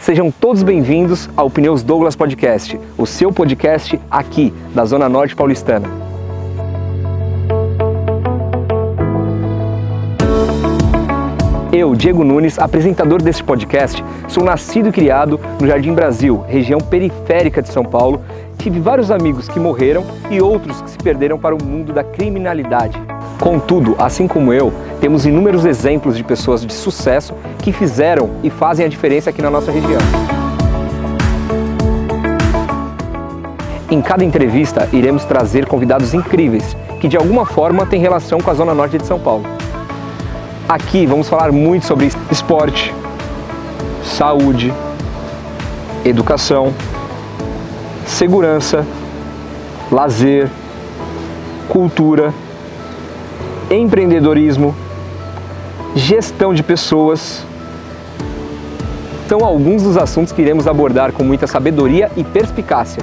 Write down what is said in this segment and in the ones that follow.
Sejam todos bem-vindos ao Pneus Douglas Podcast, o seu podcast aqui da Zona Norte Paulistana. Eu, Diego Nunes, apresentador deste podcast, sou nascido e criado no Jardim Brasil, região periférica de São Paulo. Tive vários amigos que morreram e outros que se perderam para o mundo da criminalidade. Contudo, assim como eu, temos inúmeros exemplos de pessoas de sucesso que fizeram e fazem a diferença aqui na nossa região. Em cada entrevista, iremos trazer convidados incríveis que de alguma forma têm relação com a Zona Norte de São Paulo. Aqui vamos falar muito sobre esporte, saúde, educação, segurança, lazer, cultura, empreendedorismo, gestão de pessoas. São alguns dos assuntos que iremos abordar com muita sabedoria e perspicácia.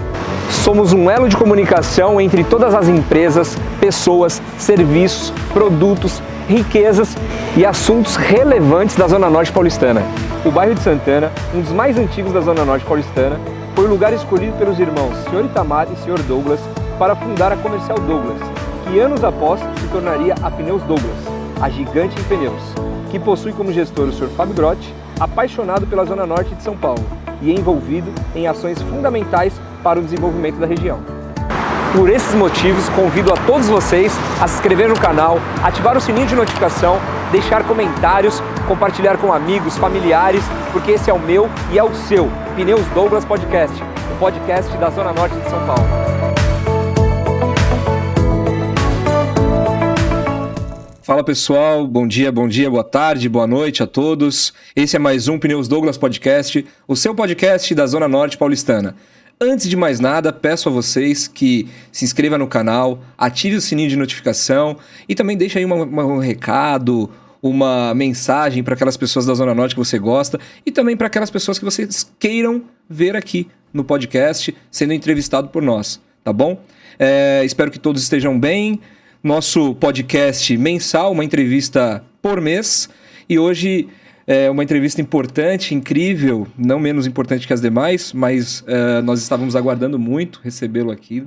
Somos um elo de comunicação entre todas as empresas, pessoas, serviços, produtos, riquezas e assuntos relevantes da Zona Norte Paulistana. O bairro de Santana, um dos mais antigos da Zona Norte Paulistana, foi o lugar escolhido pelos irmãos Sr. Itamar e Sr. Douglas para fundar a Comercial Douglas, que anos após se tornaria a Pneus Douglas, a gigante em pneus, que possui como gestor o Sr. Fábio Grotti, apaixonado pela Zona Norte de São Paulo e envolvido em ações fundamentais para o desenvolvimento da região. Por esses motivos, convido a todos vocês a se inscrever no canal, ativar o sininho de notificação, deixar comentários, compartilhar com amigos, familiares, porque esse é o meu e é o seu Pneus Douglas Podcast, o podcast da Zona Norte de São Paulo. Fala pessoal, bom dia, boa tarde, boa noite a todos. Esse é mais um Pneus Douglas Podcast, o seu podcast da Zona Norte Paulistana. Antes de mais nada, peço a vocês que se inscrevam no canal, ative o sininho de notificação e também deixe aí um recado, uma mensagem para aquelas pessoas da Zona Norte que você gosta e também para aquelas pessoas que vocês queiram ver aqui no podcast sendo entrevistado por nós, tá bom? Espero que todos estejam bem. Nosso podcast mensal, uma entrevista por mês, e hoje é uma entrevista importante, incrível, não menos importante que as demais, mas nós estávamos aguardando muito recebê-lo aqui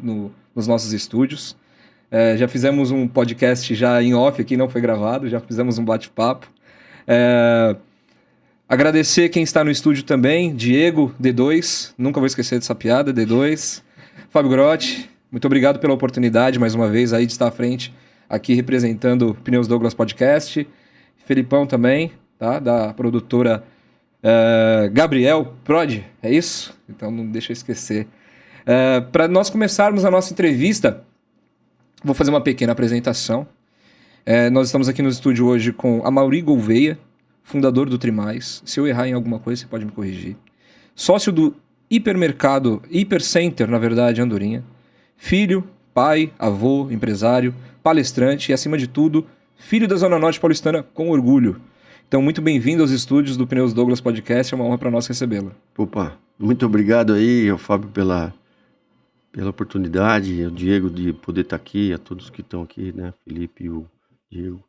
nos nossos estúdios. Já fizemos um podcast já em off aqui, não foi gravado, já fizemos um bate-papo. Agradecer quem está no estúdio também, Diego, D2, nunca vou esquecer dessa piada, D2, Fábio Grotti. Muito obrigado pela oportunidade, mais uma vez, aí de estar à frente, aqui representando o Pneus Douglas Podcast. Felipão também, tá? Da produtora Gabriel Prod, é isso? Então não deixa eu esquecer. Para nós começarmos a nossa entrevista, vou fazer uma pequena apresentação. Nós estamos aqui no estúdio hoje com Amaury Gouveia, fundador do Trimais. Se eu errar em alguma coisa, você pode me corrigir. Sócio do Hipercenter, na verdade, Andorinha. Filho, pai, avô, empresário, palestrante e, acima de tudo, filho da Zona Norte Paulistana com orgulho. Então, muito bem-vindo aos estúdios do Pneus Douglas Podcast, é uma honra para nós recebê-lo. Opa, muito obrigado aí, ao Fábio, pela oportunidade, ao Diego de poder estar aqui, a todos que estão aqui, né, Felipe e o Diego.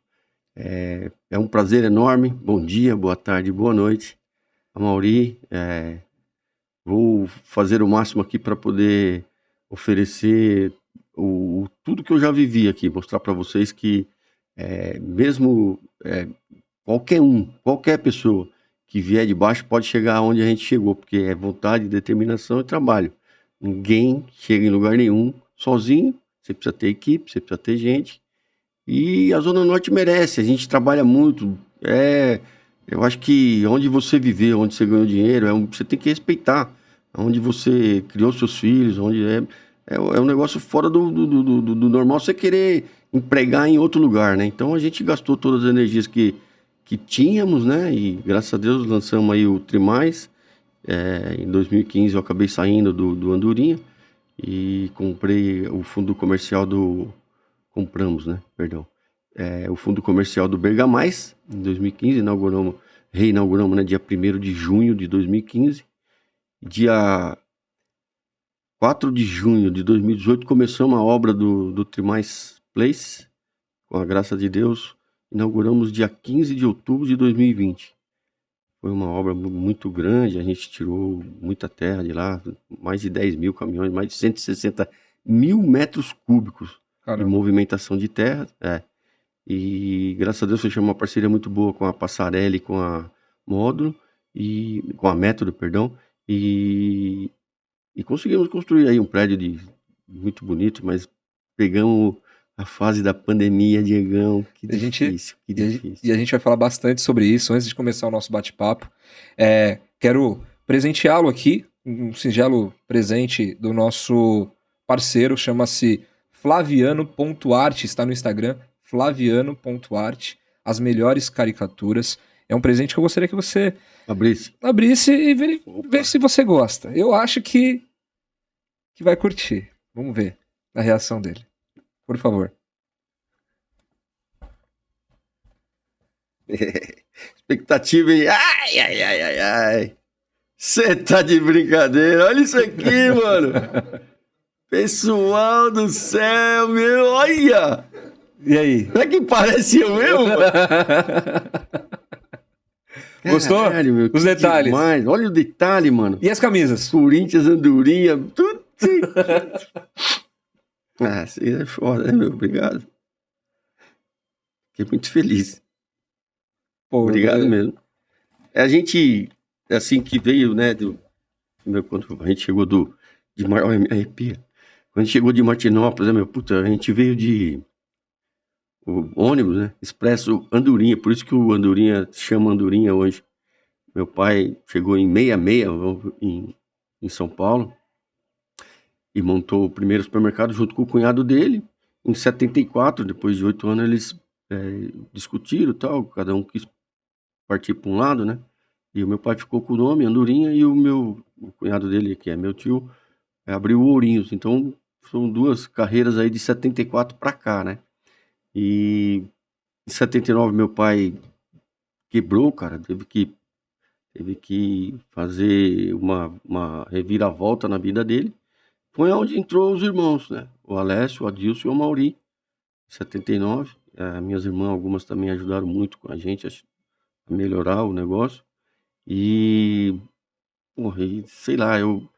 É um prazer enorme, bom dia, boa tarde, boa noite. Amaury, vou fazer o máximo aqui para poder oferecer tudo que eu já vivi aqui, mostrar para vocês que mesmo qualquer pessoa que vier de baixo pode chegar onde a gente chegou, porque é vontade, determinação e trabalho. Ninguém chega em lugar nenhum sozinho, você precisa ter equipe, você precisa ter gente, e a Zona Norte merece, a gente trabalha muito, eu acho que onde você viveu, onde você ganhou dinheiro, você tem que respeitar, onde você criou seus filhos, onde é um negócio fora do normal você querer empregar em outro lugar, né? Então a gente gastou todas as energias que tínhamos, né? E graças a Deus lançamos aí o Trimais. Em 2015 eu acabei saindo do Andorinha e comprei o fundo comercial compramos, né? Perdão. O fundo comercial do Bergamais em 2015, reinauguramos, né? Dia 1º de junho de 2015. Dia 4 de junho de 2018 começamos a obra do Trimais Place, com a graça de Deus, inauguramos dia 15 de outubro de 2020. Foi uma obra muito grande, a gente tirou muita terra de lá, mais de 10 mil caminhões, mais de 160 mil metros cúbicos de Caramba. movimentação de terra. E graças a Deus fechamos uma parceria muito boa com a Passarelli, com a Módulo, e com a Método, perdão, e conseguimos construir aí um prédio muito bonito, mas pegamos a fase da pandemia, Diegão, que A gente- difícil, que difícil. E a gente vai falar bastante sobre isso antes de começar o nosso bate-papo. Quero presenteá-lo aqui, um singelo presente do nosso parceiro, chama-se Flaviano.art, está no Instagram, Flaviano.art, as melhores caricaturas. É um presente que eu gostaria que você Fabrício, abrisse e ver Opa. se você gosta. Eu acho que vai curtir. Vamos ver a reação dele. Por favor. expectativa, hein? Ai, ai, ai, ai, ai. Você tá de brincadeira, olha isso aqui, mano. Pessoal do céu, meu, olha. E aí? Não é que parece eu mesmo, mano? Gostou? Caralho, meu, Os que detalhes. demais. Olha o detalhe, mano. E as camisas? Corinthians, Andorinha, tudo. Isso aí é foda, né, meu? Obrigado. Fiquei muito feliz. Pô, Obrigado mesmo. A gente, assim que veio, né, quando a gente chegou de Mar... me arrepia. Quando a gente chegou de Martinópolis, né, meu, puta, a gente veio de o ônibus, né, Expresso Andorinha, por isso que o Andorinha chama Andorinha hoje. Meu pai chegou em 66 em São Paulo e montou o primeiro supermercado junto com o cunhado dele. Em 74, depois de 8 anos, eles discutiram e tal, cada um quis partir para um lado, né? E o meu pai ficou com o nome Andorinha e o cunhado dele, que é meu tio, abriu o Ourinhos. Então, são duas carreiras aí de 74 para cá, né? E em 79 meu pai quebrou, cara, teve que fazer uma reviravolta na vida dele. Foi onde entrou os irmãos, né? O Alessio, o Adilson e o Mauri. Em 79, minhas irmãs, algumas também ajudaram muito com a gente a melhorar o negócio. E, porra, sei lá, eu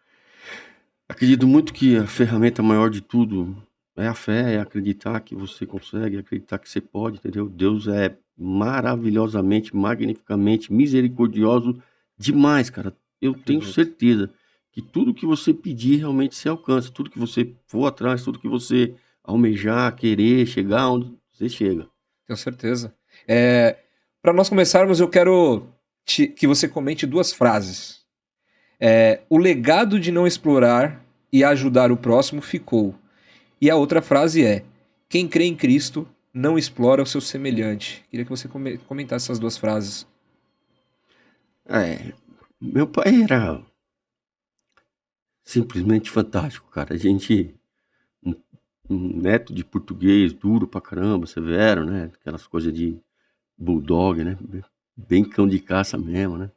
acredito muito que a ferramenta maior de tudo é a fé, é acreditar que você consegue, acreditar que você pode, entendeu? Deus é maravilhosamente, magnificamente, misericordioso demais, cara. Eu tenho certeza que tudo que você pedir realmente se alcança, tudo que você for atrás, tudo que você almejar, querer, chegar onde você chega. Tenho certeza. Para nós começarmos, eu quero que você comente duas frases. O legado de não explorar e ajudar o próximo ficou. E a outra frase é: quem crê em Cristo não explora o seu semelhante. Queria que você comentasse essas duas frases. Meu pai era simplesmente fantástico, cara. A gente, um neto de português duro pra caramba, severo, né? Aquelas coisas de bulldog, né? Bem cão de caça mesmo, né?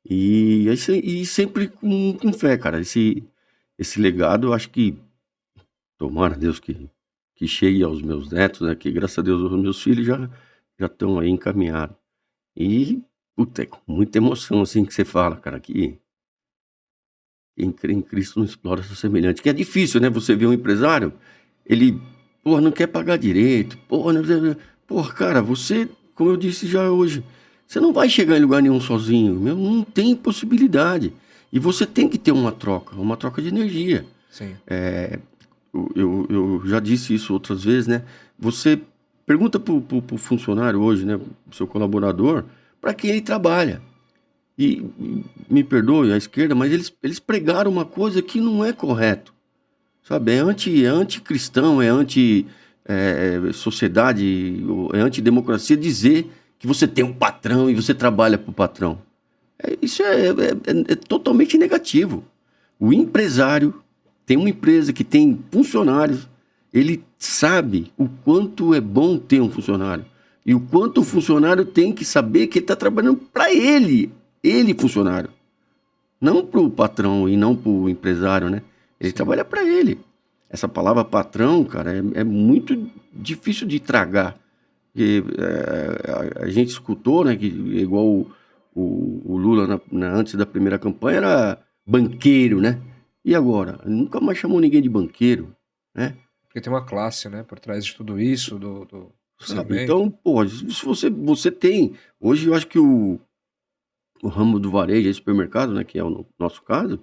E sempre com fé, cara. Esse legado, eu acho que, tomara Deus que chegue aos meus netos, né? Que graças a Deus os meus filhos já estão aí encaminhados. E, puta, é com muita emoção, assim, que você fala, cara, que quem crê em Cristo não explora seu semelhante. Que é difícil, né? Você vê um empresário, ele, porra, não quer pagar direito, porra, cara, você, como eu disse já hoje, você não vai chegar em lugar nenhum sozinho, não tem possibilidade. E você tem que ter uma troca de energia. Sim. Eu já disse isso outras vezes, né? Você pergunta pro funcionário hoje, né? Pro seu colaborador, para quem ele trabalha. E me perdoe a esquerda, mas eles pregaram uma coisa que não é correto. Sabe? É anticristão, é anti-sociedade, é antidemocracia dizer que você tem um patrão e você trabalha para o patrão. Isso é totalmente negativo. O empresário tem uma empresa que tem funcionários, ele sabe o quanto é bom ter um funcionário. E o quanto o funcionário tem que saber que ele está trabalhando para ele funcionário. Não para o patrão e não para o empresário, né? Ele trabalha para ele. Essa palavra patrão, cara, é muito difícil de tragar. Porque, a gente escutou, né, que igual o Lula, antes da primeira campanha, era banqueiro, né? E agora? Ele nunca mais chamou ninguém de banqueiro, né? Porque tem uma classe, né, por trás de tudo isso, do Sabe? segmento. Então, pô, se você tem. Hoje eu acho que o ramo do varejo, supermercado, né, que é o nosso caso,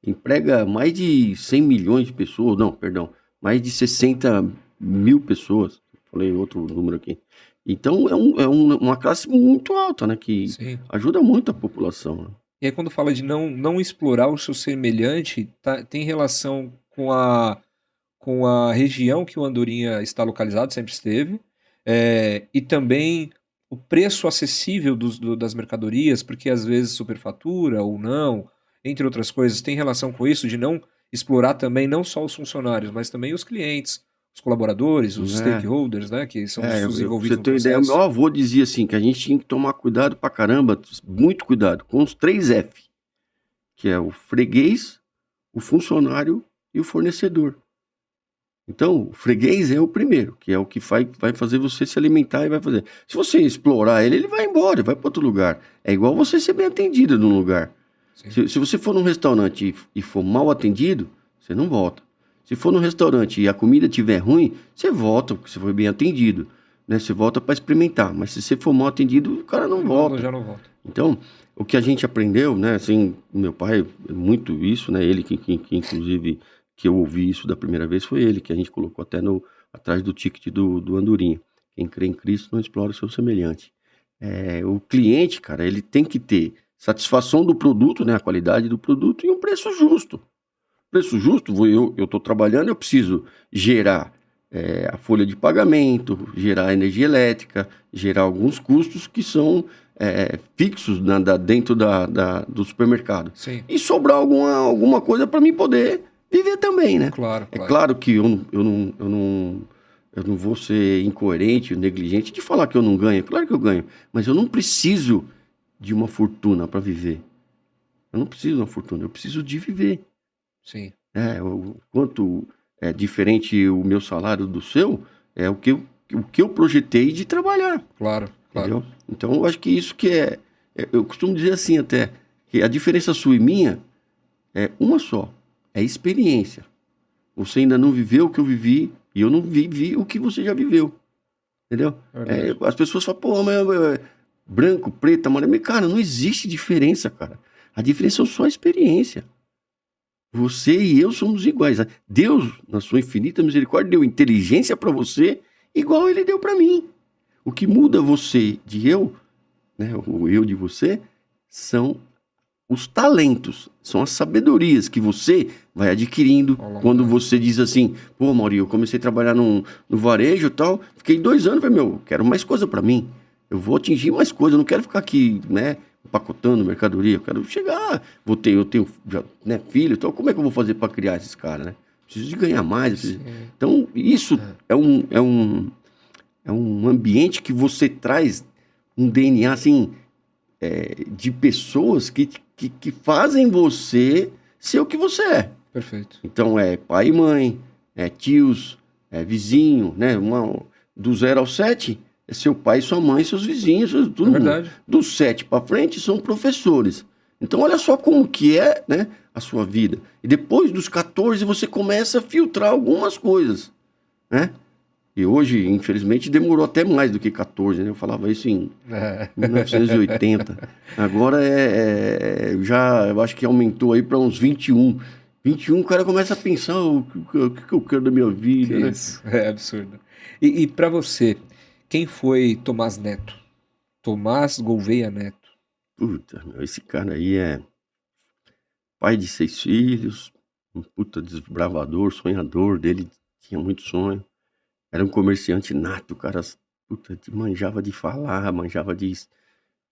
emprega mais de 100 milhões de pessoas, não, perdão, mais de 60 mil pessoas. Falei outro número aqui. Então uma classe muito alta, né, que Sim. ajuda muito a população, né? E aí quando fala de não explorar o seu semelhante, tem relação com a região que o Andorinha está localizado, sempre esteve, e também o preço acessível das mercadorias, porque às vezes superfatura ou não, entre outras coisas, tem relação com isso de não explorar também não só os funcionários, mas também os clientes, os colaboradores, os É, stakeholders, né, que são os pra envolvidos você no ter uma ideia, o meu processo. avô dizia assim, que a gente tinha que tomar cuidado pra caramba, muito cuidado, com os 3 F, que é o freguês, o funcionário e o fornecedor. Então, o freguês é o primeiro, que é o que vai fazer você se alimentar e vai fazer. Se você explorar ele, ele vai embora, vai para outro lugar. É igual você ser bem atendido num lugar. Sim, Se você for num restaurante e for mal atendido, você não volta. Se for num restaurante e a comida estiver ruim, você volta, porque você foi bem atendido. Né? Você volta para experimentar. Mas se você for mal atendido, o cara não volta. já não volta. Então, o que a gente aprendeu, né, assim, meu pai, muito isso, né, ele que inclusive, que eu ouvi isso da primeira vez, foi ele, que a gente colocou até atrás do ticket do Andorinha. Quem crê em Cristo não explora o seu semelhante. O cliente, cara, ele tem que ter satisfação do produto, né, a qualidade do produto e um preço justo. Preço justo, eu estou trabalhando, eu preciso gerar a folha de pagamento, gerar energia elétrica, gerar alguns custos que são fixos dentro do supermercado. Sim, E sobrar alguma coisa para mim poder viver também, né? claro, É claro. claro que eu não vou ser incoerente, negligente de falar que eu não ganho. Claro que eu ganho, mas eu não preciso de uma fortuna para viver. Eu não preciso de uma fortuna, eu preciso de viver. Sim, O quanto é diferente o meu salário do seu, é o que eu projetei de trabalhar, claro, claro. entendeu? Então, eu acho que isso que eu costumo dizer assim até, que a diferença sua e minha é uma só, é experiência. Você ainda não viveu o que eu vivi e eu não vivi o que você já viveu, entendeu? É verdade. As pessoas falam, pô, mas branco, preto, amarelo, mas, cara, não existe diferença, cara. A diferença é só a experiência. Você e eu somos iguais. Deus, na sua infinita misericórdia, deu inteligência para você, igual ele deu para mim. O que muda você de eu, né, o eu de você, são os talentos, são as sabedorias que você vai adquirindo Ao longo quando da você diz assim, pô, Maurício, eu comecei a trabalhar no varejo e tal, fiquei 2 anos, falei, meu, quero mais coisa para mim, eu vou atingir mais coisa, eu não quero ficar aqui, né, empacotando mercadoria, eu quero chegar, eu tenho já, né, filho, então como é que eu vou fazer para criar esses caras, né? Preciso de ganhar mais. Sim. Então, isso é um ambiente que você traz um DNA, assim, de pessoas que fazem você ser o que você é. Perfeito. Então é pai e mãe, é tios, é vizinho, né? Do 0 ao 7 é seu pai, sua mãe, seus vizinhos, todo É mundo. verdade. Do 7 para frente são professores. Então olha só como que é, né, a sua vida. E depois dos 14 você começa a filtrar algumas coisas, né? E hoje, infelizmente, demorou até mais do que 14, né? Eu falava isso em É. 1980. Agora eu acho que aumentou aí para uns 21. 21, o cara começa a pensar o que eu quero da minha Que vida, né? isso, é absurdo. E para você, quem foi Tomás Neto? Tomás Gouveia Neto. Puta, meu, esse cara aí é pai de 6 filhos, um puta desbravador, sonhador dele, tinha muito sonho. Era um comerciante nato, o cara, puta, manjava de falar, manjava de.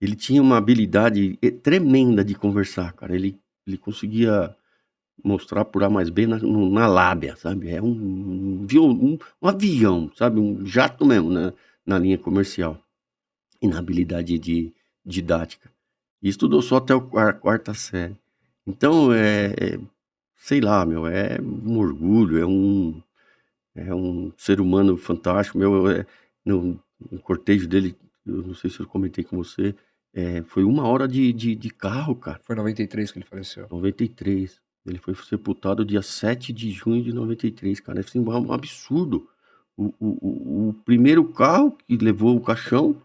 Ele tinha uma habilidade tremenda de conversar, cara. Ele conseguia mostrar por A mais B na lábia, sabe? É um avião, sabe? Um jato mesmo na linha comercial. E na habilidade de didática. E estudou só até a quarta série. Então, sei lá, meu, é um orgulho, é um ser humano fantástico. Meu, no cortejo dele, eu não sei se eu comentei com você, Foi 1 hora de carro, cara. Foi em 93 que ele faleceu. 93. Ele foi sepultado dia 7 de junho de 93, cara. Assim, um absurdo. O primeiro carro que levou o caixão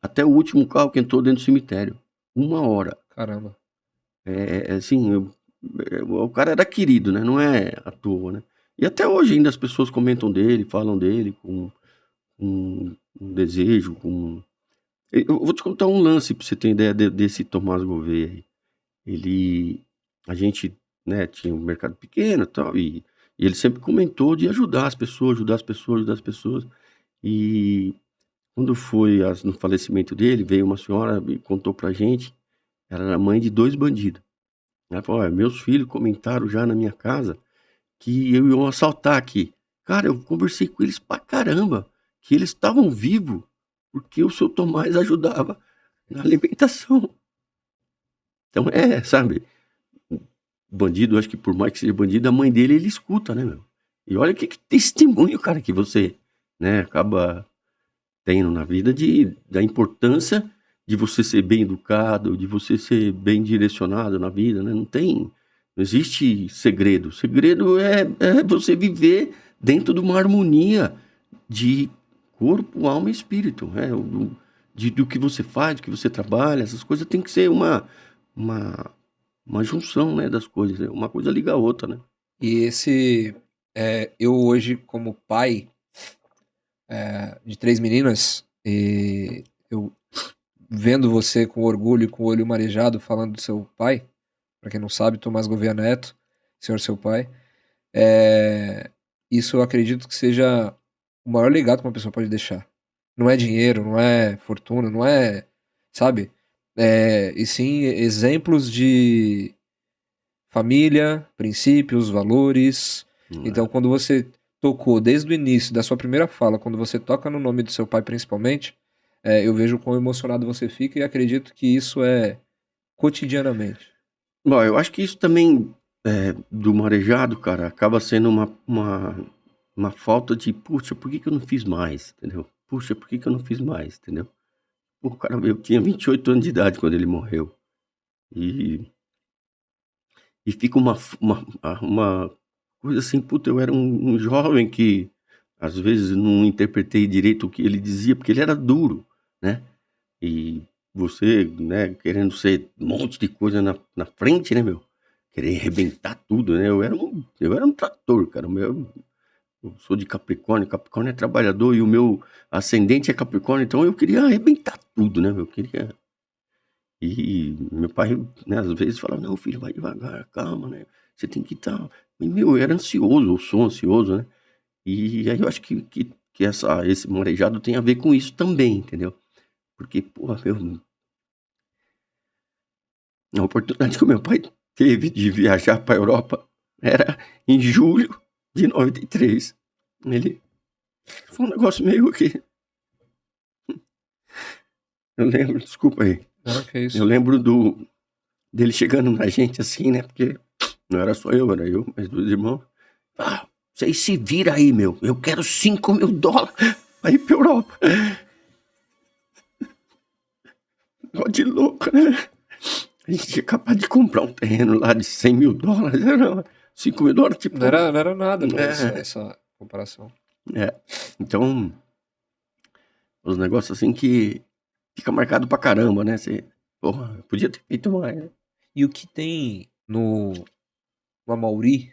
até o último carro que entrou dentro do cemitério. 1 hora. Caramba. Assim, o cara era querido, né? Não é à toa, né? E até hoje ainda as pessoas comentam dele, falam dele com um desejo, com... Eu vou te contar um lance pra você ter ideia desse Tomás Gouveia aí. A gente, né, tinha um mercado pequeno e tal, e ele sempre comentou de ajudar as pessoas, ajudar as pessoas, ajudar as pessoas. E quando foi no falecimento dele, veio uma senhora e contou pra gente, ela era mãe de 2 bandidos. Ela falou: "Olha, meus filhos comentaram já na minha casa que iam assaltar aqui. Cara, eu conversei com eles pra caramba, que eles estavam vivos porque o seu Tomás ajudava na alimentação." Então sabe, bandido, acho que por mais que seja bandido, a mãe dele ele escuta, né, meu? E olha que testemunho, cara, que você, né, acaba tendo na vida da importância de você ser bem educado, de você ser bem direcionado na vida, né? Não existe segredo. Segredo é você viver dentro de uma harmonia de corpo, alma e espírito, né? Do que você faz, do que você trabalha, essas coisas tem que ser uma, uma junção, né, das coisas, né? Uma coisa liga a outra, né? E eu hoje, como pai de 3 meninas, e eu vendo você com orgulho e com o olho marejado falando do seu pai, para quem não sabe, Tomás Gouveia Neto, senhor seu pai, isso eu acredito que seja o maior legado que uma pessoa pode deixar. Não é dinheiro, não é fortuna, não é, sabe? E sim exemplos de família, princípios, valores. Então, quando você tocou desde o início da sua primeira fala, quando você toca no nome do seu pai principalmente, eu vejo quão emocionado você fica e acredito que isso é cotidianamente. Bom, eu acho que isso também, do marejado, cara, acaba sendo uma falta de: "Puxa, por que que eu não fiz mais?", entendeu? "Puxa, por que que eu não fiz mais?", entendeu? Pô, cara, eu tinha 28 anos de idade quando ele morreu. E fica uma coisa assim, puta, eu era um jovem que, às vezes, não interpretei direito o que ele dizia, porque ele era duro, né? E você, né, querendo ser um monte de coisa na frente, né, meu? Querer arrebentar tudo, né? Eu era um trator, cara. Eu sou de Capricórnio, Capricórnio é trabalhador e o meu ascendente é Capricórnio, então eu queria arrebentar tudo, né, meu? Eu queria. E meu pai, né, às vezes falava: "Não, filho, vai devagar, calma, né? Você tem que estar." E, meu, eu era ansioso, eu sou ansioso, né? E aí eu acho que esse marejado tem a ver com isso também, entendeu? Porque, porra, meu, a oportunidade que o meu pai teve de viajar para a Europa era em julho de 93. Ele foi um negócio meio que eu lembro, desculpa aí, Não, que é eu isso. lembro dele chegando na gente assim, né, porque não era só eu, era eu, mais 2 irmãos. "Ah, vocês se vira aí, meu, eu quero $5.000 pra ir pra Europa." Negócio de louco, né? A gente tinha acabado de comprar um terreno lá de $100.000, era $5.000, tipo... Não era nada, né, É, essa comparação. então, os negócios assim que fica marcado pra caramba, né? Você, porra, podia ter feito mais, né? E o que tem no Amaury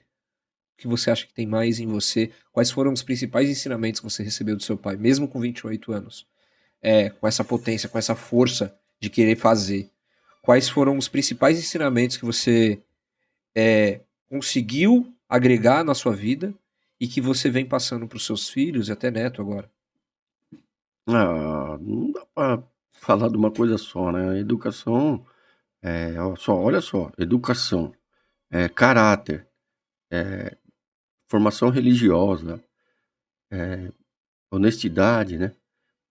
que você acha que tem mais em você? Quais foram os principais ensinamentos que você recebeu do seu pai, mesmo com 28 anos? Com essa potência, com essa força de querer fazer. Quais foram os principais ensinamentos que você conseguiu agregar na sua vida e que você vem passando para os seus filhos e até neto agora? Ah, não dá pra falar de uma coisa só, né? Educação, olha só, educação, caráter, formação religiosa, honestidade, né?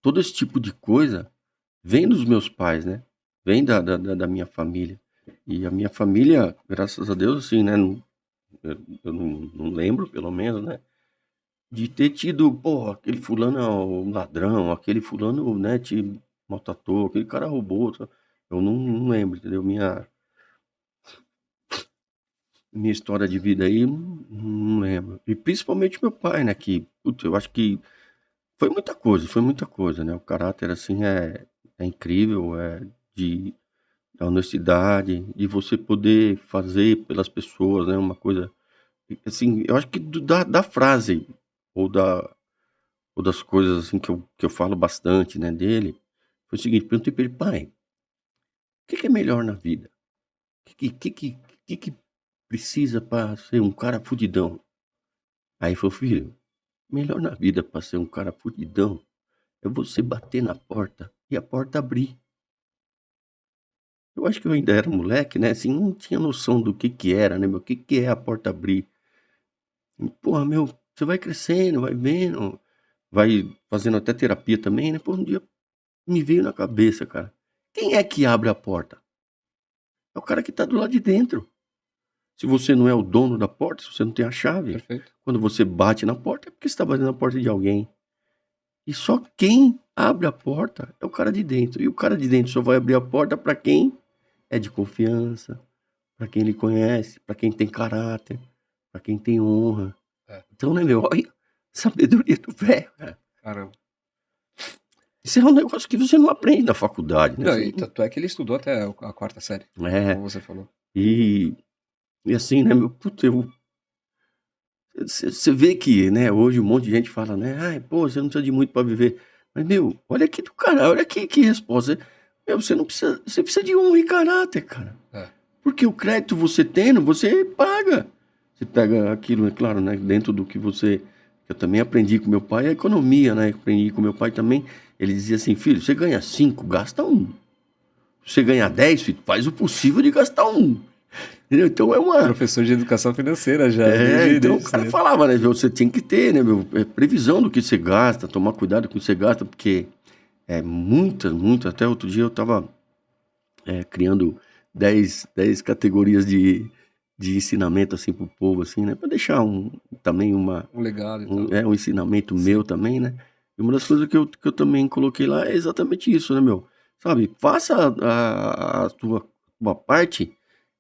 Todo esse tipo de coisa vem dos meus pais, né? Vem da minha família. E a minha família, graças a Deus, assim, né? Eu não lembro, pelo menos, né? De ter tido, pô, aquele fulano é um ladrão, aquele fulano, né? maltratou, aquele cara roubou, tá? Eu não lembro, entendeu? Minha história de vida aí, não lembro. E principalmente meu pai, né? Que, putz, eu acho que foi muita coisa, né? O caráter, assim, é incrível, de, da honestidade, de você poder fazer pelas pessoas, né? Uma coisa, assim, eu acho que da frase, ou ou das coisas, assim, que eu falo bastante, né, dele, foi o seguinte, perguntei pra ele, pai, o que é melhor na vida? O que precisa para ser um cara fudidão? Aí ele falou, filho, melhor na vida para ser um cara fudidão é você bater na porta e a porta abrir. Eu acho que eu ainda era moleque, né? Assim, não tinha noção do que era, né, meu? O que é a porta abrir? E, porra, meu, você vai crescendo, vai vendo, vai fazendo até terapia também, né? Pô, um dia me veio na cabeça, cara. Quem é que abre a porta? É o cara que tá do lado de dentro. Se você não é o dono da porta, se você não tem a chave, Perfeito. quando você bate na porta, é porque você está batendo na porta de alguém. E só quem abre a porta é o cara de dentro. E o cara de dentro só vai abrir a porta para quem é de confiança, para quem ele conhece, para quem tem caráter, para quem tem honra. É. Então, né, meu? Olha, sabedoria do velho, cara. Caramba. Isso é um negócio que você não aprende na faculdade, né? Não, Você e tanto é que ele estudou até a quarta série, É, como você falou. e assim, né, meu? Puta, você vê que, né, hoje um monte de gente fala, né? Ai, pô, você não precisa de muito para viver. Mas, meu, olha aqui do cara, olha aqui que resposta. Meu, você não precisa, você precisa de honra e caráter, cara. É. Porque o crédito você tendo, você paga. Você pega aquilo, é claro, né? Dentro do que você. Eu também aprendi com meu pai a economia, né? Aprendi com meu pai também. Ele dizia assim, filho, você ganha 5, gasta 1. Você ganha 10, filho, faz o possível de gastar 1. Entendeu? Então é uma. Professor de educação financeira já. Então o cara falava, né? Você tem que ter, né, meu? Previsão do que você gasta, tomar cuidado com o que você gasta, porque é muito. Até outro dia eu tava criando 10 categorias de ensinamento, assim, pro povo, assim, né? Pra deixar também Um legado e tal. um ensinamento meu também, né? E uma das coisas que eu também coloquei lá é exatamente isso, né, meu? Sabe? Faça a tua parte,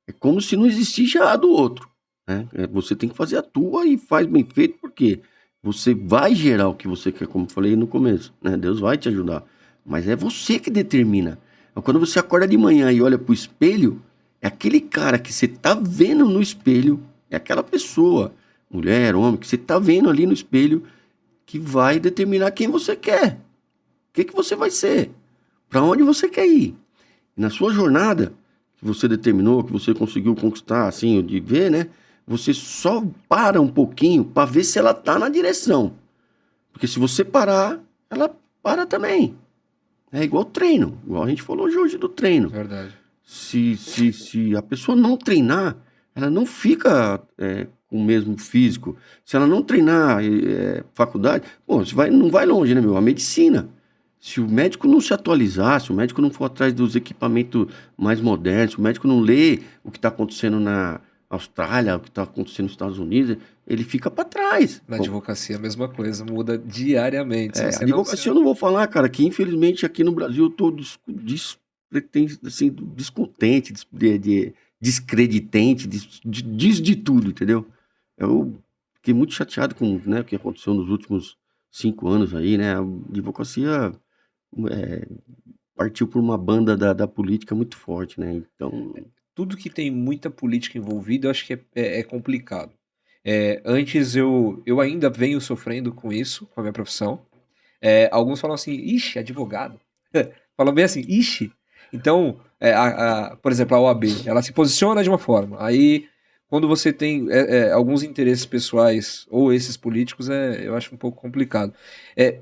é como se não existisse a do outro, né? Você tem que fazer a tua e faz bem feito, porque você vai gerar o que você quer, como eu falei no começo, né? Deus vai te ajudar, mas é você que determina. Então, quando você acorda de manhã e olha pro espelho, é aquele cara que você tá vendo no espelho, é aquela pessoa, mulher, homem, que você tá vendo ali no espelho, que vai determinar quem você quer, o que você vai ser, para onde você quer ir. E na sua jornada, que você determinou, que você conseguiu conquistar, assim, de ver, né? Você só para um pouquinho para ver se ela tá na direção. Porque se você parar, ela para também. É igual treino, igual a gente falou hoje do treino. Verdade. Se a pessoa não treinar, ela não fica com o mesmo físico. Se ela não treinar faculdade, pô, você não vai longe, né, meu? A medicina. Se o médico não se atualizar, se o médico não for atrás dos equipamentos mais modernos, se o médico não lê o que está acontecendo na Austrália, o que está acontecendo nos Estados Unidos, ele fica para trás. Na advocacia a mesma coisa, muda diariamente. Se você Advocacia eu não vou falar, cara, que infelizmente aqui no Brasil eu tô assim, descontente, descreditente, diz de tudo, entendeu? Eu fiquei muito chateado com, né, o que aconteceu nos últimos 5 anos aí, né? A advocacia partiu por uma banda da política muito forte, né? Então, Tudo que tem muita política envolvida, eu acho que é complicado. Antes eu ainda venho sofrendo com isso, com a minha profissão. Alguns falam assim: "Ixi, advogado". Falam bem assim: "Ixi". Então, por exemplo, a OAB, ela se posiciona de uma forma, aí quando você tem, alguns interesses pessoais ou esses políticos, eu acho um pouco complicado.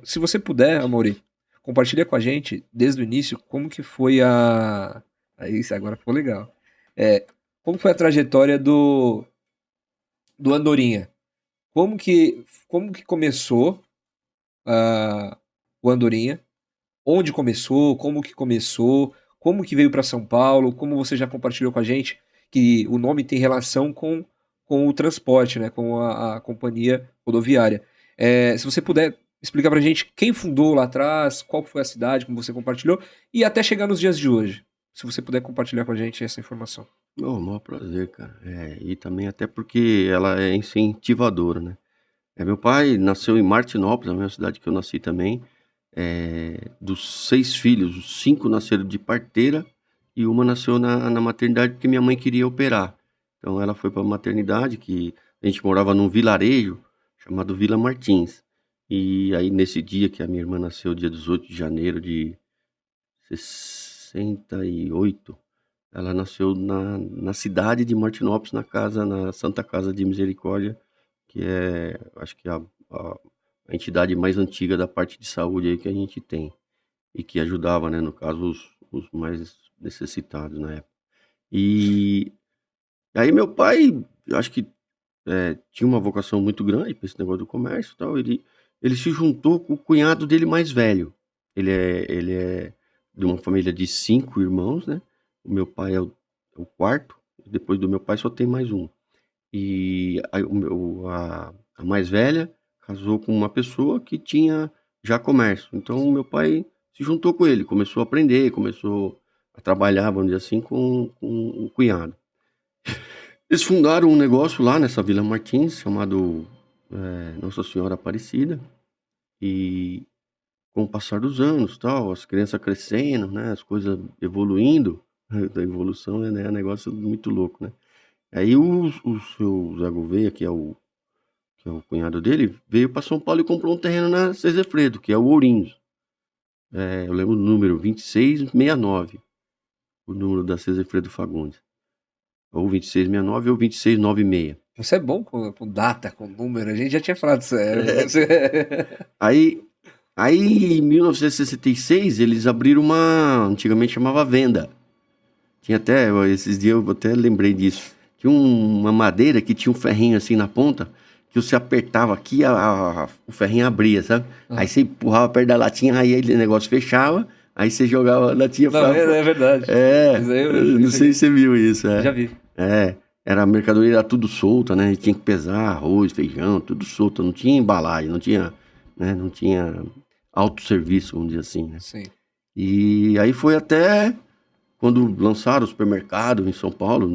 Se você puder, Amaury, compartilha com a gente, desde o início, como que foi aí isso agora ficou legal. Como foi a trajetória do Andorinha? Como que começou, o Andorinha? Onde começou, como que veio para São Paulo, como você já compartilhou com a gente, que o nome tem relação com o transporte, né, com a companhia rodoviária. Se você puder Explica pra gente quem fundou lá atrás, qual foi a cidade, como você compartilhou, e até chegar nos dias de hoje. Se você puder compartilhar com a gente essa informação. Oh, maior prazer, cara. E também até porque ela é incentivadora, né? Meu pai nasceu em Martinópolis, a mesma cidade que eu nasci também. Dos 6 filhos, os 5 nasceram de parteira e uma nasceu na maternidade porque minha mãe queria operar. Então ela foi para a maternidade, que a gente morava num vilarejo chamado Vila Martins. E aí nesse dia que a minha irmã nasceu, dia 18 de janeiro de 68, ela nasceu na cidade de Martinópolis, na Santa Casa de Misericórdia, que é, acho que a entidade mais antiga da parte de saúde aí que a gente tem. E que ajudava, né, no caso, os mais necessitados na época. E aí meu pai, eu acho que tinha uma vocação muito grande para esse negócio do comércio e tal. Ele se juntou com o cunhado dele mais velho. Ele é de uma família de 5 irmãos, né? O meu pai é o quarto. Depois do meu pai só tem mais um. E aí a mais velha casou com uma pessoa que tinha já comércio. Então meu pai se juntou com ele, começou a aprender, começou a trabalhar, vamos dizer assim, com o cunhado. Eles fundaram um negócio lá nessa Vila Martins, chamado Nossa Senhora Aparecida. E com o passar dos anos, tal, as crianças crescendo, né, as coisas evoluindo, da evolução, né, é um negócio muito louco, né. Aí o seu Zé Gouveia, que é o cunhado dele, veio para São Paulo e comprou um terreno na Sesefredo, que é o Ourinhos. Eu lembro o número, 2669, o número da Sesefredo Fagundes. Ou 2669 ou 2696. Você é bom com data, com número, a gente já tinha falado isso. Aí, em 1966, eles abriram antigamente chamava Venda. Tinha até, esses dias eu até lembrei disso. Tinha uma madeira que tinha um ferrinho assim na ponta, que você apertava aqui, o ferrinho abria, sabe? Aí você empurrava perto da latinha, aí o negócio fechava, aí você jogava a latinha Não, é verdade. Isso aí não sei se você viu isso. Já vi. Era a mercadoria, era tudo solta, né? Tinha que pesar arroz, feijão, tudo solto. Não tinha embalagem, não tinha, né? Não tinha autosserviço, vamos dizer assim, né? Sim. E aí foi até quando lançaram o supermercado em São Paulo,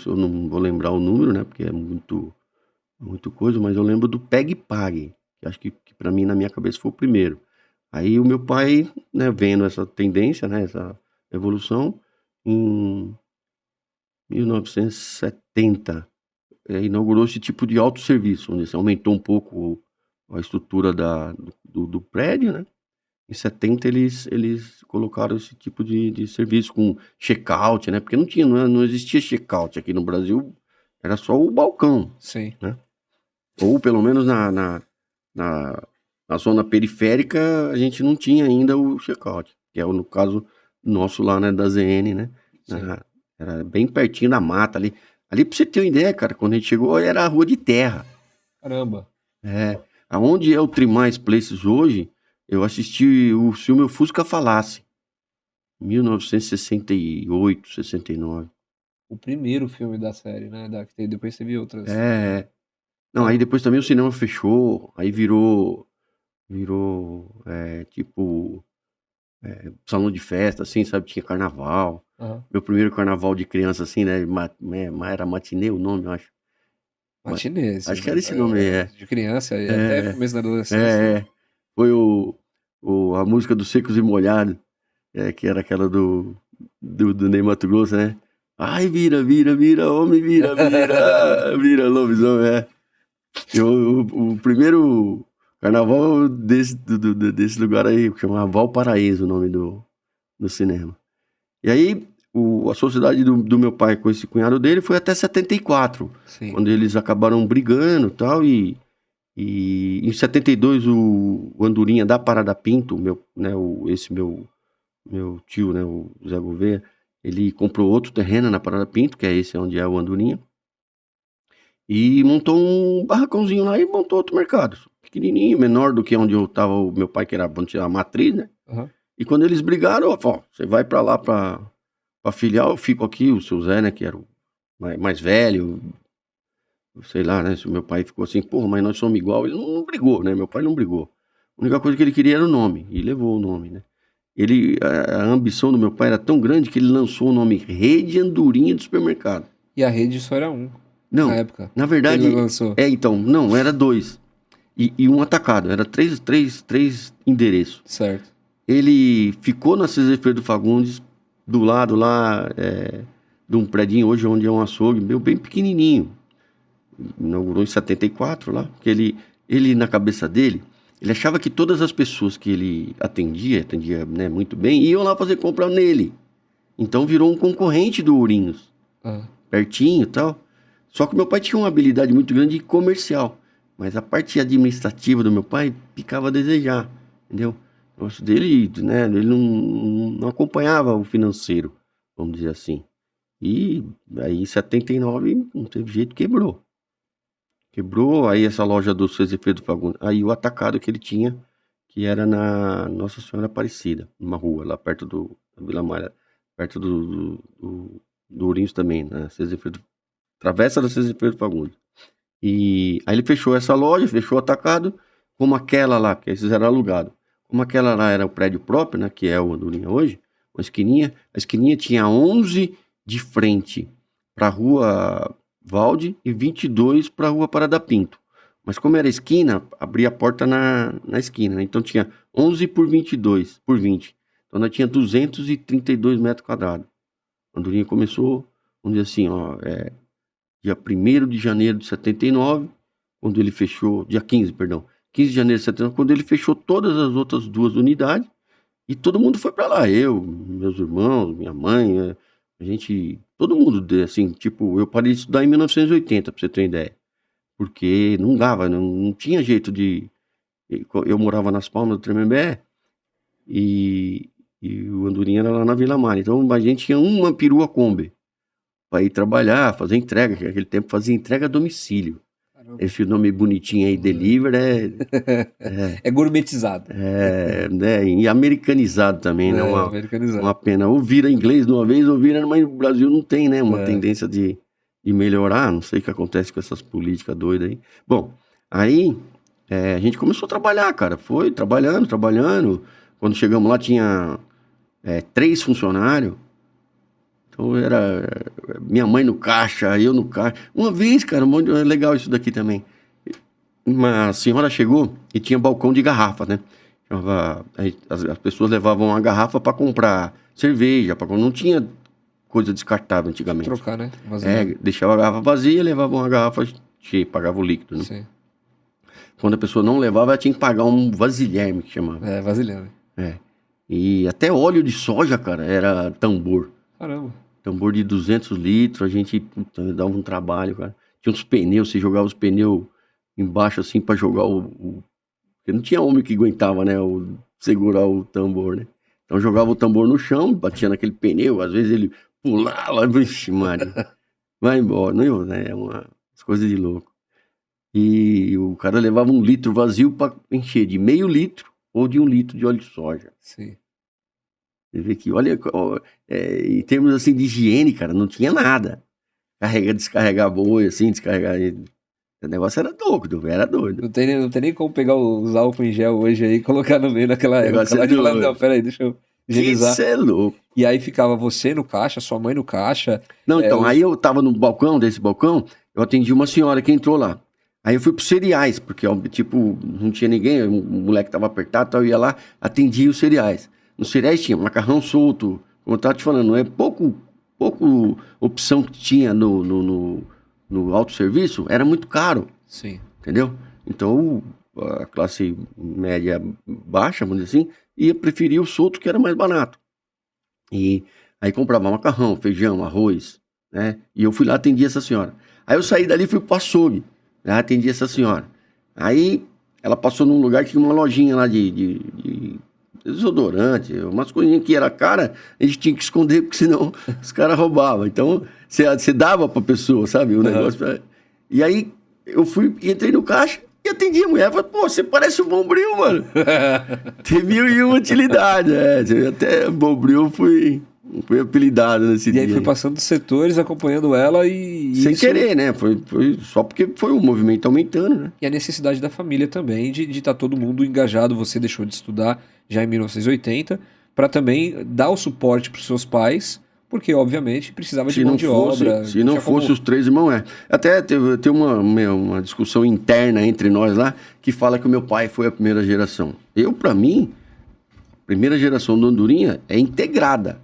eu não vou lembrar o número, né? Porque é muito coisa, mas eu lembro do Peg e Pague, que acho que para mim, na minha cabeça, foi o primeiro. Aí o meu pai, né, vendo essa tendência, né, essa evolução, em 1970, inaugurou esse tipo de autosserviço, onde se aumentou um pouco a estrutura do prédio, né? Em 70 eles colocaram esse tipo de serviço com check-out, né? Porque não existia check-out aqui no Brasil, era só o balcão. Sim. Né? Ou pelo menos na zona periférica a gente não tinha ainda o check-out, que é no caso nosso lá, né, da ZN, né? Era bem pertinho da mata ali. Ali pra você ter uma ideia, cara, quando a gente chegou era a rua de terra. Caramba. Aonde é o Trimais Places hoje, eu assisti o filme O Fusca Falasse, 1968, 69. O primeiro filme da série, né? Depois teve outras. Não, aí depois também o cinema fechou, aí virou tipo salão de festa, assim, sabe? Tinha carnaval. Meu primeiro carnaval de criança, assim, né? Era matinê o nome, eu acho. Matinê. Acho que era esse nome, De criança e até começo da adolescência. Foi a música dos Secos e Molhados, que era aquela do Ney Matogrosso, né? Ai, vira, homem, vira lobisomem, O primeiro carnaval desse lugar aí, chamava Valparaíso, o nome do cinema. E aí, a sociedade do meu pai com esse cunhado dele foi até 74, Sim. quando eles acabaram brigando e tal, e em 72 o Andorinha da Parada Pinto, esse meu tio, né, o Zé Gouveia, ele comprou outro terreno na Parada Pinto, que é esse onde é o Andorinha, e montou um barracãozinho lá e montou outro mercado, pequenininho, menor do que onde eu tava o meu pai, que era a matriz, né? E quando eles brigaram, ó, você vai pra lá pra filial, eu fico aqui, o seu Zé, né, que era o mais velho, sei lá, né, se o meu pai ficou assim, porra, mas nós somos igual, ele não brigou, né, meu pai não brigou. A única coisa que ele queria era o nome, e levou o nome, né? A ambição do meu pai era tão grande que ele lançou o nome Rede Andorinha de Supermercado. E a rede só era um, Não, na época. na verdade, Ele lançou. então, não, era 2. E um atacado, era três endereços. Certo. Ele ficou na César Freire do Fagundes, do lado lá, de um predinho hoje onde é um açougue, bem pequenininho. Inaugurou em 74 lá, porque ele na cabeça dele, ele achava que todas as pessoas que ele atendia, né, muito bem, iam lá fazer compra nele. Então virou um concorrente do Ourinhos, pertinho e tal. Só que meu pai tinha uma habilidade muito grande comercial, mas a parte administrativa do meu pai ficava a desejar, entendeu? O negócio dele, né, ele não acompanhava o financeiro, vamos dizer assim. E aí em 79 não teve jeito, quebrou. Quebrou, aí essa loja do César Freire do Fagundes, aí o atacado que ele tinha, que era na Nossa Senhora Aparecida, numa rua, lá perto da Vila Malha, perto do Ourinhos também, na César Freire, travessa da César Freire do Fagundes. E aí ele fechou essa loja, fechou o atacado, como aquela lá, que esses eram alugados. Como aquela lá era o prédio próprio, né, que é o Andorinha hoje, a esquininha tinha 11 de frente para a Rua Valde e 22 para a Rua Parada Pinto. Mas como era esquina, abria a porta na esquina, né? Então tinha 11 por 22, por 20. Então nós tinha 232 metros quadrados. A Andorinha começou, vamos dizer assim, dia 1º de janeiro de 79, quando ele fechou, dia 15, perdão, 15 de janeiro de 79, quando ele fechou todas as outras 2 unidades, e todo mundo foi para lá, eu, meus irmãos, minha mãe, a gente, todo mundo, assim, tipo, eu parei de estudar em 1980, pra você ter uma ideia, porque não dava, não tinha jeito eu morava nas Palmas do Tremembé, e o Andorinha era lá na Vila Mar, então a gente tinha uma perua Kombi, para ir trabalhar, fazer entrega, que naquele tempo fazia entrega a domicílio. Caramba. Esse nome bonitinho aí, deliver, é gourmetizado. Né, e americanizado também, né? Uma pena. Ou vira inglês de uma vez, ou vira, mas o Brasil não tem, né? Uma tendência de melhorar, não sei o que acontece com essas políticas doidas aí. Bom, aí a gente começou a trabalhar, cara, foi trabalhando. Quando chegamos lá tinha 3 funcionários. Então era minha mãe no caixa, eu no caixa. Uma vez, cara, legal isso daqui também. Uma senhora chegou e tinha balcão de garrafa, né? As pessoas levavam uma garrafa para comprar cerveja, não tinha coisa descartável antigamente. Trocar, né? Deixava a garrafa vazia, levava uma garrafa cheia, pagava o líquido, né? Sim. Quando a pessoa não levava, ela tinha que pagar um vasilherme, que chamava. Vasilhame. E até óleo de soja, cara, era tambor. Caramba. Tambor de 200 litros, a gente dava um trabalho, cara. Tinha uns pneus, você jogava os pneus embaixo assim pra jogar porque não tinha homem que aguentava, né, segurar o tambor, né. Então jogava o tambor no chão, batia naquele pneu, às vezes ele pulava, vixe, Maria, vai embora, não, né, umas coisas de louco. E o cara levava 1 litro vazio pra encher de meio litro ou de 1 litro de óleo de soja. Sim. Você vê que, olha, em termos assim de higiene, cara, não tinha nada. Descarregar boi, assim, descarregar. O negócio era doido, era doido. Não tem nem como pegar os álcool em gel hoje aí e colocar no meio daquela época. Não, peraí, deixa eu higienizar. Isso é louco. E aí ficava você no caixa, sua mãe no caixa. Não, então, aí eu tava no balcão, eu atendi uma senhora que entrou lá. Aí eu fui pros cereais, porque, tipo, não tinha ninguém, o moleque tava apertado, então eu ia lá, atendia os cereais. Nos cereais tinha macarrão solto, como eu tava te falando, pouco opção que tinha no autosserviço, era muito caro. Sim. Entendeu? Então a classe média baixa, vamos dizer assim, ia preferir o solto, que era mais barato. E aí comprava macarrão, feijão, arroz, né? E eu fui lá atendi essa senhora. Aí eu saí dali e fui pro açougue, né? Atendi essa senhora. Aí ela passou num lugar que tinha uma lojinha lá de desodorante, umas coisinhas que era cara, a gente tinha que esconder, porque senão os caras roubavam. Então, você dava pra pessoa, sabe, o negócio. E aí, eu entrei no caixa e atendi a mulher. Falei, pô, você parece o Bombril, mano. Tem 1001 utilidades, Até Bombril fui Fui apelidado nesse E dia. aí foi passando os setores, acompanhando ela e Sem isso... querer, né? Foi só porque foi o movimento aumentando, né? E a necessidade da família também de estar todo mundo engajado. Você deixou de estudar já em 1980 para também dar o suporte para os seus pais, porque obviamente precisava de mão de obra. Se não tinha fosse como- os três irmãos, é. Até tem uma discussão interna entre nós lá que fala que o meu pai foi a primeira geração. Pra mim, a primeira geração do Andorinha é integrada.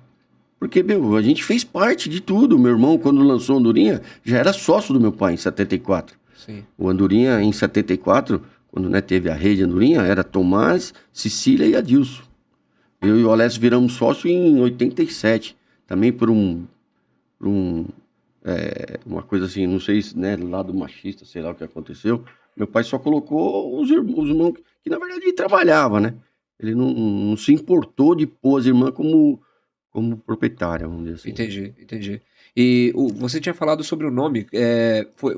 Porque, meu, a gente fez parte de tudo. Meu irmão, quando lançou Andorinha, já era sócio do meu pai em 74. Sim. O Andorinha, em 74, quando né, teve a rede Andorinha, era Tomás, Cecília e Adilson. Eu e o Alessio viramos sócio em 87. Também por uma coisa assim, não sei se, né, lado machista, sei lá o que aconteceu. Meu pai só colocou os irmãos que na verdade ele trabalhava, né? Ele não se importou de pôr as irmãs como proprietária, vamos dizer assim. Entendi. E você tinha falado sobre o nome.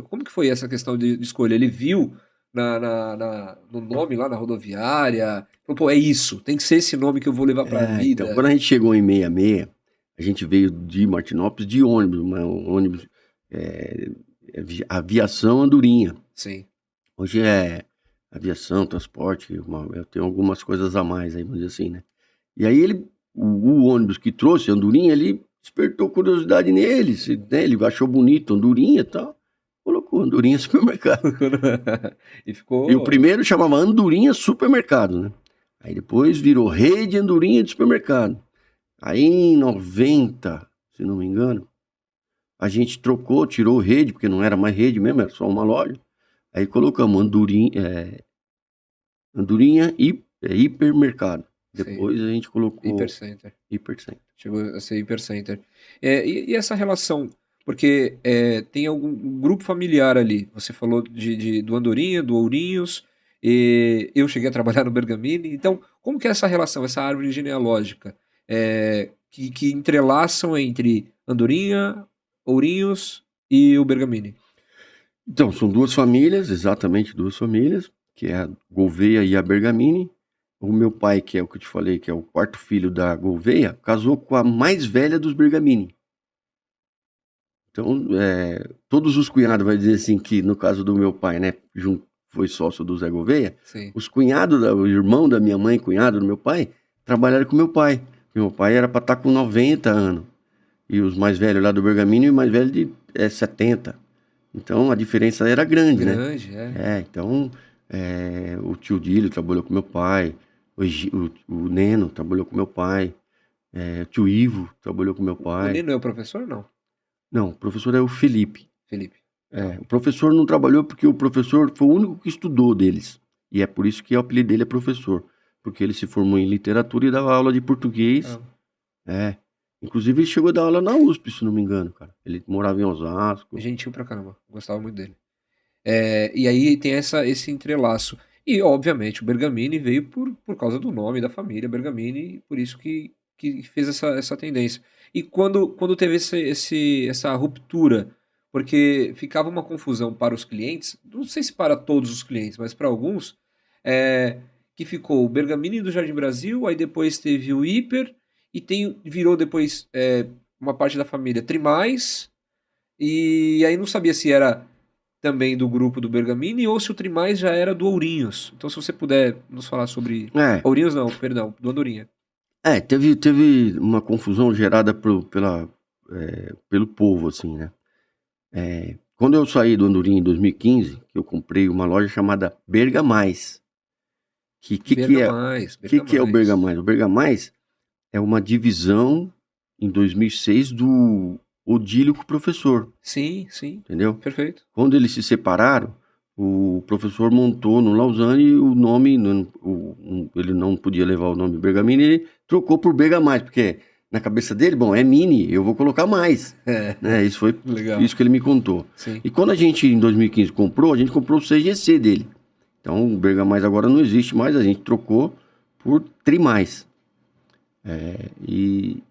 Como que foi essa questão de escolha? Ele viu no nome lá na rodoviária, falou, pô, é isso, tem que ser esse nome que eu vou levar pra vida. Então, quando a gente chegou em 66, a gente veio de Martinópolis de ônibus, um ônibus aviação Andorinha. Sim. Hoje é aviação, transporte, eu tenho algumas coisas a mais aí, vamos dizer assim, né? E aí o ônibus que trouxe Andorinha, ele despertou curiosidade nele, né? Ele achou bonito Andorinha e tal, colocou Andorinha Supermercado. E o primeiro chamava Andorinha Supermercado, né? Aí depois virou Rede Andorinha de Supermercado. Aí em 90, se não me engano, a gente tirou rede, porque não era mais rede mesmo, era só uma loja. Aí colocamos Andorinha Hipermercado. Depois a gente colocou Hipercenter. Hipercenter. Chegou a ser Hipercenter. E essa relação? Porque tem algum grupo familiar ali. Você falou do Andorinha, do Ourinhos, e eu cheguei a trabalhar no Bergamini. Então, como que é essa relação, essa árvore genealógica? Que entrelaçam entre Andorinha, Ourinhos e o Bergamini. Então, são duas famílias, exatamente duas famílias, que é a Gouveia e a Bergamini. O meu pai, que é o que eu te falei, que é o quarto filho da Gouveia, casou com a mais velha dos Bergamini. Então, todos os cunhados, vai dizer assim, que no caso do meu pai, né, foi sócio do Zé Gouveia, Sim. os cunhados, o irmão da minha mãe, cunhado do meu pai, trabalharam com meu pai. Meu pai era para estar com 90 anos. E os mais velhos lá do Bergamini, o mais velho de 70. Então, a diferença era grande, né? Então, o tio Dílio trabalhou com meu pai, o Neno trabalhou com meu pai, o tio Ivo trabalhou com meu pai. O Neno é o professor ou não? Não, o professor é o Felipe. Felipe. O professor não trabalhou porque o professor foi o único que estudou deles. E é por isso que o apelido dele é professor. Porque ele se formou em literatura e dava aula de português. Inclusive ele chegou a dar aula na USP, se não me engano, cara. Ele morava em Osasco. Gentil pra caramba, gostava muito dele. E aí tem esse entrelaço. E, obviamente, o Bergamini veio por causa do nome da família Bergamini, por isso que fez essa tendência. E quando teve essa ruptura, porque ficava uma confusão para os clientes, não sei se para todos os clientes, mas para alguns, que ficou o Bergamini do Jardim Brasil, aí depois teve o Hiper, e virou depois uma parte da família Trimais, e aí não sabia se era também do grupo do Bergamini ou se o Trimais já era do Ourinhos. Então, se você puder nos falar sobre... Ourinhos não, perdão, do Andorinha. Teve uma confusão gerada pelo povo, assim, né? Quando eu saí do Andorinha em 2015, eu comprei uma loja chamada Bergamais. Que é o Bergamais? O Bergamais é uma divisão, em 2006, do Odílio Professor. Sim. Entendeu? Perfeito. Quando eles se separaram, o professor montou no Lausanne o nome, ele não podia levar o nome Bergamini, ele trocou por Bergamais, porque na cabeça dele, bom, é mini, eu vou colocar mais. Isso foi legal. Isso que ele me contou. Sim. E quando a gente, em 2015, a gente comprou o CGC dele. Então, o Bergamais agora não existe mais, a gente trocou por Trimais. E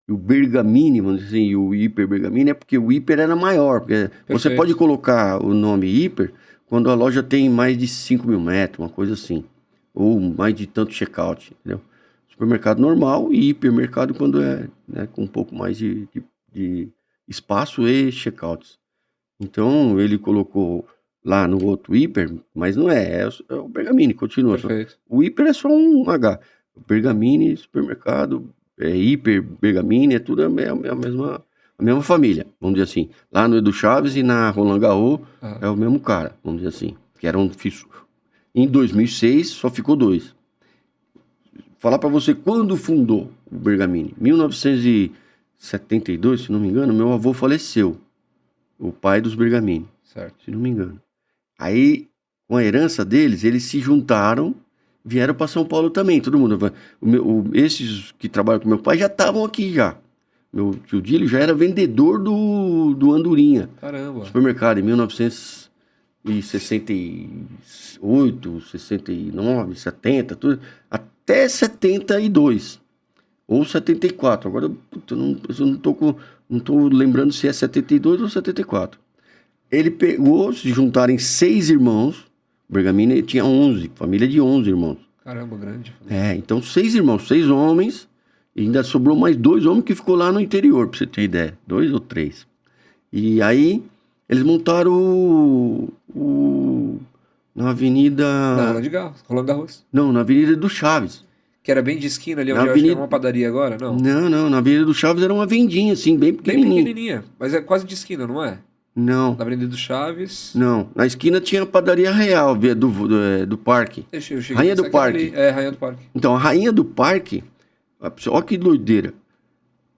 o Bergamini, vamos dizer assim, e o Hiper Bergamini é porque o Hiper era maior. Porque você pode colocar o nome Hiper quando a loja tem mais de 5 mil metros, uma coisa assim. Ou mais de tanto check-out, entendeu? supermercado normal e hipermercado quando é, né, com um pouco mais de espaço e checkouts. Então ele colocou lá no outro hiper, mas não é o Bergamini, continua. Perfeito. O hiper é só um H. O Bergamini, supermercado, hiper, Bergamini, é tudo a mesma família, vamos dizer assim. Lá no Edu Chaves e na Roland Garros é o mesmo cara, vamos dizer assim. Que eram em 2006 só ficou 2. Falar para você quando fundou o Bergamini. 1972, se não me engano, meu avô faleceu. O pai dos Bergamini. Certo. Se não me engano. Aí, com a herança deles, eles se juntaram, vieram para São Paulo também, todo mundo. Esses que trabalham com meu pai já estavam aqui já. Meu tio Dílio já era vendedor do Andorinha. Caramba. Supermercado, em 1968, 69, 70, tudo, até 72 ou 74. Agora, puta, eu não tô lembrando se é 72 ou 74. Ele pegou, se juntaram em 6 irmãos. O Bergamini tinha 11, família de 11 irmãos. Caramba, grande. Então 6 irmãos, 6 homens, e ainda sobrou mais 2 homens que ficou lá no interior, pra você ter ideia. 2 ou 3. E aí, eles montaram na Avenida... Na Roland Garros. Não, na Avenida do Chaves. Que era bem de esquina ali, Na onde eu acho que avenida- é uma padaria agora, não? Não, na Avenida do Chaves era uma vendinha, assim, bem Bem pequenininha. pequenininha, mas é quase de esquina, não é? Não, Na Avenida do Chaves. não. Na esquina tinha a padaria real, do parque. Eu cheguei Rainha a do pensar que era Parque. ali. É, Rainha do Parque. Então, a Rainha do Parque, olha que doideira.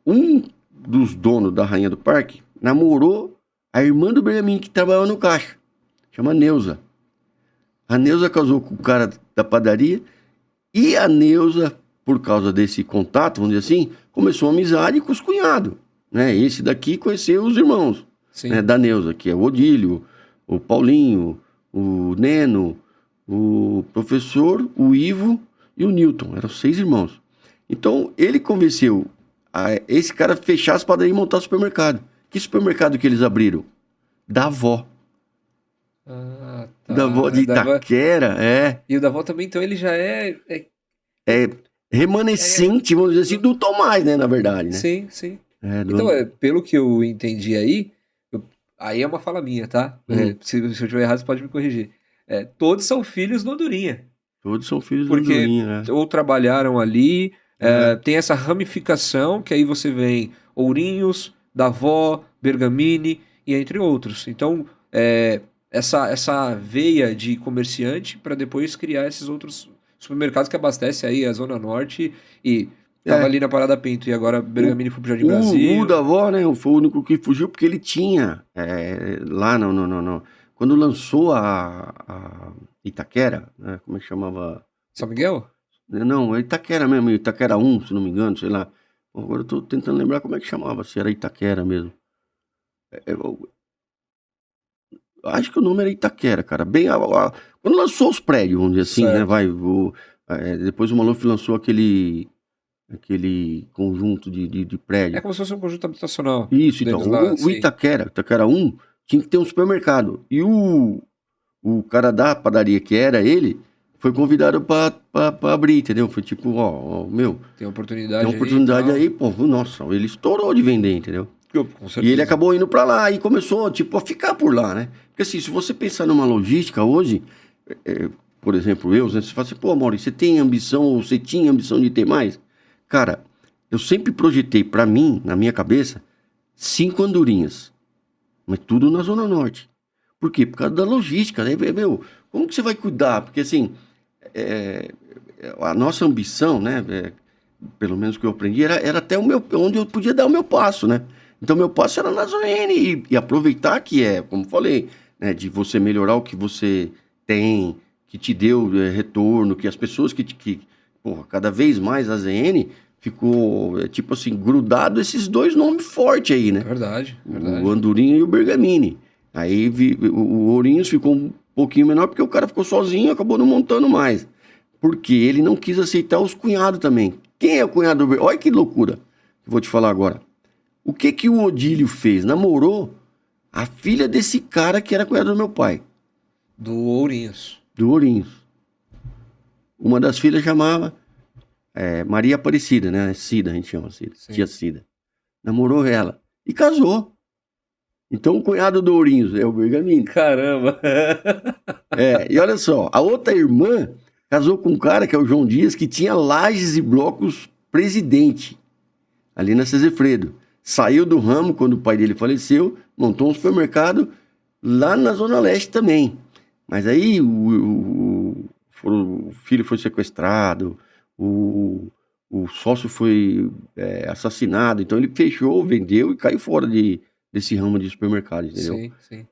Um dos donos da Rainha do Parque namorou a irmã do Bergamini que trabalhava no caixa. Chama Neuza. A Neuza casou com o cara da padaria e a Neuza, por causa desse contato, vamos dizer assim, começou uma amizade com os cunhados. Né? Esse daqui conheceu os irmãos, Sim. né, da Neuza, que é o Odílio, o Paulinho, o Neno, o professor, o Ivo e o Newton. Eram 6 irmãos. Então, ele convenceu esse cara a fechar as padarias e montar supermercado. Que supermercado que eles abriram? Da avó. Ah, tá. Da avó de Itaquera, E o da avó também, então ele já é... remanescente, vamos dizer assim, do Tomás, né, na verdade, né? Sim, sim. Do- Então, pelo que eu entendi aí, aí é uma fala minha, tá? Se eu estiver errado, você pode me corrigir. Todos são filhos do Andorinha. Todos são filhos Porque do Andorinha, né? ou trabalharam ali, tem essa ramificação, que aí você vem Ourinhos, Davó, Bergamini e entre outros. Então, essa veia de comerciante para depois criar esses outros supermercados que abastecem aí a Zona Norte e tava ali na Parada Pinto e agora Bergamini foi pro Jardim Brasil. O da avó, né, foi o único que fugiu porque ele tinha lá no quando lançou a Itaquera, né, como é que chamava? São Miguel? Não, é Itaquera mesmo, Itaquera 1, se não me engano, sei lá. Agora eu tô tentando lembrar como é que chamava, se era Itaquera mesmo. Eu acho que o nome era Itaquera, cara. Quando lançou os prédios, vamos dizer assim, Certo. né? Depois o Maluf lançou aquele conjunto de prédios. É como se fosse um conjunto habitacional. Isso, então. deles lá, O sim. Itaquera 1 tinha que ter um supermercado. E o cara da padaria, que era ele, foi convidado pra abrir, entendeu? Foi tipo, meu, Tem oportunidade tem uma oportunidade aí. aí, pô, nossa, ele estourou de vender, entendeu? Com certeza. E ele acabou indo pra lá e começou, tipo, a ficar por lá, né? Porque assim, se você pensar numa logística hoje, por exemplo, você fala assim, pô, Maurício, você tem ambição, ou você tinha ambição de ter mais? Cara, eu sempre projetei pra mim, na minha cabeça, 5 andorinhas. Mas tudo na Zona Norte. Por quê? Por causa da logística, né? Meu, como que você vai cuidar? Porque assim, a nossa ambição, né? Pelo menos que eu aprendi, era até onde eu podia dar o meu passo, né? Então, meu passo era na Zona N e aproveitar que como falei, né? De você melhorar o que você tem, que te deu retorno, que as pessoas porra, cada vez mais a ZN ficou, tipo assim, grudado esses 2 nomes fortes aí, né? Verdade. O Andorinha e o Bergamini. Aí o Ourinhos ficou um pouquinho menor porque o cara ficou sozinho e acabou não montando mais. Porque ele não quis aceitar os cunhados também. Quem é o cunhado do Bergamini? Olha que loucura que eu vou te falar agora. O que o Odílio fez? Namorou a filha desse cara que era cunhado do meu pai. Do Ourinhos. Do Ourinhos. Uma das filhas chamava Maria Aparecida, né? Cida, a gente chama Cida. Sim. Tia Cida. Namorou ela. E casou. Então o cunhado do Ourinhos é o Bergamini. Caramba! E olha só, a outra irmã casou com um cara que é o João Dias, que tinha Lajes e Blocos presidente, ali na Cezefredo. Saiu do ramo quando o pai dele faleceu, montou um supermercado lá na Zona Leste também. Mas aí o filho foi sequestrado, o sócio foi assassinado, então ele fechou, vendeu e caiu fora desse ramo de supermercado, entendeu? Sim, sim.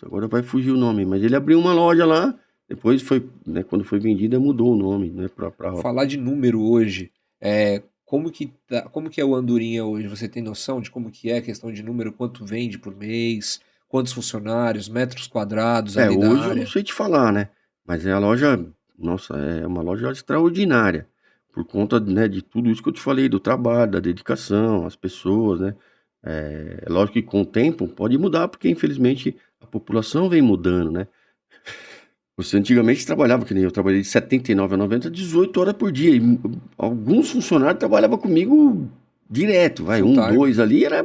Agora vai fugir o nome, mas ele abriu uma loja lá, depois foi, né, quando foi vendida, mudou o nome, né, pra... Falar de número hoje, como que é o Andorinha hoje? Você tem noção de como que é a questão de número? Quanto vende por mês? Quantos funcionários? Metros quadrados ali da Hoje eu área? não sei te falar, né, mas a loja, nossa, é uma loja extraordinária, por conta, né, de tudo isso que eu te falei, do trabalho, da dedicação, as pessoas, né, lógico que com o tempo pode mudar, porque infelizmente a população vem mudando, né. Você antigamente trabalhava, que nem eu trabalhei de 79 a 90, 18 horas por dia. E alguns funcionários trabalhavam comigo direto, vai, Full time. 2 ali, era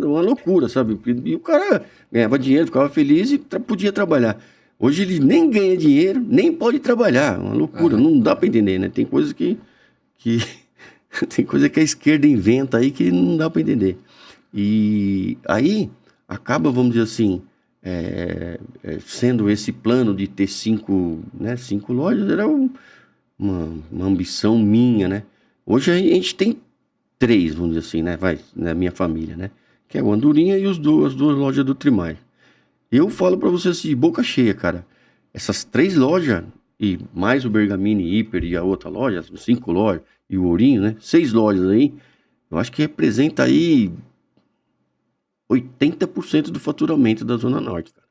uma loucura, sabe? E o cara ganhava dinheiro, ficava feliz e podia trabalhar. Hoje ele nem ganha dinheiro, nem pode trabalhar, uma loucura, não dá pra entender, né? Tem coisas que tem coisa que a esquerda inventa aí que não dá pra entender. E aí acaba, vamos dizer assim, sendo esse plano de ter 5 lojas, era uma ambição minha, né? Hoje a gente tem 3, vamos dizer assim, né? Vai, na minha família, né? Que é o Andorinha e as duas lojas do Trimar. Eu falo pra você assim, de boca cheia, cara. Essas 3 lojas, e mais o Bergamini Hiper e a outra loja, 5 lojas, e o Ourinho, né? 6 lojas aí, eu acho que representa aí 80% do faturamento da Zona Norte, cara,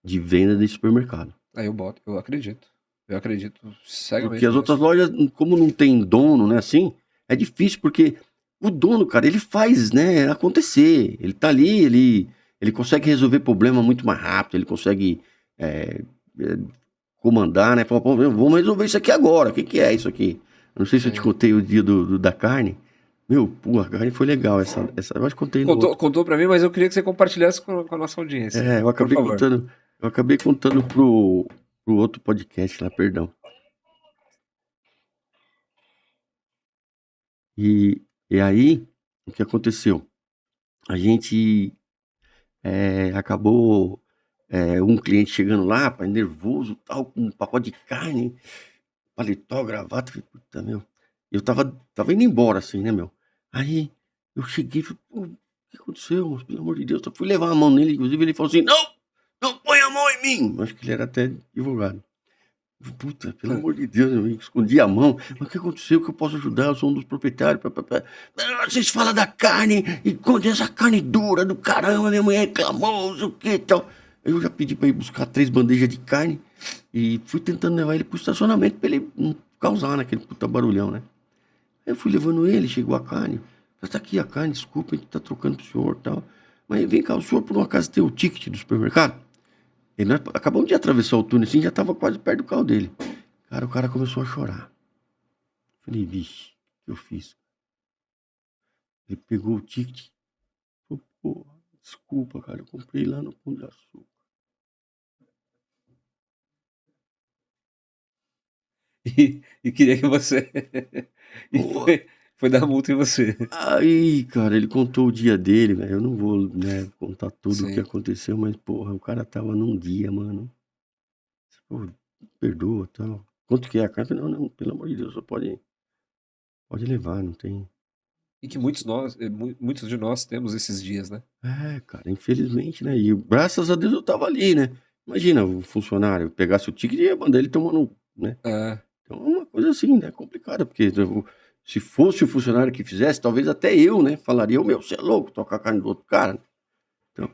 de venda de supermercado. Aí eu acredito. Eu acredito cegamente Porque as outras nisso. lojas, como não tem dono, né, assim, é difícil, porque o dono, cara, ele faz, né, acontecer. Ele tá ali, ele consegue resolver problema muito mais rápido, ele consegue comandar, né, falar, pô, vamos resolver isso aqui agora, o que é isso aqui? Eu não sei se eu te Sim. contei o dia da carne. Meu, pô, a carne foi legal, essa eu acho que contei no outro. Contou pra mim, mas eu queria que você compartilhasse com a nossa audiência. Eu Por favor. acabei contando pro outro podcast lá, perdão. E aí, o que aconteceu? A gente acabou, um cliente chegando lá, pai, nervoso, tal, com um pacote de carne, paletó, gravata, falei, puta, meu. Eu tava indo embora, assim, né, meu? Aí eu cheguei e falei, pô, o que aconteceu, moço? Pelo amor de Deus. Eu fui levar a mão nele, inclusive ele falou assim, não põe a mão em mim. Acho que ele era até advogado. Puta, pelo amor de Deus, eu escondi a mão. Mas o que aconteceu? Que eu posso ajudar? Eu sou um dos proprietários. Vocês falam da carne e quando essa carne dura do caramba, minha mulher reclamou, não sei o que e tal. Eu já pedi pra ir buscar 3 bandejas de carne e fui tentando levar ele pro estacionamento pra ele não causar naquele puta barulhão, né? Aí eu fui levando ele, chegou a carne. Falei, tá aqui a carne, desculpa, a gente tá trocando pro senhor e tal. Mas vem cá, o senhor por uma casa tem o ticket do supermercado? Nós acabamos de atravessar o túnel assim, já tava quase perto do carro dele. Cara, o cara começou a chorar. Falei, vixe, o que eu fiz? Ele pegou o ticket. Falou, pô, desculpa, cara, eu comprei lá no Pão de Açúcar. E queria que você. E Pô, foi dar multa em você. aí, cara, ele contou o dia dele, velho. Eu não vou, né, contar tudo o que Sim. aconteceu, mas, porra, o cara tava num dia, mano. Pô, perdoa, tal. Quanto que é a carta? Não, pelo amor de Deus, só pode levar, não tem. E que muitos de nós temos esses dias, né? Cara, infelizmente, né? E graças a Deus eu tava ali, né? Imagina o funcionário pegasse o ticket e ia mandar ele tomando, né? É, Então é uma coisa assim, né? Complicada, porque se fosse o funcionário que fizesse, talvez até eu, né? Falaria, meu, você é louco, tocar a carne do outro cara. Então,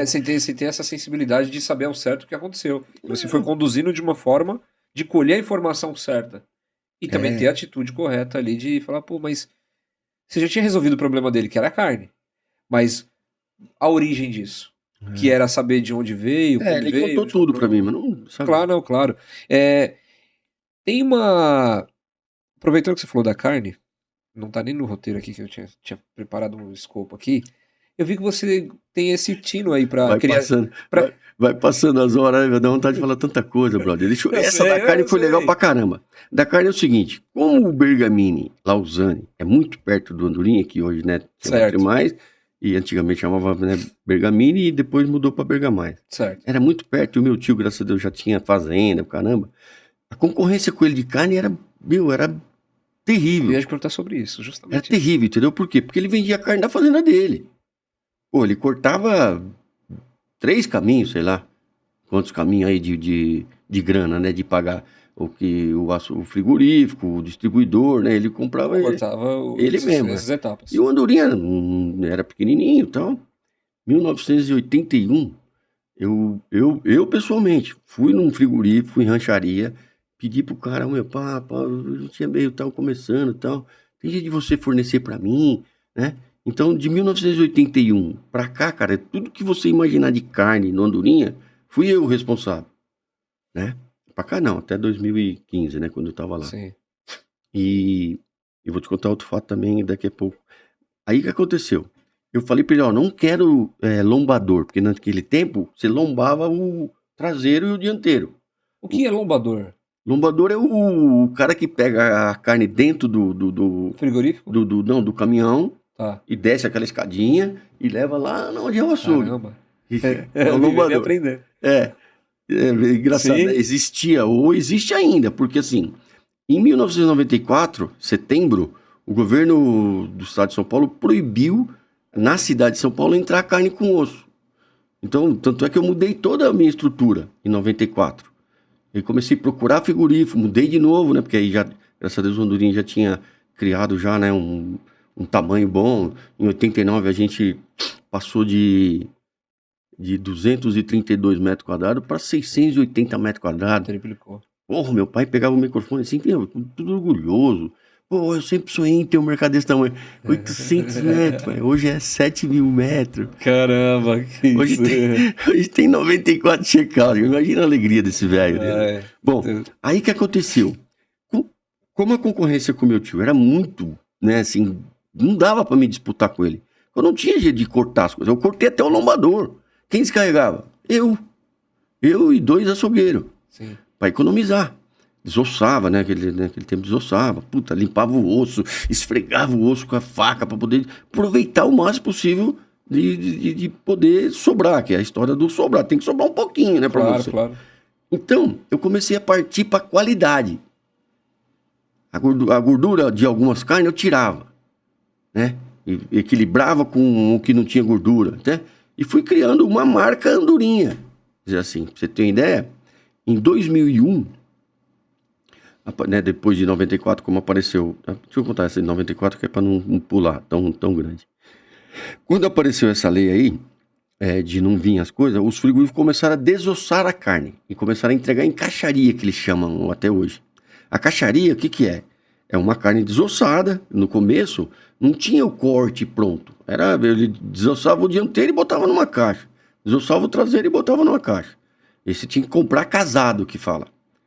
sem ter essa sensibilidade de saber ao certo o que aconteceu. Você foi conduzindo de uma forma de colher a informação certa. E também ter a atitude correta ali de falar, pô, mas você já tinha resolvido o problema dele, que era a carne. Mas a origem disso, que era saber de onde veio, como ele veio, contou onde tudo pra comprou. mim, mas não, sabe? Claro, não, claro. Tem uma Aproveitando que você falou da carne, não tá nem no roteiro aqui que eu tinha preparado um escopo aqui. Eu vi que você tem esse tino aí pra Vai criar. passando, pra- vai passando as horas, vai dar vontade de falar tanta coisa, brother. Eu Essa sei, da carne eu foi legal sei. pra caramba. Da carne é o seguinte, como o Bergamini, Lausanne, é muito perto do Andorinha, que hoje, né, chama Certo. Tremais, e antigamente chamava, né, Bergamini e depois mudou pra Bergamais. Certo. Era muito perto, e o meu tio, graças a Deus, já tinha fazenda, caramba. A concorrência com ele de carne era, meu, era Eu terrível. ia te perguntar sobre isso, Era justamente. terrível, entendeu? Por quê? Porque ele vendia a carne da fazenda dele. Pô, ele cortava 3 caminhos, sei lá, quantos caminhos aí de grana, né? De pagar o frigorífico, o distribuidor, né? Ele comprava Cortava ele mesmo. essas etapas. E o Andorinha era pequenininho e tal. 1981, eu pessoalmente fui num frigorífico, fui em rancharia, pedi pro cara, meu, pá, eu tinha meio tal começando e tal. Tem jeito de você fornecer pra mim, né? Então, de 1981 pra cá, cara, tudo que você imaginar de carne no Andorinha, fui eu o responsável, né? Pra cá não, até 2015, né, quando eu tava lá. Sim. E eu vou te contar outro fato também daqui a pouco. Aí o que aconteceu? Eu falei pra ele, ó, não quero lombador, porque naquele tempo você lombava o traseiro e o dianteiro. O que é lombador? Lombador é o cara que pega a carne dentro do Frigorífico? do caminhão Tá. e desce aquela escadinha e leva lá onde é o açougue. Caramba. É o lombador. Aprender. É engraçado, Sim. né? Existia, ou existe ainda, porque assim, em 1994, setembro, o governo do estado de São Paulo proibiu na cidade de São Paulo entrar carne com osso. Então, tanto é que eu mudei toda a minha estrutura em 94. E comecei a procurar frigorífico, mudei de novo, né? Porque aí já, graças a Deus, o Andorinha já tinha criado já, né, um tamanho bom. Em 89 a gente passou de 232 metros quadrados para 680 metros quadrados. Triplicou. Porra, meu pai pegava o microfone assim, tudo orgulhoso. Pô, eu sempre sonhei em ter um mercado desse tamanho. 800 metros, pai. Hoje é 7.000 metros. Caramba, que Hoje isso. hoje tem 94 check-out. Imagina a alegria desse velho. Né? É. Bom, aí que aconteceu? Como a concorrência com meu tio era muito, né, assim, não dava pra me disputar com ele. Eu não tinha jeito de cortar as coisas. Eu cortei até o lombador. Quem descarregava? Eu e 2 açougueiros. Sim. Pra economizar. Desossava, né? Naquele tempo desossava. Puta, limpava o osso, esfregava o osso com a faca pra poder aproveitar o máximo possível de poder sobrar, que é a história do sobrar. Tem que sobrar um pouquinho, né, pra Claro, você. claro. Então, eu comecei a partir pra qualidade. A gordura de algumas carnes eu tirava, né? E equilibrava com o que não tinha gordura, né? E fui criando uma marca Andorinha. Dizer assim, pra você ter uma ideia, em 2001, né, depois de 94, como apareceu... Deixa eu contar essa de 94, que é para não pular tão grande. Quando apareceu essa lei aí, de não vir as coisas, os frigoríficos começaram a desossar a carne e começaram a entregar em caixaria, que eles chamam até hoje. A caixaria, o que é? É uma carne desossada. No começo, não tinha o corte pronto. Ele desossava o dianteiro e botava numa caixa. Desossava o traseiro e botava numa caixa. E você tinha que comprar casado, que fala.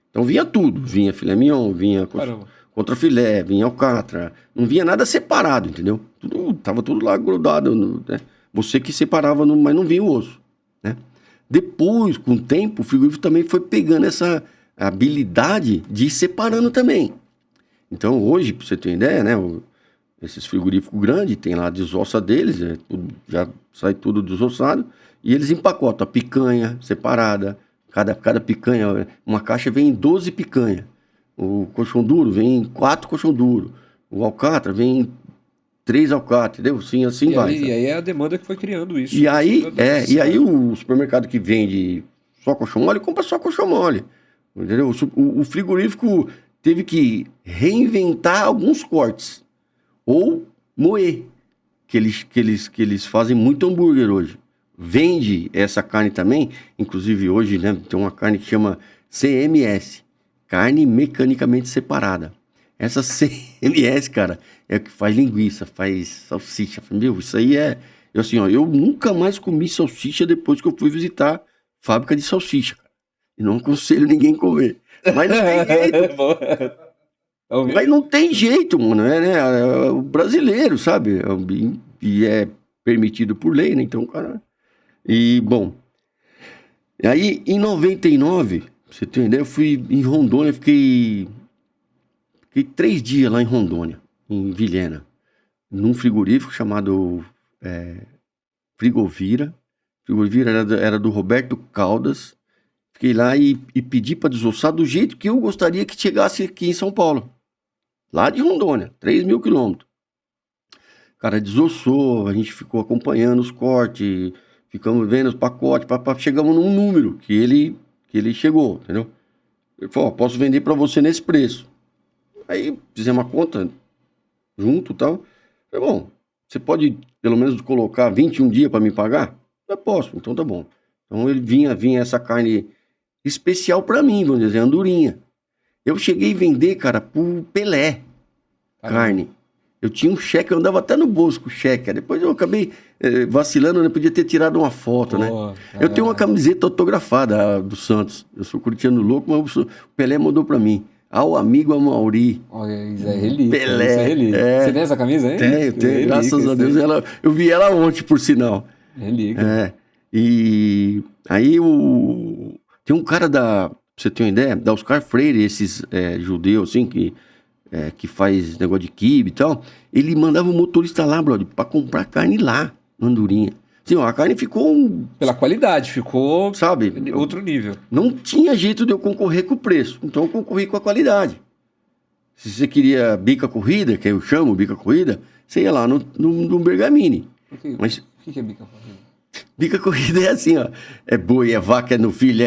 Então vinha tudo. Vinha filé mignon, vinha contrafilé, vinha alcatra. Não vinha nada separado, entendeu? Tava tudo lá grudado, né? Você que separava, mas não vinha o osso, né? Depois, com o tempo, o frigorífico também foi pegando essa habilidade de ir separando também. Então hoje, pra você ter uma ideia, né? Esses frigoríficos grandes, tem lá a desossa deles, já sai tudo desossado. E eles empacotam a picanha separada. Cada picanha, uma caixa vem 12 picanha. O colchão duro vem 4 colchão duro. O alcatra vem 3 alcatra, entendeu? Assim vai. E aí é a demanda que foi criando isso. E aí o supermercado que vende só colchão mole, compra só colchão mole. Entendeu? O frigorífico teve que reinventar alguns cortes. Ou moer. Que eles fazem muito hambúrguer hoje. Vende essa carne também, inclusive hoje, né, tem uma carne que chama CMS, carne mecanicamente separada. Essa CMS, cara, é o que faz linguiça, faz salsicha. Meu, isso aí eu nunca mais comi salsicha depois que eu fui visitar fábrica de salsicha, cara. E não aconselho ninguém comer. Mas não tem jeito. Mas não tem jeito, mano, é o brasileiro, sabe? E é permitido por lei, né? Então, cara. E, bom. Aí, em 99, pra você ter uma ideia, eu fui em Rondônia, fiquei 3 dias lá em Rondônia, em Vilhena, num frigorífico chamado Frigovira. Frigovira era do Roberto Caldas. Fiquei lá e pedi para desossar do jeito que eu gostaria que chegasse aqui em São Paulo. Lá de Rondônia, 3.000 quilômetros. O cara desossou, a gente ficou acompanhando os cortes, ficamos vendo os pacotes, chegamos num número que ele chegou, entendeu? Ele falou, posso vender para você nesse preço. Aí fizemos uma conta junto e tal. Falei, bom, você pode pelo menos colocar 21 dias para me pagar? Eu posso, então tá bom. Então ele vinha essa carne especial para mim, vamos dizer, andorinha. Eu cheguei a vender, cara, por Pelé, carne. Eu tinha um cheque, eu andava até no bolso com o cheque. Depois eu acabei vacilando, né? Podia ter tirado uma foto, né? Eu tenho uma camiseta autografada do Santos. Eu sou corintiano louco, mas o Pelé mandou pra mim. Ao amigo Amauri. Olha, isso é relíquia. Pelé. Isso é relíquia. Você tem essa camisa aí? Tenho. Graças a Deus. Eu vi ela ontem, por sinal. Relíquia. E aí tem um cara pra você ter uma ideia, da Oscar Freire, esses judeus, assim, que faz negócio de quibe e tal, ele mandava o motorista lá, brother, pra comprar carne lá, na Andorinha. Assim, ó, a carne ficou... Pela qualidade, ficou... Sabe? Outro nível. Não tinha jeito de eu concorrer com o preço, então eu concorri com a qualidade. Se você queria bica corrida, que eu chamo bica corrida, você ia lá no Bergamini. Mas... O que é bica corrida? Bica corrida é assim, ó. É boi, é vaca, é novilha,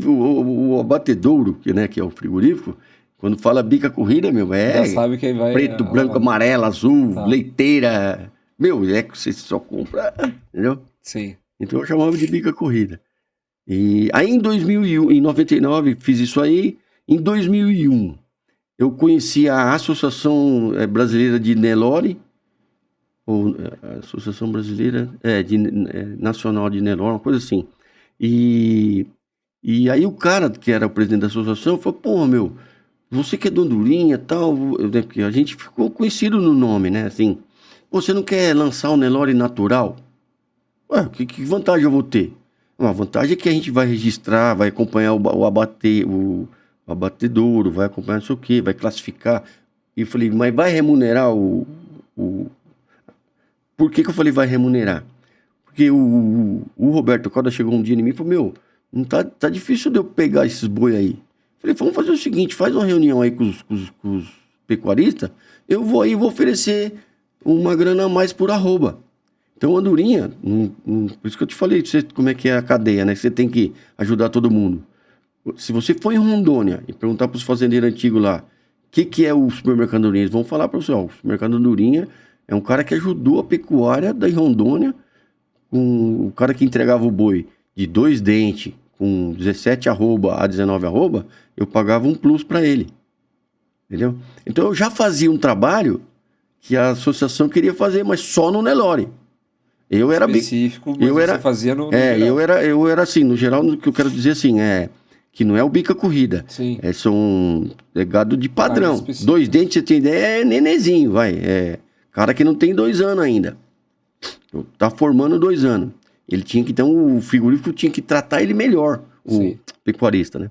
o abatedouro, que é o frigorífico, quando fala bica corrida, meu, Já sabe que vai, preto, branco, amarelo, azul, leiteira. Meu, que você só compra, entendeu? Sim. Então eu chamava de bica corrida. E aí em 2001, em 99, fiz isso aí. Em 2001, eu conheci a Associação Brasileira de Nelore, ou a Associação Brasileira Nacional de Nelore, uma coisa assim. E aí o cara que era o presidente da associação falou, pô, meu, você que é do Andorinha e tal, porque a gente ficou conhecido no nome, né, assim, você não quer lançar o Nelore natural? Ué, que vantagem eu vou ter? Uma vantagem é que a gente vai registrar, vai acompanhar o abatedouro, vai acompanhar não sei o quê, vai classificar. E eu falei, mas vai remunerar Por que eu falei vai remunerar? Porque o Roberto Caldas chegou um dia em mim e falou, meu, não tá difícil de eu pegar esses boi aí. Falei, vamos fazer o seguinte, faz uma reunião aí com os pecuaristas, eu vou aí e vou oferecer uma grana a mais por arroba. Então, Andorinha, por isso que eu te falei como é que é a cadeia, né? Você tem que ajudar todo mundo. Se você for em Rondônia e perguntar para os fazendeiros antigos lá, o que é o supermercado Andorinha, eles vão falar para você, ó, o supermercado Andorinha é um cara que ajudou a pecuária da Rondônia, com o cara que entregava o boi de 2 dentes, com 17 arroba a 19 arroba, eu pagava um plus para ele. Entendeu? Então eu já fazia um trabalho que a associação queria fazer, mas só no Nelore. Eu era específico, mas você fazia no geral. Eu era assim, no geral, o que eu quero dizer assim, que não é o bica corrida. Sim. São gado de padrão. 2 dentes, você tem ideia, é nenezinho, vai. Cara que não tem 2 anos ainda. Tá formando 2 anos. Ele tinha que, então, o frigorífico tinha que tratar ele melhor, o pecuarista, né?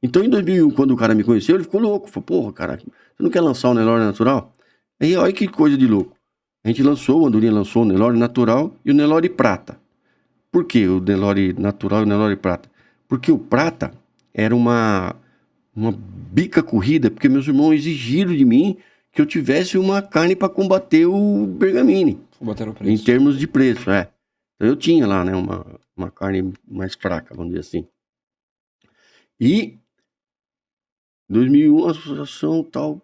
Então, em 2001, quando o cara me conheceu, ele ficou louco. Falou, porra, cara, você não quer lançar o Nelore natural? Aí, olha que coisa de louco. A gente lançou, o Andorinha lançou o Nelore natural e o Nelore prata. Por que o Nelore natural e o Nelore prata? Porque o prata era uma bica corrida, porque meus irmãos exigiram de mim que eu tivesse uma carne para combater o Bergamini. Combater o preço. Em termos de preço, Então eu tinha lá, né, uma carne mais fraca, vamos dizer assim. E em 2001, a associação tal,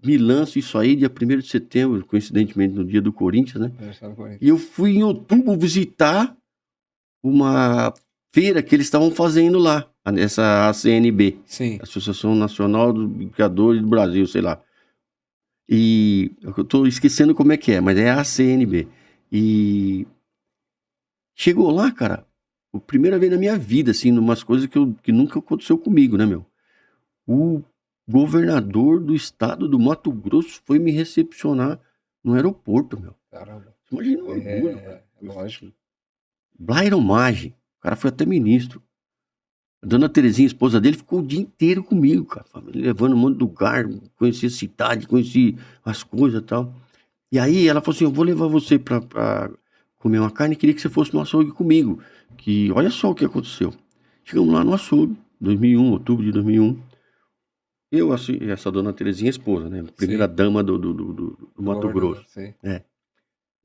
me lança isso aí, dia 1º de setembro, coincidentemente no dia do Corinthians, né? E eu fui em outubro visitar uma feira que eles estavam fazendo lá, essa ACNB. Sim. Associação Nacional dos Criadores do Brasil, sei lá. E eu tô esquecendo como é que é, mas é a ACNB. E chegou lá, cara, a primeira vez na minha vida, assim, numas coisas que nunca aconteceu comigo, né, meu? O governador do estado do Mato Grosso foi me recepcionar no aeroporto, meu. Caramba. Imagina o orgulho, cara. Lógico. Blairon Maggi, o cara foi até ministro. A dona Terezinha, esposa dele, ficou o dia inteiro comigo, cara. Me levando um monte de lugar, conheci a cidade, conheci as coisas e tal. E aí ela falou assim, eu vou levar você pra comer uma carne, queria que você fosse no açougue comigo. Que olha só o que aconteceu. Chegamos lá no açougue, 2001, outubro de 2001. Eu, assim, essa dona Terezinha, esposa, né? Primeira dama do Mato Grosso. Sim.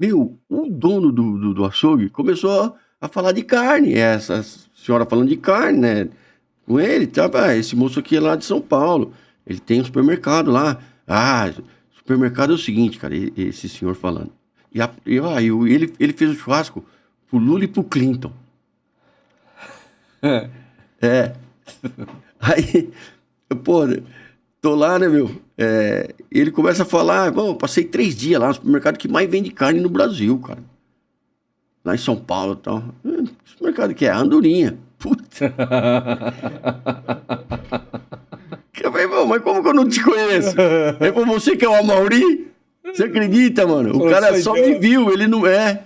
Meu, o dono do açougue começou a falar de carne. Essa senhora falando de carne, né? Com ele, tá? Esse moço aqui é lá de São Paulo. Ele tem um supermercado lá. Ah, supermercado é o seguinte, cara, esse senhor falando. Ele fez o churrasco pro Lula e pro Clinton. Aí, pô, tô lá, né, meu? Ele começa a falar, bom, passei 3 dias lá no supermercado que mais vende carne no Brasil, cara. Lá em São Paulo e tal. Que supermercado que é? Andorinha. Puta. Eu falei, mas como que eu não te conheço? É por você que é o Amaury? Você acredita, mano? O cara só me viu, ele não é.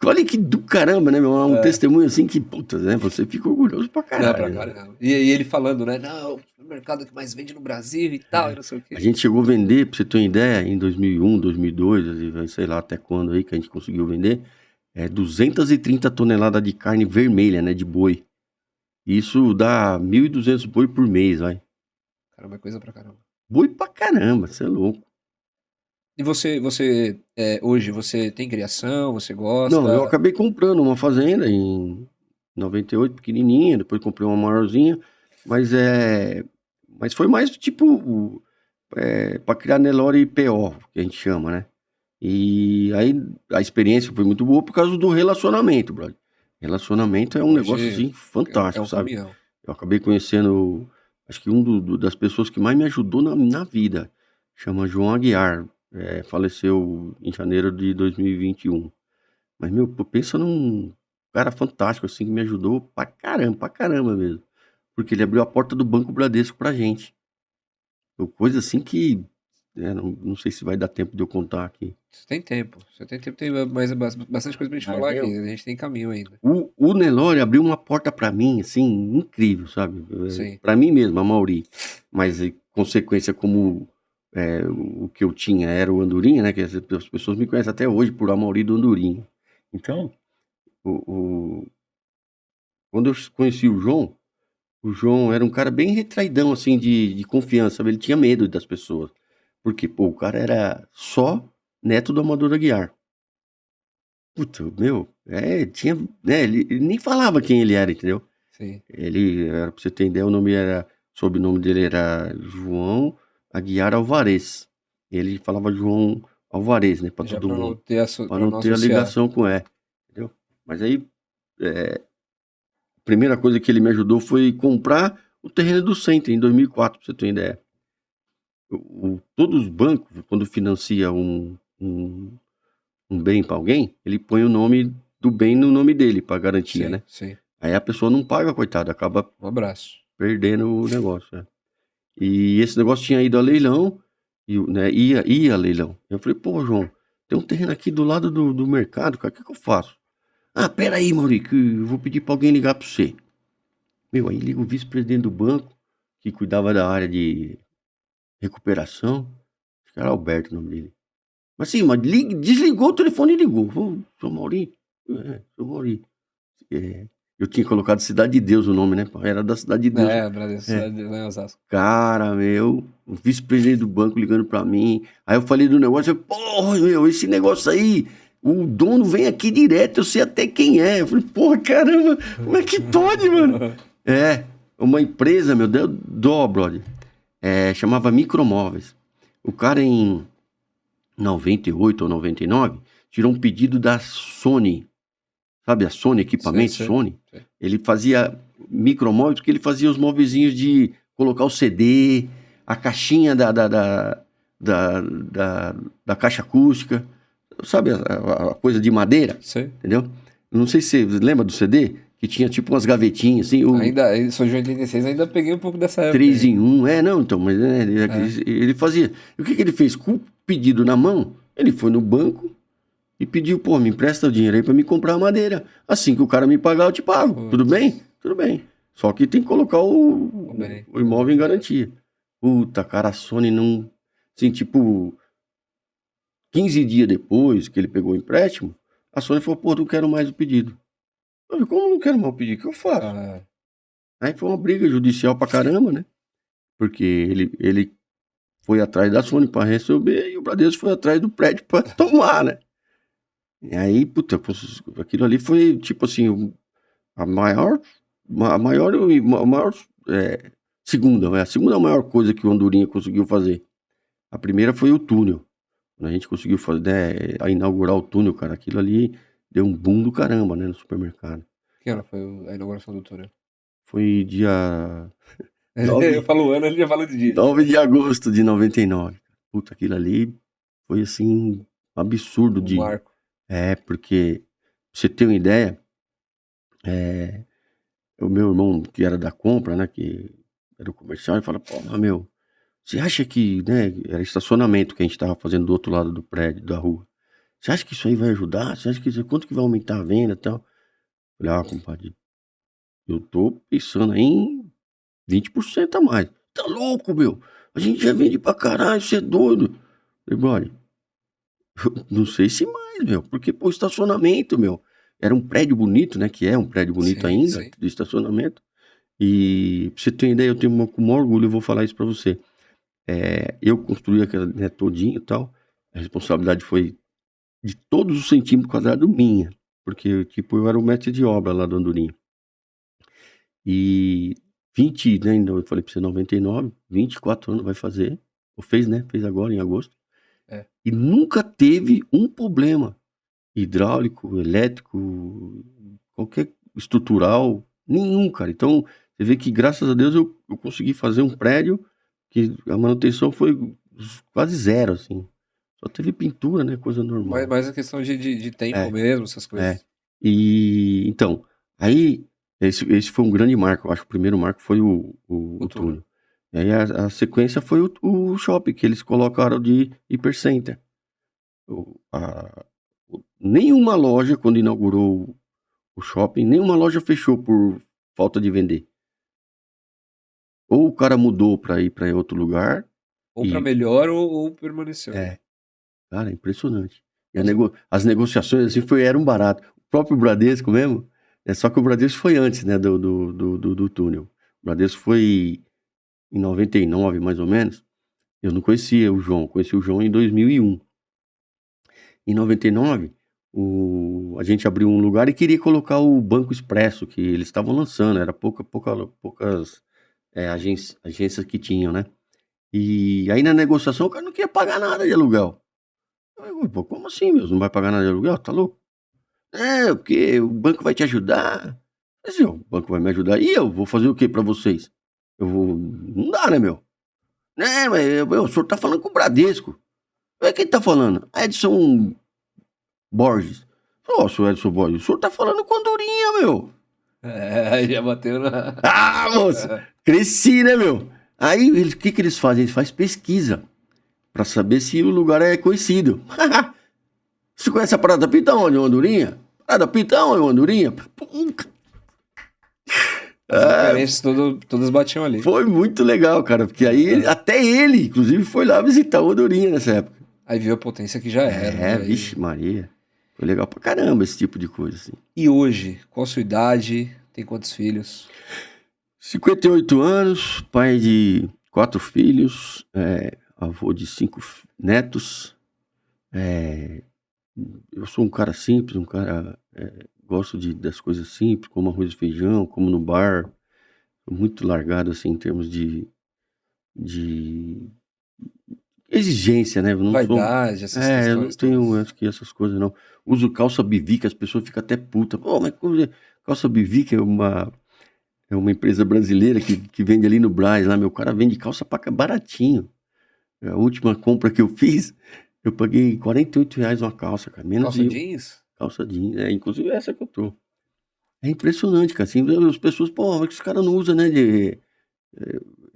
Olha que do caramba, né, meu? Um testemunho assim que, puta, né? Você fica orgulhoso pra caralho. E ele falando, né? Não, o mercado que mais vende no Brasil e tal, e não sei o quê. A gente chegou a vender, pra você ter uma ideia, em 2001, 2002, sei lá até quando aí que a gente conseguiu vender, 230 toneladas de carne vermelha, né, de boi. Isso dá 1.200 boi por mês, vai. Caramba, é coisa pra caramba. Boi pra caramba, você é louco. E você hoje, você tem criação, você gosta? Não, eu acabei comprando uma fazenda em 98, pequenininha, depois comprei uma maiorzinha, mas foi mais tipo para criar Nelore PO, que a gente chama, né? E aí a experiência foi muito boa por causa do relacionamento, brother. Relacionamento é um negócio assim fantástico, sabe? Caminhão. Eu acabei conhecendo, acho que das pessoas que mais me ajudou na vida, chama João Aguiar. Faleceu em janeiro de 2021. Mas, meu, pensa num cara fantástico, assim, que me ajudou pra caramba mesmo. Porque ele abriu a porta do Banco Bradesco pra gente. Coisa assim que, não sei se vai dar tempo de eu contar aqui. Você tem tempo, tem mais bastante coisa pra gente falar aqui, a gente tem caminho ainda. O Nelore abriu uma porta pra mim, assim, incrível, sabe? Sim. Pra mim mesmo, a Mauri. Mas, consequência, como... o que eu tinha era o Andorinha, né? Que as pessoas me conhecem até hoje por Amaury do Andorinha. Então, quando eu conheci o João era um cara bem retraidão, assim, de confiança, sabe? Ele tinha medo das pessoas. Porque, pô, o cara era só neto do Amador Aguiar. Puta, meu, tinha, né? Ele nem falava quem ele era, entendeu? Sim. Ele, pra você ter ideia, o sobrenome dele era João Aguiar Alvarez. Ele falava João Alvarez, né? Pra todo mundo. Pra não ter a ligação com entendeu? Mas aí, a primeira coisa que ele me ajudou foi comprar o terreno do Centro em 2004, pra você ter uma ideia. Todos os bancos, quando financia um bem pra alguém, ele põe o nome do bem no nome dele, pra garantia, né? Sim. Aí a pessoa não paga, coitada, acaba Um abraço. Perdendo o negócio, E esse negócio tinha ido a leilão, ia a leilão. Eu falei, pô, João, tem um terreno aqui do lado do mercado, cara, o que eu faço? Ah, peraí, Maurício, que eu vou pedir pra alguém ligar pra você. Meu, aí liga o vice-presidente do banco, que cuidava da área de recuperação, acho que era Alberto o nome dele. Mas sim, desligou o telefone e ligou. Sou Maurício? Sou Maurício. Eu tinha colocado Cidade de Deus o nome, né? Era da Cidade de Deus. Cidade de Osasco. Cara, meu, o vice-presidente do banco ligando pra mim. Aí eu falei do negócio, eu falei, porra, meu, esse negócio aí, o dono vem aqui direto, eu sei até quem é. Eu falei, porra, caramba, como é que pode, mano? Uma empresa, meu, deu dó, brother. Chamava Micromóveis. O cara em 98 ou 99 tirou um pedido da Sony. Sabe a Sony, equipamento Sony? Sim. Ele fazia micromóveis, porque ele fazia os móveiszinhos de colocar o CD, a caixinha da caixa acústica, sabe a coisa de madeira? Sim. Entendeu? Não sei se você lembra do CD, que tinha tipo umas gavetinhas, assim, o Ainda, ele surgiu em 86, ainda peguei um pouco dessa época. 3 aí. em 1. Não, então, mas ele fazia. E o que ele fez? Com o pedido na mão, ele foi no banco e pediu, pô, me empresta o dinheiro aí pra me comprar a madeira. Assim que o cara me pagar, eu te pago. Putz. Tudo bem? Tudo bem. Só que tem que colocar Bem. o imóvel em garantia. Puta, cara, a Sony não. Assim, tipo, 15 dias depois que ele pegou o empréstimo, a Sony falou, pô, não quero mais o pedido. Eu falei, como não quero mais o pedido? O que eu faço? Ah, Aí foi uma briga judicial pra caramba, né? Porque ele foi atrás da Sony pra receber e o Bradesco foi atrás do prédio pra tomar, né? E aí, puta, aquilo ali foi, tipo assim, a maior, a segunda maior coisa que o Andorinha conseguiu fazer. A primeira foi o túnel. Quando a gente conseguiu fazer, a inaugurar o túnel, cara, aquilo ali deu um boom do caramba, né, no supermercado. que ano foi a inauguração do túnel? Foi dia Eu falo o ano, ele já fala de dia. 9 de agosto de 99. Puta, aquilo ali foi, assim, absurdo Um de... marco. Porque, pra você ter uma ideia, o meu irmão, que era da compra, né, que era o comercial, ele fala, pô, mas, meu, você acha que, né, era estacionamento que a gente tava fazendo do outro lado do prédio, da rua. Você acha que isso aí vai ajudar? Você acha que quanto que vai aumentar a venda e tal? Eu falei, compadre, eu tô pensando em 20% a mais. Tá louco, meu? A gente já vende pra caralho, você é doido. Eu falei, brother, eu não sei se mais, meu, porque, pô, estacionamento, meu, era um prédio bonito, né, que é um prédio bonito Sim, ainda, sim. de estacionamento. E pra você ter uma ideia, eu tenho com o maior orgulho, eu vou falar isso pra você. Eu construí aquela, né, todinho e tal. A responsabilidade foi de todos os centímetros quadrados minha. Porque, tipo, eu era o mestre de obra lá do Andorinha. E 20, né, eu falei pra você, 99, 24 anos vai fazer. Ou fez, né? Fez agora, em agosto. É. E nunca teve um problema hidráulico, elétrico, qualquer estrutural, nenhum, cara. Então, você vê que, graças a Deus, eu consegui fazer um prédio que a manutenção foi quase zero, assim. Só teve pintura, né? Coisa normal. Mais a questão de tempo É, mesmo, essas coisas. E, então, aí, esse foi um grande marco. Eu acho que o primeiro marco foi o O túnel. túnel. E aí, a sequência foi o shopping, que eles colocaram de hipercenter. Nenhuma loja, quando inaugurou o shopping, nenhuma loja fechou por falta de vender. Ou o cara mudou para ir para outro lugar. Ou pra melhor ou permaneceu. Cara, impressionante. E Mas as negociações assim eram barato. O próprio Bradesco mesmo, só que o Bradesco foi antes, né, do túnel. O Bradesco foi em 99, mais ou menos. Eu não conhecia o João, conheci o João em 2001. Em 99, a gente abriu um lugar e queria colocar o Banco Expresso, que eles estavam lançando, era poucas agências que tinham, né? E aí na negociação o cara não queria pagar nada de aluguel. Eu falei, pô, como assim, meu? Não vai pagar nada de aluguel? Tá louco? Porque o banco vai te ajudar. Eu falei assim, o banco vai me ajudar. E eu vou fazer o que pra vocês? Eu vou. Não dá, né, meu? Mas o senhor tá falando com o Bradesco. Quem tá falando? Edson Borges. Ô, senhor Edson Borges, o senhor tá falando com Andorinha, meu. aí já bateu na. Ah, moço, cresci, né, meu? Aí, o que eles fazem? Eles fazem pesquisa pra saber se o lugar é conhecido. Você conhece a Parada Pita onde, Andorinha? Parada Pita onde, Andorinha? As referências todas batiam ali. Foi muito legal, cara, porque aí até ele, inclusive, foi lá visitar o Andorinha nessa época. Aí viu a potência que já era. né? Vixe Maria. Foi legal pra caramba esse tipo de coisa, assim. E hoje, qual a sua idade? Tem quantos filhos? 58 anos, pai de 4 filhos, avô de 5 netos. Eu sou um cara simples, um cara... gosto das coisas simples, como arroz e feijão, como no bar. Muito largado, assim, em termos de exigência, né? Eu não sou... Vaidade, essas eu não questões tenho, todas. acho que essas coisas não. Uso calça bivique, as pessoas ficam até putas. Pô, mas calça bivique é uma empresa brasileira que vende ali no Brás, lá, meu cara vende calça baratinho. A última compra que eu fiz, eu paguei R$ 48 uma calça, cara. Menos Calça de... jeans? Calça jeans, inclusive essa que eu tô. É impressionante, cara. Assim, as pessoas, pô, mas que esse cara não usa, né?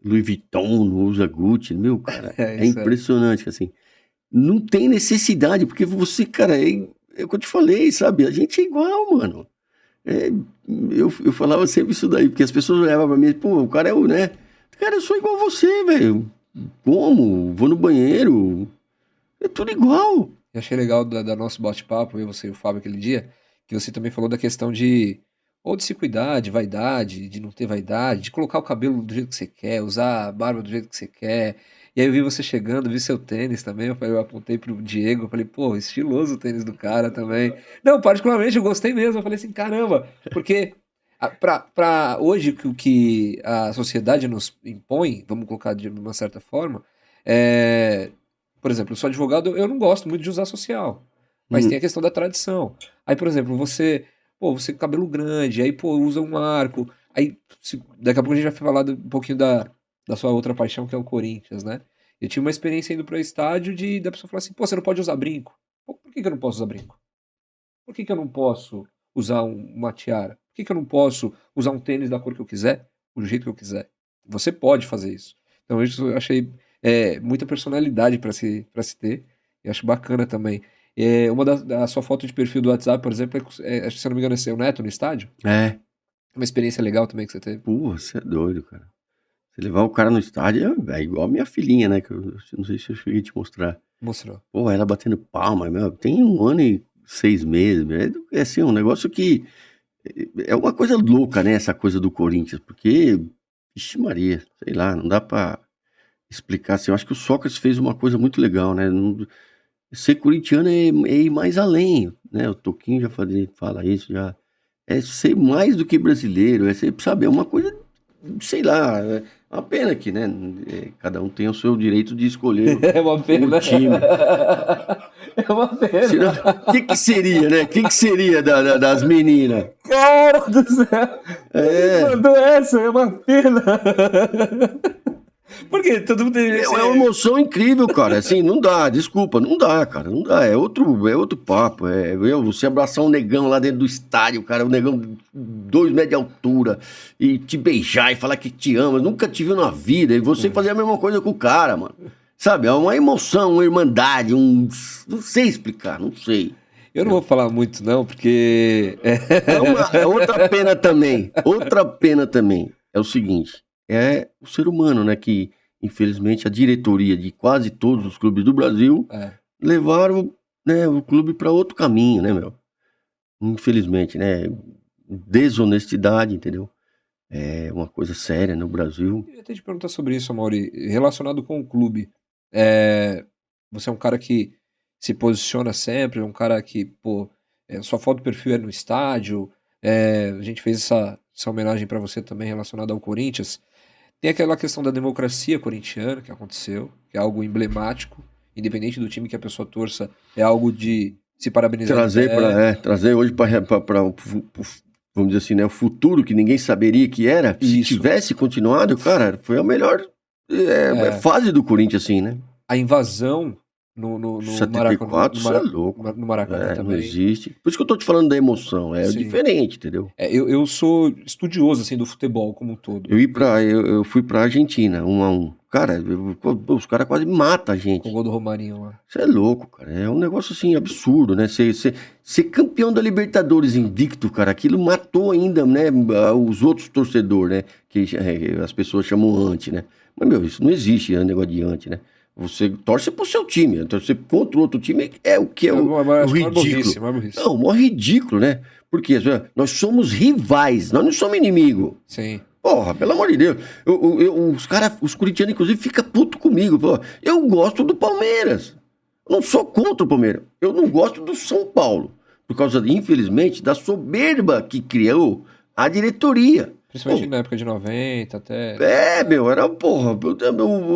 Louis Vuitton, não usa Gucci. Meu, cara, É é isso aí. impressionante, assim. Não tem necessidade, porque você, cara, é o que eu te falei, sabe? A gente é igual, mano. É, eu falava sempre isso daí, porque as pessoas olhavam pra mim, pô, o cara é o, né? Cara, eu sou igual a você, velho. Como? Vou no banheiro. É tudo igual. Eu achei legal da nosso bate-papo, eu, você e o Fábio aquele dia, que você também falou da questão de ou de se cuidar, de vaidade, de não ter vaidade, de colocar o cabelo do jeito que você quer, usar a barba do jeito que você quer. E aí eu vi você chegando, vi seu tênis também, eu apontei pro Diego, eu falei, pô, estiloso o tênis do cara também. Não, particularmente eu gostei mesmo, eu falei assim, caramba, porque pra hoje o que a sociedade nos impõe, vamos colocar de uma certa forma, é por exemplo, eu sou advogado, eu não gosto muito de usar social, mas tem a Hum, questão da tradição. Aí, por exemplo, você com cabelo grande, aí, pô, usa um arco, aí, daqui a pouco a gente vai falar um pouquinho da sua outra paixão, que é o Corinthians, né? Eu tive uma experiência indo para o estádio da pessoa falar assim, pô, você não pode usar brinco. Pô, por que que eu não posso usar brinco? Por que que eu não posso usar uma tiara? Por que que eu não posso usar um tênis da cor que eu quiser, do jeito que eu quiser? Você pode fazer isso. Então, isso eu achei muita personalidade para se ter. E acho bacana também. Uma da sua foto de perfil do WhatsApp, por exemplo, acho que se eu não me engano é seu neto no estádio. é. É uma experiência legal também que você teve. Porra, você é doido, cara. Você levar o cara no estádio é igual a minha filhinha, né? Que eu não sei se eu cheguei a te mostrar. Mostrou. Pô, ela batendo palma, meu, tem 1 ano e 6 meses, é assim, um negócio que é uma coisa louca, né, essa coisa do Corinthians, porque, vixe Maria, sei lá, não dá pra explicar, assim, eu acho que o Sócrates fez uma coisa muito legal, né, ser corintiano é ir mais além, né, o Toquinho já fala isso, já, é ser mais do que brasileiro, é ser, sabe, é uma coisa, sei lá, é uma pena que, né, cada um tem o seu direito de escolher É uma o pena. time. É uma Senão, pena. que seria, né? Que seria das meninas? Cara do céu! Ele É, mandou essa, é uma pena. Porque todo mundo tem. meu, é uma emoção incrível, cara. Assim, não dá, desculpa, não dá, cara, não dá. É outro papo. Você abraçar um negão lá dentro do estádio, cara, um negão 2 metros de altura e te beijar e falar que te ama, nunca te viu na vida, e você fazer a mesma coisa com o cara, mano. Sabe, é uma emoção, uma irmandade, não sei explicar, não sei. Eu não vou falar muito, não, porque. É outra pena também. Outra pena também. É o seguinte: é o ser humano, né? Que, infelizmente, a diretoria de quase todos os clubes do Brasil É. levaram, né, o clube para outro caminho, né, meu? Infelizmente, né? Desonestidade, entendeu? É uma coisa séria no Brasil. Eu queria até te perguntar sobre isso, Mauri, relacionado com o clube. É, Você é um cara que se posiciona sempre, é um cara que, pô, sua foto do perfil é no estádio, a gente fez essa homenagem pra você também relacionada ao Corinthians. Tem aquela questão da democracia corintiana que aconteceu, que é algo emblemático, independente do time que a pessoa torça, é algo de se parabenizar de pé. Trazer hoje para vamos dizer assim, né, o futuro que ninguém saberia que era, se Isso. tivesse continuado, cara, foi a melhor É, fase do Corinthians, assim, né? a invasão no Maracanã, 74, isso é louco. No Maracanã Não também. existe. Por isso que eu tô te falando da emoção, é Sim. diferente, entendeu? Eu sou estudioso assim do futebol como um todo. Eu fui pra Argentina, 1-1. Cara, os caras quase matam a Com o gente. gol do Romarinho lá. Isso é louco, cara. É um negócio assim absurdo, né? Ser campeão da Libertadores invicto, cara, aquilo matou ainda, né? Os outros torcedores, né? Que as pessoas chamam anti, né? Mas, meu, isso não existe, é um negócio de anti, né? Você torce pro seu time, torcer contra o outro time é o que é o Acho que é uma ridículo. burrice, uma burrice. Não, o maior ridículo, né? Porque nós somos rivais, nós não somos inimigos. Sim. Porra, pelo amor de Deus. Os corintianos, inclusive, ficam putos comigo. Pô. Eu gosto do Palmeiras. Eu não sou contra o Palmeiras. Eu não gosto do São Paulo. Por causa, infelizmente, da soberba que criou a diretoria. Principalmente Pô, na época de 90 até. meu, era, porra,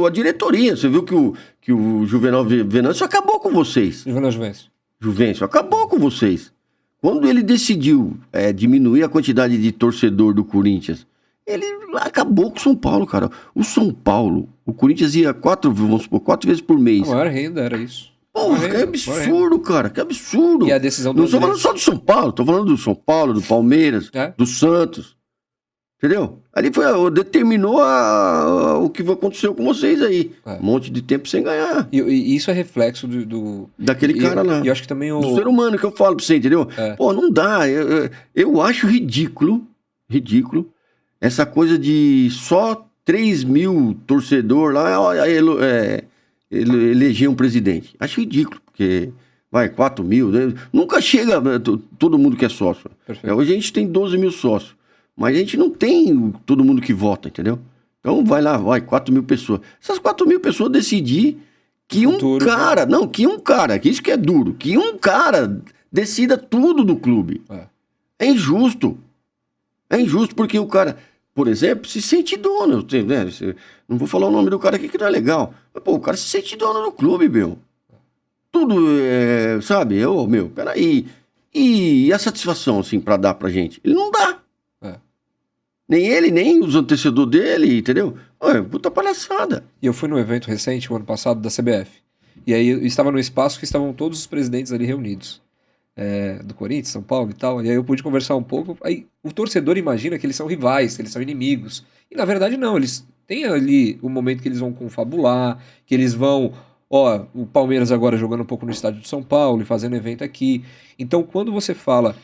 a diretoria. Você viu que o Juvenal Venâncio acabou com vocês. Juvenal Juvencio. Juvencio acabou com vocês. Quando ele decidiu diminuir a quantidade de torcedor do Corinthians, ele acabou com o São Paulo, cara. O São Paulo, o Corinthians ia 4 vezes por A mês. maior renda era isso. Porra, que absurdo, cara, que absurdo. E a decisão do Não estou André- falando só do São Paulo, estou falando do São Paulo, do Palmeiras, É. do Santos. Entendeu? Ali determinou o que aconteceu com vocês aí. É. Um monte de tempo sem ganhar. E isso é reflexo do Daquele cara lá. E eu acho que também Do ser humano que eu falo pra você, entendeu? É. Pô, não dá. Eu acho ridículo essa coisa de só 3 mil torcedor lá eleger um presidente. Acho ridículo, porque vai 4 mil, né? Nunca chega todo mundo que é sócio. Perfeito. Hoje a gente tem 12 mil sócios, mas a gente não tem todo mundo que vota, entendeu? Então vai 4 mil pessoas. Essas 4 mil pessoas decidir que Futuro, que isso que é duro, que um cara decida tudo do clube. É injusto. É injusto porque o cara, por exemplo, se sente dono, né? Não vou falar o nome do cara aqui que não é legal. Mas, pô, o cara se sente dono do clube, meu. Tudo, sabe? Peraí. E a satisfação, assim, pra dar pra gente? Ele não dá. Nem ele, nem os antecessores dele, entendeu? Puta palhaçada. E eu fui num evento recente, o ano passado, da CBF. E aí eu estava no espaço que estavam todos os presidentes ali reunidos. Do Corinthians, São Paulo e tal. E aí eu pude conversar um pouco. Aí o torcedor imagina que eles são rivais, que eles são inimigos. E na verdade não, eles têm ali o momento que eles vão confabular, que eles vão... Ó, o Palmeiras agora jogando um pouco no estádio de São Paulo e fazendo evento aqui. Então quando você fala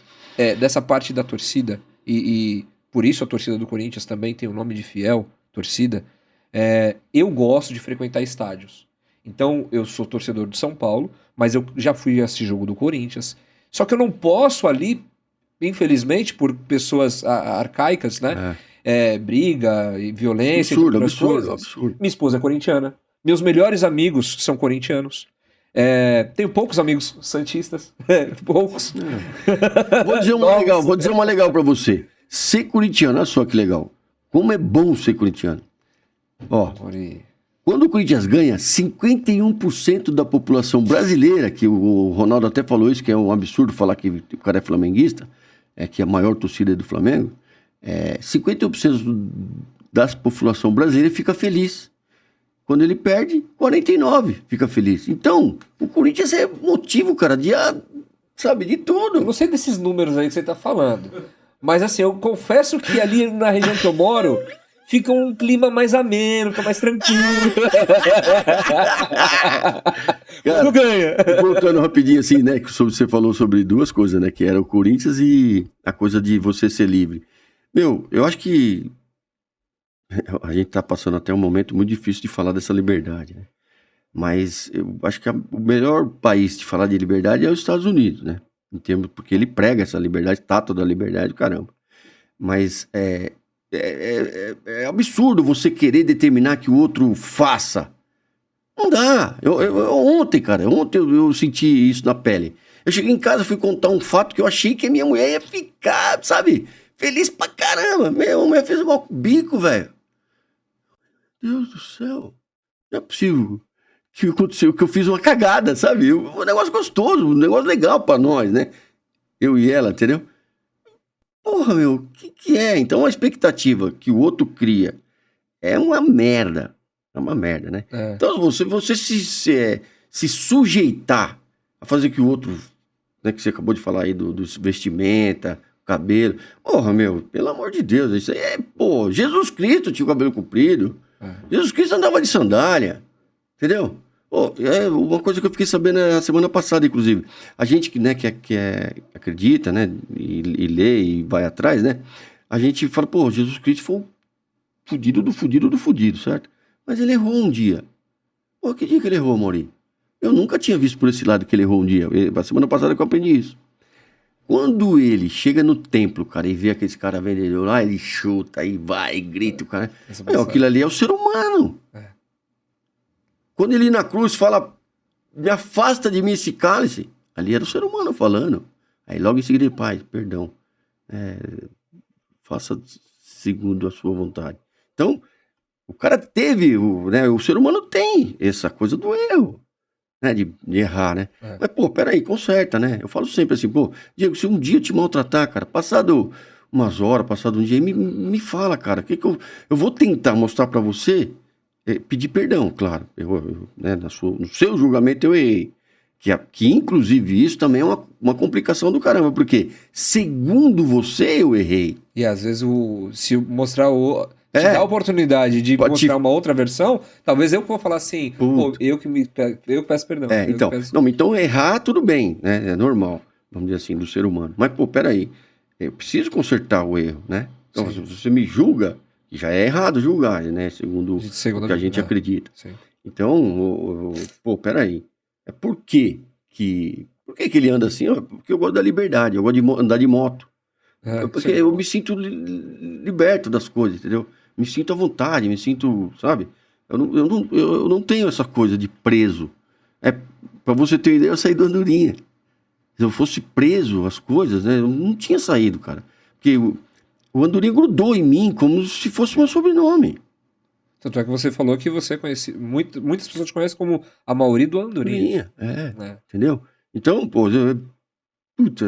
dessa parte da torcida, e por isso a torcida do Corinthians também tem o nome de fiel torcida, eu gosto de frequentar estádios. Então eu sou torcedor de São Paulo, mas eu já fui assistir jogo do Corinthians. Só que eu não posso ali, infelizmente, por pessoas arcaicas, né? Briga e violência. Absurdo. Minha esposa é corintiana. Meus melhores amigos são corintianos. Tenho poucos amigos santistas. Poucos. Vou dizer uma legal pra você. Ser corintiano, olha só que legal. Como é bom ser corintiano. Ó, quando o Corinthians ganha, 51% da população brasileira, que o Ronaldo até falou isso, que é um absurdo falar que o cara é flamenguista, que a maior torcida é do Flamengo, 51% da população brasileira fica feliz. Quando ele perde, 49% fica feliz. Então, o Corinthians é motivo, cara, de tudo. Eu não sei desses números aí que você tá falando, mas assim, eu confesso que ali na região que eu moro... Fica um clima mais ameno, fica mais tranquilo. Cara, ganha. Voltando rapidinho assim, né? Você falou sobre duas coisas, né? Que era o Corinthians e a coisa de você ser livre. Eu acho que a gente tá passando até um momento muito difícil de falar dessa liberdade, né? Mas eu acho que o melhor país de falar de liberdade é os Estados Unidos, né? Porque ele prega essa liberdade, estátua da liberdade, caramba. Mas é absurdo você querer determinar que o outro faça. Não dá. Ontem eu senti isso na pele. Eu cheguei em casa, fui contar um fato que eu achei que a minha mulher ia ficar, sabe, feliz pra caramba. Minha mulher fez um mau bico, velho. Deus do céu. Não é possível que aconteceu, que eu fiz uma cagada, sabe? Um negócio gostoso, um negócio legal pra nós, né? Eu e ela, entendeu? Porra, o que é? Então a expectativa que o outro cria é uma merda. É uma merda, né? Então você se sujeitar a fazer que o outro, né, que você acabou de falar aí do vestimenta, cabelo. Porra, pelo amor de Deus, isso aí Jesus Cristo tinha o cabelo comprido. Jesus Cristo andava de sandália. Entendeu? Uma coisa que eu fiquei sabendo na semana passada, inclusive. A gente que acredita, né? E lê e vai atrás, né? A gente fala, Jesus Cristo foi o fudido do fudido do fudido, certo? Mas ele errou um dia. Que dia que ele errou, Mauri? Eu nunca tinha visto por esse lado que ele errou um dia. A semana passada que eu aprendi isso. Quando ele chega no templo, cara, e vê aqueles caras vendedor lá, ele chuta, aí vai, grita, o cara. Aquilo ali é o ser humano. Quando ele na cruz fala, me afasta de mim esse cálice, ali era o ser humano falando. Aí logo em seguida ele, Pai, perdão, faça segundo a sua vontade. Então, o cara teve, o ser humano tem essa coisa do erro, né, de errar, né? Mas, peraí, conserta, né? Eu falo sempre assim, Diego, se um dia eu te maltratar, cara, passado umas horas, passado um dia, me fala, cara, que eu vou tentar mostrar pra você... pedir perdão, claro. No seu julgamento eu errei. Que inclusive isso também é uma complicação do caramba, porque segundo você eu errei. E às vezes se mostrar se É. dá a oportunidade de Pode mostrar uma outra versão, talvez eu vou falar assim, pô, Puta. eu que peço perdão. eu que Então, peço- não, então errar tudo bem, né? É normal, vamos dizer assim, do ser humano. Mas, pô, peraí, eu preciso consertar o erro, né? Então, Sim. se você me julga, já é errado julgar, né? Segundo De segunda o que a gente é. acredita. Sim. Então, pô, peraí. Por que ele anda assim? Porque eu gosto da liberdade, eu gosto de andar de moto. Porque Sim. eu me sinto liberto das coisas, entendeu? Me sinto à vontade, me sinto, sabe? Eu não tenho essa coisa de preso. Pra você ter ideia, eu saí do Andorinha. Se eu fosse preso às coisas, né? Eu não tinha saído, cara. Porque o Andorinha grudou em mim como se fosse meu sobrenome. Tanto é que você falou que você conhece, muitas pessoas te conhecem como a Mauri do Andorinha. Andorinha, entendeu? Então, pô, putz,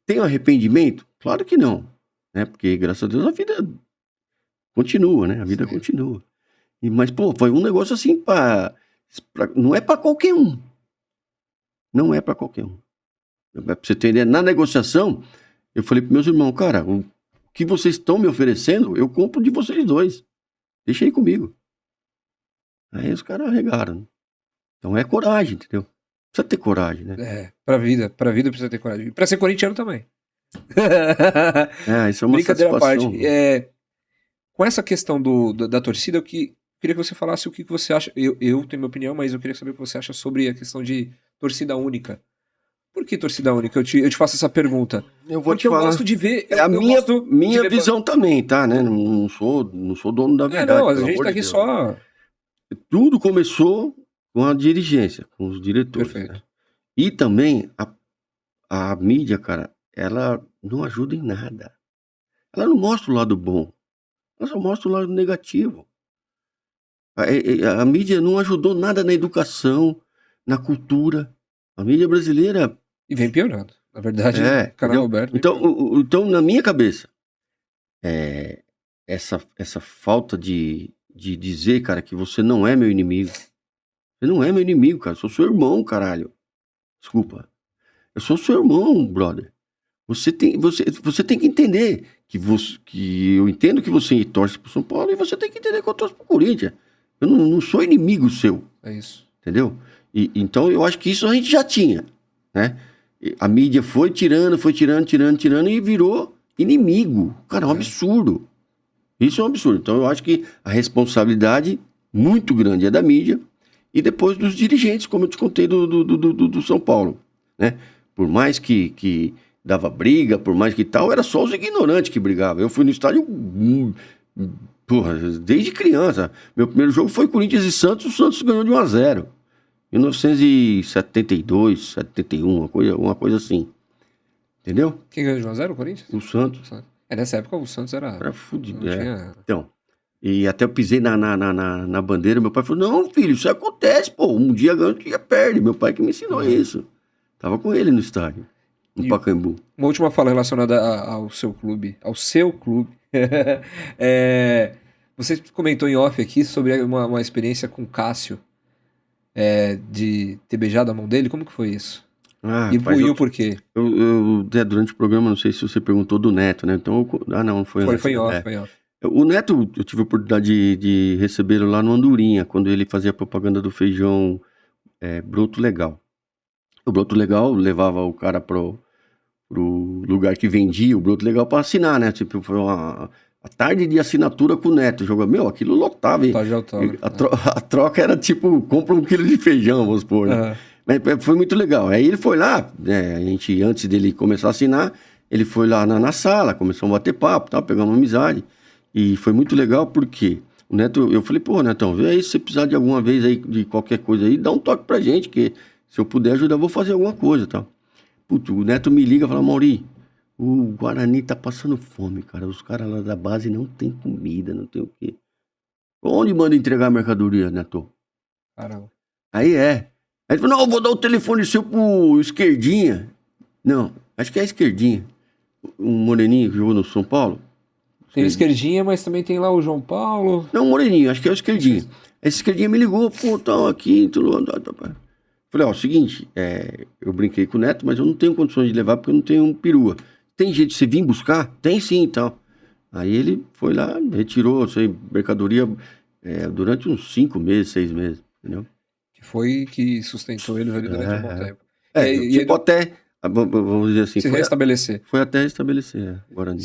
tem arrependimento? Claro que não, né? Porque, graças a Deus, a vida continua, né? A vida Sim. continua. Mas, pô, foi um negócio assim não é pra qualquer um. Não é pra qualquer um. Pra você ter ideia, na negociação, eu falei pros meus irmãos, cara, o que vocês estão me oferecendo, eu compro de vocês dois. Deixa aí comigo. Aí os caras arregaram. Né? Então é coragem, entendeu? Precisa ter coragem, né? Pra vida precisa ter coragem. Pra ser corintiano também. Isso é uma Brincadeira à parte. satisfação. Com essa questão da torcida, eu queria que você falasse o que você acha. Eu tenho minha opinião, mas eu queria saber o que você acha sobre a questão de torcida única. Por que torcida única? Eu te faço essa pergunta. Eu vou Porque te falar. eu gosto de ver. É a eu minha gosto de ver- visão também, tá? Né? Não sou dono da verdade. não, a pelo gente amor tá de aqui Deus. só. Tudo começou com a dirigência, com os diretores. Perfeito. Né? E também a mídia, cara, ela não ajuda em nada. Ela não mostra o lado bom. Ela só mostra o lado negativo. A mídia não ajudou nada na educação, na cultura. A mídia brasileira E vem piorando. Na verdade, o canal entendeu? Alberto. vem Então, piorando. então, na minha cabeça, essa falta de dizer, cara, que você não é meu inimigo. Você não é meu inimigo, cara. Eu sou seu irmão, caralho. Desculpa. Eu sou seu irmão, brother. Você tem que entender que eu entendo que você torce pro São Paulo e você tem que entender que eu torço pro Corinthians. Eu não sou inimigo seu. É isso. Entendeu? Então eu acho que isso a gente já tinha, né? A mídia foi tirando e virou inimigo. Cara, é um absurdo. Isso é um absurdo. Então eu acho que a responsabilidade muito grande é da mídia e depois dos dirigentes, como eu te contei do São Paulo, né? Por mais que dava briga, por mais que tal, era só os ignorantes que brigavam. Eu fui no estádio porra, desde criança. Meu primeiro jogo foi Corinthians e Santos, o Santos ganhou de 1-0. 1972, 71, uma coisa assim. Entendeu? Quem ganhou de 1-0? O Corinthians? O Santos. Nessa época o Santos era fudido. não tinha... Então, e até eu pisei na bandeira, meu pai falou, não, filho, isso acontece, pô, um dia ganha, outro dia perde. Meu pai que me ensinou isso. Tava com ele no estádio, no Pacaembu. Uma última fala relacionada ao seu clube. Ao seu clube. Você comentou em off aqui sobre uma experiência com o Cássio, de ter beijado a mão dele. Como que foi isso? E o porquê? Durante o programa, não sei se você perguntou do Neto, né? Então, não foi antes. Foi em off. O Neto, eu tive a oportunidade de recebê-lo lá no Andorinha, quando ele fazia propaganda do feijão Broto Legal. O Broto Legal levava o cara pro lugar que vendia o Broto Legal para assinar, né? Tipo, foi a tarde de assinatura com o Neto. Meu, aquilo lotava. A troca era tipo, compra 1 quilo de feijão, vamos supor. Né? Foi muito legal. Aí ele foi lá, a gente, antes dele começar a assinar, ele foi lá na sala, começou a bater papo, tal, pegar uma amizade. E foi muito legal porque o Neto, eu falei, pô, Netão, vê aí se você precisar de alguma vez aí, de qualquer coisa aí, dá um toque pra gente, que se eu puder ajudar, eu vou fazer alguma coisa, tal. Puto, o Neto me liga e fala, Mauri, o Guarani tá passando fome, cara. Os caras lá da base não tem comida, não tem o quê. Onde manda entregar a mercadoria, Neto? Caramba. Aí ele falou, não, eu vou dar o telefone seu pro Esquerdinha. Não, acho que é a Esquerdinha. Um moreninho que jogou no São Paulo. Tem o Esquerdinha, mas também tem lá o João Paulo. Não, o moreninho, acho que é o Esquerdinha. Esse Esquerdinha me ligou, pô, tal, aqui, tudo. Falei, ó, seguinte, eu brinquei com o Neto, mas eu não tenho condições de levar porque eu não tenho um perua. Tem jeito de você vir buscar? Tem sim, e tal. Aí ele foi lá, retirou, sei, mercadoria durante uns 5 meses, 6 meses, entendeu? Que foi que sustentou eles ali durante um bom tempo. Tipo até, vamos dizer assim, se restabelecer. foi até restabelecer, Guarani.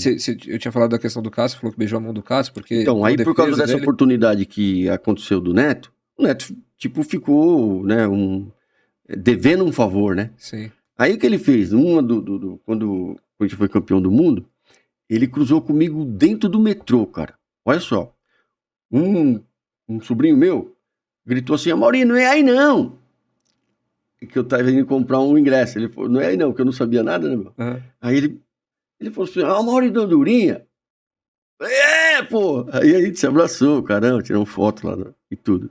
Eu tinha falado da questão do Cássio, falou que beijou a mão do Cássio, porque... Então, aí por causa dessa oportunidade que aconteceu do Neto, o Neto, tipo, ficou, né, devendo um favor, né? Sim. Aí o que ele fez? Quando a gente foi campeão do mundo, ele cruzou comigo dentro do metrô, cara. Olha só. Um sobrinho meu gritou assim, Amaury, não é aí não. Que eu tava indo comprar um ingresso. Ele falou, não é aí não, que eu não sabia nada, né, meu? Uhum. Aí ele falou assim, Amaury da Andorinha. Pô! Aí a gente se abraçou, caramba, tiramos foto lá e tudo.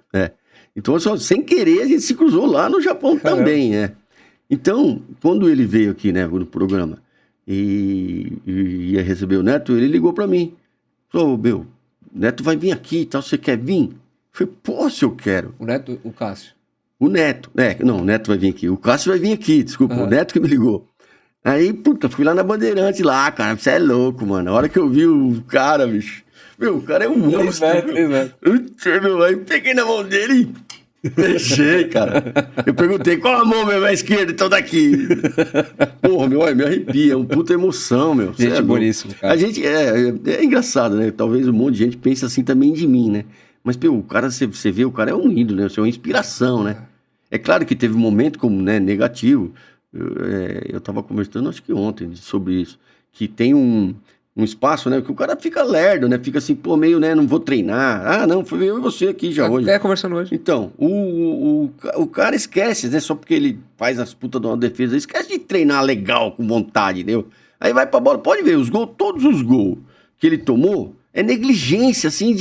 Então, só, sem querer, a gente se cruzou lá no Japão também, Então, quando ele veio aqui, né, no programa, e ia receber o Neto, ele ligou pra mim. Falou, meu, o Neto vai vir aqui e tal, você quer vir? Eu falei, pô, se eu quero. O Neto, o Cássio? O Neto, não, o Neto vai vir aqui. O Cássio vai vir aqui, desculpa, o Neto que me ligou. Aí, puta, fui lá na Bandeirante lá, cara, você é louco, mano. A hora que eu vi o cara, bicho, meu, o cara é um monstro. Meu. Aí peguei na mão dele e fechei, cara. Eu perguntei, qual a mão, meu, a esquerda? Então daqui. Porra, meu, me arrepia, é um puta emoção, meu. Gente boníssimo, cara. A gente, é engraçado, né? Talvez um monte de gente pense assim também de mim, né? Mas, pô, o cara, você vê, o cara é um ídolo, né? Você é uma inspiração, né? É claro que teve um momento como, né, negativo. Eu tava conversando, acho que ontem, sobre isso. Que tem um espaço, né? Que o cara fica lerdo, né? Fica assim, pô, meio, né? Não vou treinar. Ah, não, foi eu e você aqui já hoje. Conversando hoje. Então, o cara esquece, né? Só porque ele faz as putas de uma defesa, esquece de treinar legal, com vontade, entendeu? Aí vai pra bola, pode ver, todos os gols que ele tomou, é negligência, assim,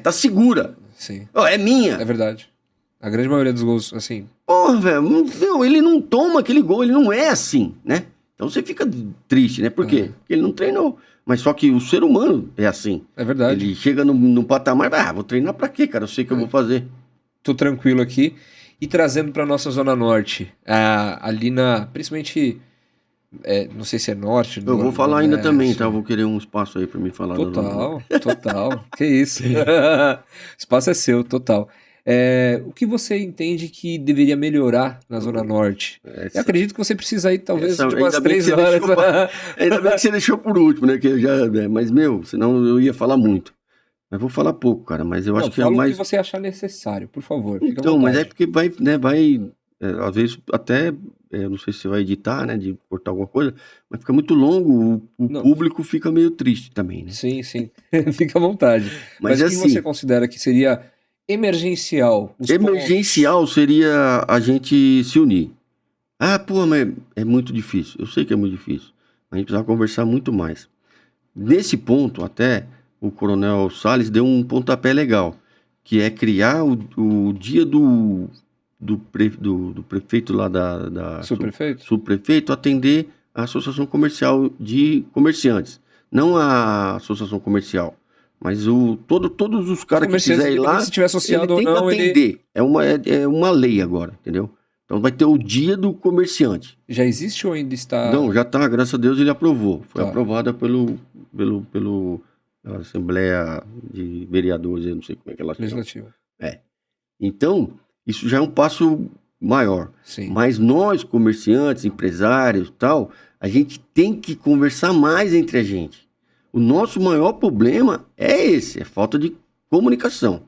tá segura. Sim. É minha. É verdade. A grande maioria dos gols, assim... Porra, velho, ele não toma aquele gol, ele não é assim, né? Então você fica triste, né? Por quê? Porque ele não treinou. Mas só que o ser humano é assim. É verdade. Ele chega no patamar, vou treinar pra quê, cara? Eu sei que eu vou fazer. Tô tranquilo aqui. E trazendo pra nossa Zona Norte, ali principalmente... não sei se é norte... Eu vou falar ainda também, tá? Eu vou querer um espaço aí pra me falar. Total. Que isso. O espaço é seu, total. O que você entende que deveria melhorar na Zona Norte? Eu acredito que você precisa ir, talvez, de umas 3 horas. Ainda bem que você deixou por último, né? Mas, senão eu ia falar muito. Mas vou falar pouco, cara. Mas eu acho que é mais... Fala o que você achar necessário, por favor. Então, mas é porque vai, às vezes até... não sei se você vai editar, né? De cortar alguma coisa. Mas fica muito longo. O público fica meio triste também, né? Sim. Fica à vontade. Mas o que você considera que seria... emergencial. Emergencial seria a gente se unir. Pô, mas é muito difícil. Eu sei que é muito difícil. A gente precisa conversar muito mais. Nesse ponto, até, o Coronel Salles deu um pontapé legal, que é criar o dia do prefeito lá da subprefeito atender a Associação Comercial de Comerciantes. Não a Associação Comercial. Mas todos os caras que quiserem ir lá, se tiver associado ele tem ou não, que atender. É uma lei agora, entendeu? Então vai ter o dia do comerciante. Já existe ou ainda está... Não, já está, graças a Deus ele aprovou. Foi aprovada pela Assembleia de Vereadores, eu não sei como é que ela chama. Legislativa. Então, isso já é um passo maior. Sim. Mas nós, comerciantes, empresários e tal, a gente tem que conversar mais entre a gente. O nosso maior problema é esse, é falta de comunicação,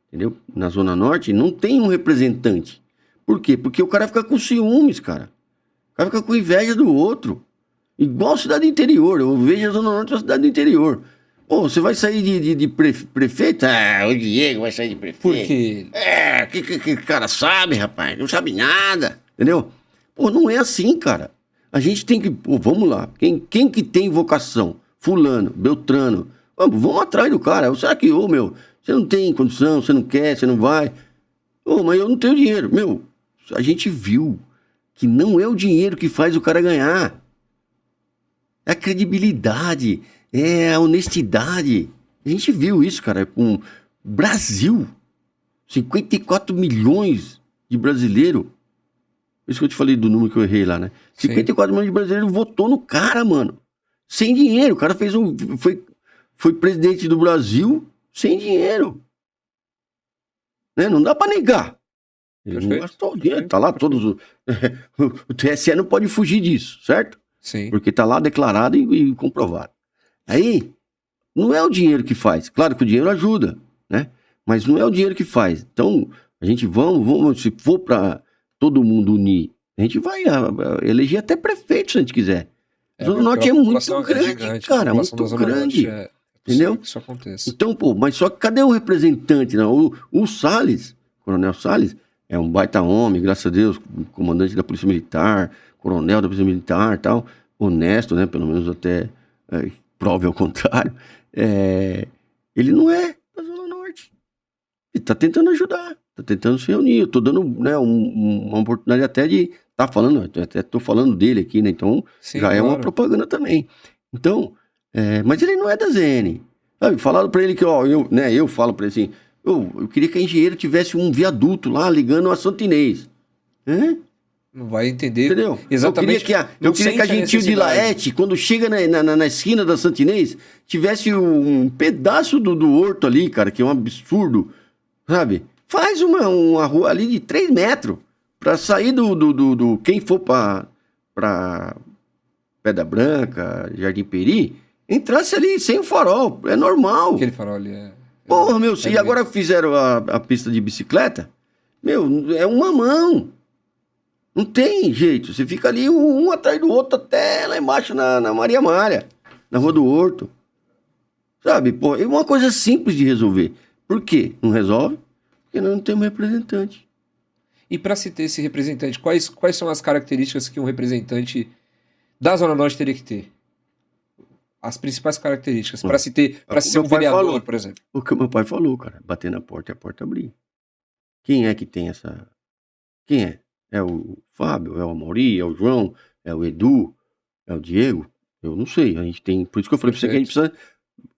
entendeu? Na Zona Norte não tem um representante. Por quê? Porque o cara fica com ciúmes, cara. O cara fica com inveja do outro. Igual cidade interior, eu vejo a Zona Norte uma cidade do interior. Pô, você vai sair de prefeito? O Diego vai sair de prefeito. Por quê? Que cara sabe, rapaz? Não sabe nada, entendeu? Pô, não é assim, cara. A gente tem que... Pô, vamos lá. Quem que tem vocação? Fulano, Beltrano, vamos atrás do cara. Será que, você não tem condição, você não quer, você não vai? Mas eu não tenho dinheiro. A gente viu que não é o dinheiro que faz o cara ganhar. É a credibilidade, é a honestidade. A gente viu isso, cara, com Brasil. 54 milhões de brasileiro. Isso que eu te falei do número que eu errei lá, né? Sim. 54 milhões de brasileiros votou no cara, mano. Sem dinheiro. O cara foi presidente do Brasil sem dinheiro. Né? Não dá pra negar. Ele não Perfeito, gastou o dinheiro. perfeito, Tá lá perfeito. todos os... O TSE não pode fugir disso, certo? Sim. Porque tá lá declarado e comprovado. Aí, não é o dinheiro que faz. Claro que o dinheiro ajuda, né? Mas não é o dinheiro que faz. Então, a gente vamos se for pra todo mundo unir, a gente vai eleger até prefeito se a gente quiser. A Zona Norte é a muito população grande, gigante, cara, a população muito da Zona grande. Norte é Entendeu? possível que isso aconteça. Então, pô, mas só que cadê o representante, né? O Salles, Coronel Salles, é um baita homem, graças a Deus, comandante da Polícia Militar, coronel da Polícia Militar e tal, honesto, né? Pelo menos até prove ao contrário. Ele não é da Zona Norte. Ele tá tentando ajudar, tá tentando se reunir. Eu tô dando, né, uma oportunidade até de tá falando, até tô falando dele aqui, né? Então, Sim, já é uma claro. propaganda também. Então, mas ele não é da ZN. Sabe, falaram pra ele que, ó, eu falo pra ele assim, eu queria que a Engenheiro tivesse um viaduto lá ligando a Santo Inês. Hã? Não vai entender Entendeu? exatamente. Eu queria que a Gentil de Laete, quando chega na esquina da Santo Inês, tivesse um pedaço do horto ali, cara, que é um absurdo, sabe? Faz uma rua ali de 3 metros pra sair do quem for pra Pedra Branca, Jardim Peri, entrasse ali sem o farol. É normal. Aquele farol ali é. Porra, meu, e agora fizeram a pista de bicicleta, meu, é uma mão. Não tem jeito. Você fica ali um atrás do outro até lá embaixo na Maria Amália, na Rua do Horto. Sabe, pô, é uma coisa simples de resolver. Por quê? Não resolve? Porque nós não temos representante. E para se ter esse representante, quais são as características que um representante da Zona Norte teria que ter? As principais características para se ter, para ser um vereador, falou, por exemplo. O que o meu pai falou, cara, bater na porta e a porta abrir. Quem é que tem essa... Quem é? É o Fábio, é o Amaury, é o João, é o Edu, é o Diego? Eu não sei, a gente tem... Por isso que eu falei pra você que a gente precisa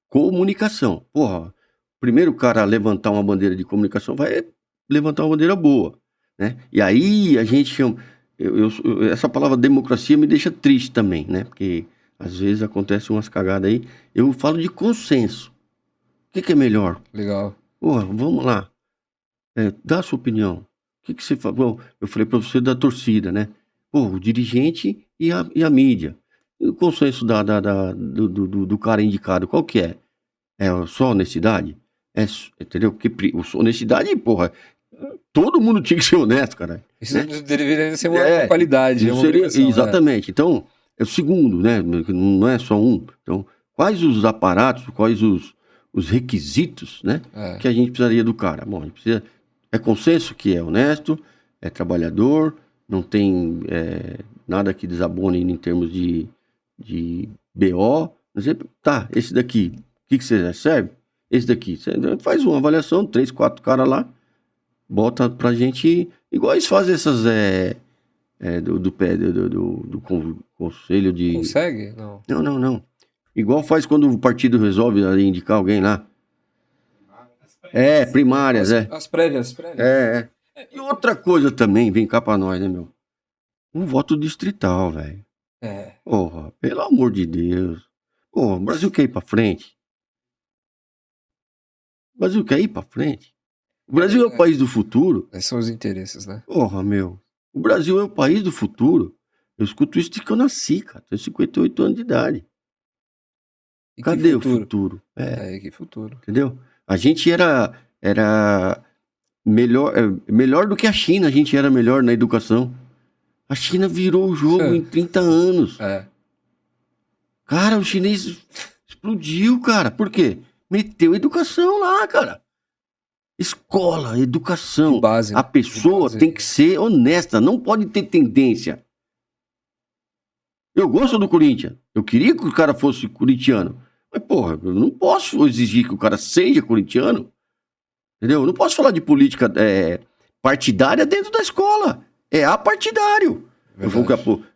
comunicação. Porra, primeiro o cara levantar uma bandeira de comunicação vai levantar uma bandeira boa, né? E aí a gente chama... essa palavra democracia me deixa triste também, né? Porque às vezes acontecem umas cagadas aí. Eu falo de consenso. O que é melhor? Legal. Porra, vamos lá. Dá a sua opinião. O que você fala? Bom, eu falei pra você da torcida, né? Pô, o dirigente e a mídia. E o consenso do cara indicado, qual que é? É só honestidade? Entendeu? Porque honestidade, porra, todo mundo tinha que ser honesto, cara. Isso né? deveria ser uma qualidade. Isso seria, exatamente. Então, é o segundo, né? Não é só um. Então, quais os aparatos, quais os requisitos, né? Que a gente precisaria do cara? Bom, a gente precisa... É consenso que é honesto, é trabalhador, não tem nada que desabone em termos de BO. Tá, esse daqui, o que você serve? Esse daqui, você faz uma avaliação, 3, 4 caras lá, bota pra gente, igual eles fazem essas do conselho de... Consegue? Não. Não. Igual faz quando o partido resolve ali indicar alguém lá. Primárias, As prévias. E outra coisa também, vem cá pra nós, né, meu? Um voto distrital, velho. Porra, pelo amor de Deus. Porra, o Brasil quer ir pra frente. O Brasil quer ir pra frente. O Brasil é o país do futuro. Esses são os interesses, né? Porra, meu. O Brasil é o país do futuro. Eu escuto isso desde que eu nasci, cara. Tenho 58 anos de idade. E cadê o futuro? Que futuro. Entendeu? A gente era melhor do que a China, a gente era melhor na educação. A China virou o jogo em 30 anos. Cara, o chinês explodiu, cara. Por quê? Meteu educação lá, cara. Escola, educação. Base, a pessoa tem que ser honesta, não pode ter tendência. Eu gosto do Corinthians. Eu queria que o cara fosse corintiano. Mas, porra, eu não posso exigir que o cara seja corintiano. Entendeu? Eu não posso falar de política partidária dentro da escola. É apartidário.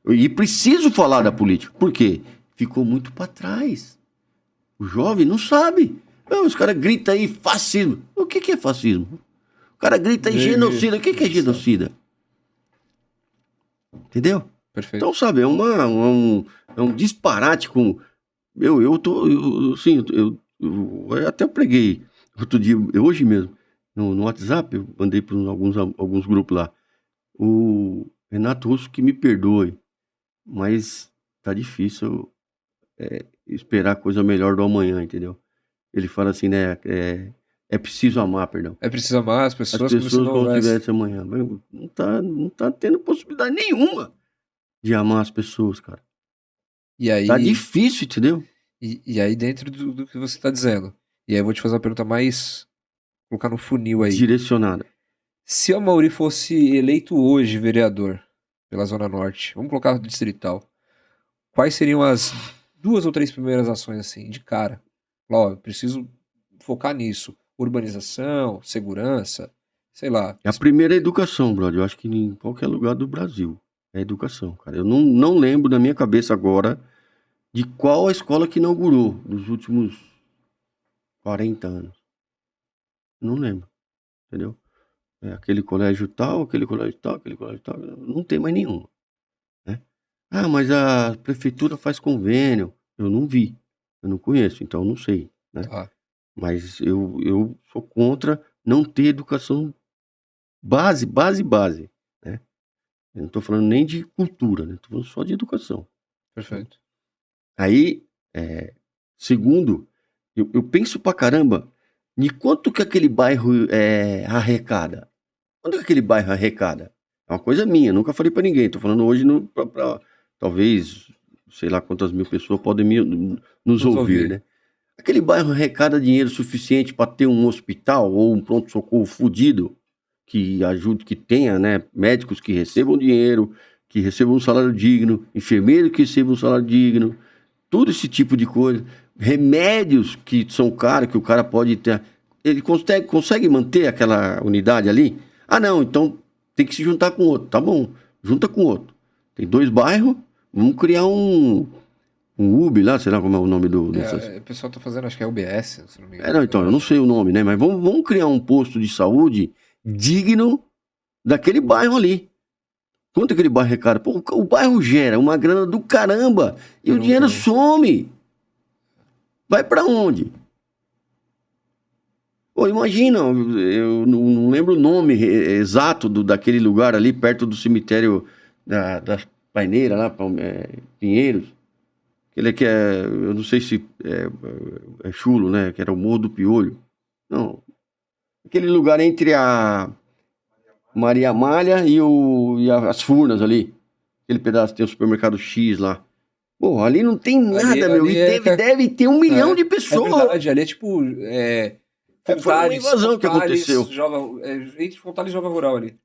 E preciso falar da política. Por quê? Ficou muito para trás. O jovem não sabe. Os caras gritam aí fascismo. O que é fascismo? O cara grita genocida. O que é genocida? Entendeu? Perfeito. Então, sabe, é um disparate com... Eu até preguei outro dia, hoje mesmo, no WhatsApp, eu mandei para alguns grupos lá. O Renato Russo que me perdoe, mas tá difícil esperar coisa melhor do amanhã, entendeu? Ele fala assim, né? É preciso amar, perdão. É preciso amar as As pessoas como se pessoas não quando houvesse. tivesse amanhã. Mas não tá tendo possibilidade nenhuma de amar as pessoas, cara. E Tá aí, difícil, entendeu? e aí dentro do que você tá dizendo. E aí eu vou te fazer uma pergunta mais... Colocar no funil aí. Direcionada. Se o Amaury fosse eleito hoje vereador pela Zona Norte, vamos colocar distrital, quais seriam as 2 ou 3 primeiras ações assim, de cara? Falar, ó, eu preciso focar nisso. Urbanização, segurança, sei lá. A primeira é a educação, brother. Eu acho que em qualquer lugar do Brasil é a educação, cara. Eu não lembro na minha cabeça agora de qual a escola que inaugurou nos últimos 40 anos. Não lembro, entendeu? Aquele colégio tal, aquele colégio tal, aquele colégio tal. Não tem mais nenhum, né? Ah, mas a prefeitura faz convênio. Eu não vi, eu não conheço, então eu não sei, né? Tá, Mas eu sou contra não ter educação base, né? Eu não tô falando nem de cultura, né? Tô falando só de educação. perfeito. Aí, segundo, eu penso pra caramba de quanto que aquele bairro arrecada. Quanto que aquele bairro arrecada? É uma coisa minha, nunca falei pra ninguém. Tô falando hoje talvez, sei lá quantas mil pessoas podem nos Nos ouvir, ouvir. né? Aquele bairro arrecada dinheiro suficiente para ter um hospital ou um pronto-socorro fudido que ajude, que tenha, né, médicos que recebam dinheiro, que recebam um salário digno, enfermeiros que recebam um salário digno, todo esse tipo de coisa, remédios que são caros, que o cara pode ter. Ele consegue manter aquela unidade ali? Ah, não, então tem que se juntar com outro. Tá bom, junta com outro. Tem 2 bairros, vamos criar um UB lá, sei lá como é o nome dessas. O pessoal tá fazendo, acho que é UBS, se não me engano. Não, então, eu não sei o nome, né? Mas vamos criar um posto de saúde digno daquele bairro ali. Quanto aquele bairro é caro? Pô, o bairro gera uma grana do caramba e o Não dinheiro tem. some. Vai pra onde? Pô, imagina, eu não lembro o nome exato daquele lugar ali, perto do cemitério das Paineiras, lá, Pinheiros. Aquele que eu não sei se é Chulo, né? Que era o Morro do Piolho. Não. Aquele lugar entre a Maria Malha e as Furnas ali. Aquele pedaço tem o supermercado X lá. Pô, ali não tem nada, meu. Ali E deve ter 1 milhão de É pessoas. verdade, ali é tipo. Foi uma invasão que aconteceu. Entre Fontales e Jova Rural ali.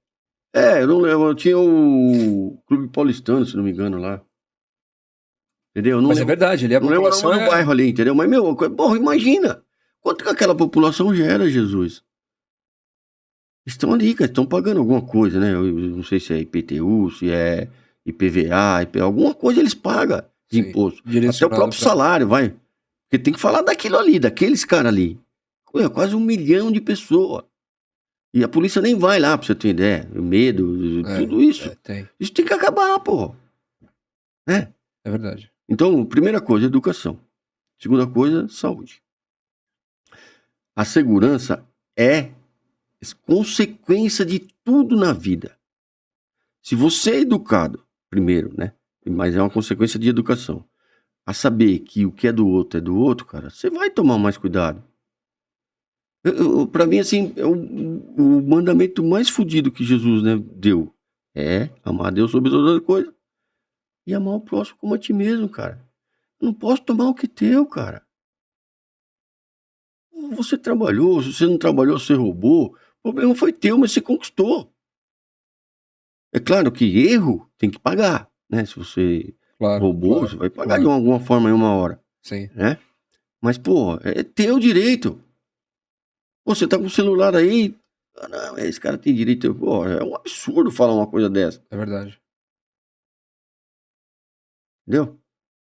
Eu não lembro. Tinha o Clube Paulistano, se não me engano, lá. Entendeu? Eu não Mas é lembro, verdade, ali a não lembro o população nome do bairro ali, entendeu? Mas, meu, porra, imagina. Quanto que aquela população gera, Jesus? Estão ali, cara, estão pagando alguma coisa, né? Eu não sei se é IPTU, se é IPVA, alguma coisa eles pagam de Sim, imposto. Até o direcionado próprio pra... salário, vai. Porque tem que falar daquilo ali, daqueles caras ali. Ué, quase 1 milhão de pessoas. E a polícia nem vai lá, pra você ter ideia. O medo, tudo isso. Tem. Isso tem que acabar, pô. Né? É verdade. Então, primeira coisa, educação. Segunda coisa, saúde. A segurança é consequência de tudo na vida. Se você é educado, primeiro, né? Mas é uma consequência de educação. A saber que o que é do outro, cara, você vai tomar mais cuidado. Pra mim, assim, o mandamento mais fodido que Jesus, né, deu é amar a Deus sobre todas as coisas e amar o próximo como a ti mesmo, cara. Eu não posso tomar o que é teu, cara. Você trabalhou, se você não trabalhou, você roubou. O problema foi teu, mas você conquistou. É claro que erro tem que pagar, né? Se você roubou, você vai pagar de alguma forma em uma hora. Sim. Né? Mas, pô, é teu direito. Pô, você tá com o celular aí. Ah, não, esse cara tem direito. Pô, é um absurdo falar uma coisa dessa. É verdade. Entendeu?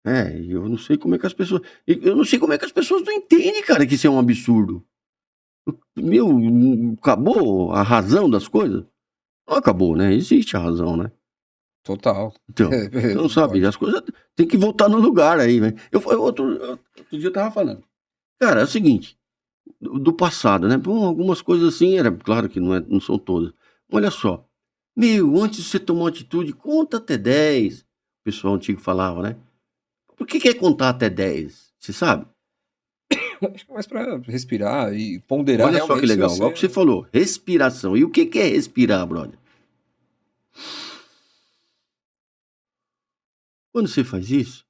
E eu não sei como é que as pessoas. Eu não sei como é que as pessoas não entendem, cara, que isso é um absurdo. acabou a razão das coisas? Não acabou, né? Existe a razão, né? Total. Então, não sabe, as coisas tem que voltar no lugar aí, né? Outro dia eu tava falando. Cara, é o seguinte, do passado, né? Bom, algumas coisas assim, era claro que não são todas. Olha só, antes de você tomar uma atitude, conta até 10. O pessoal antigo falava, né? Por que é contar até 10? Você sabe? Acho que é mais pra respirar e ponderar Olha só que realmente se legal, igual que você falou, respiração. E o que é respirar, brother? Quando você faz isso,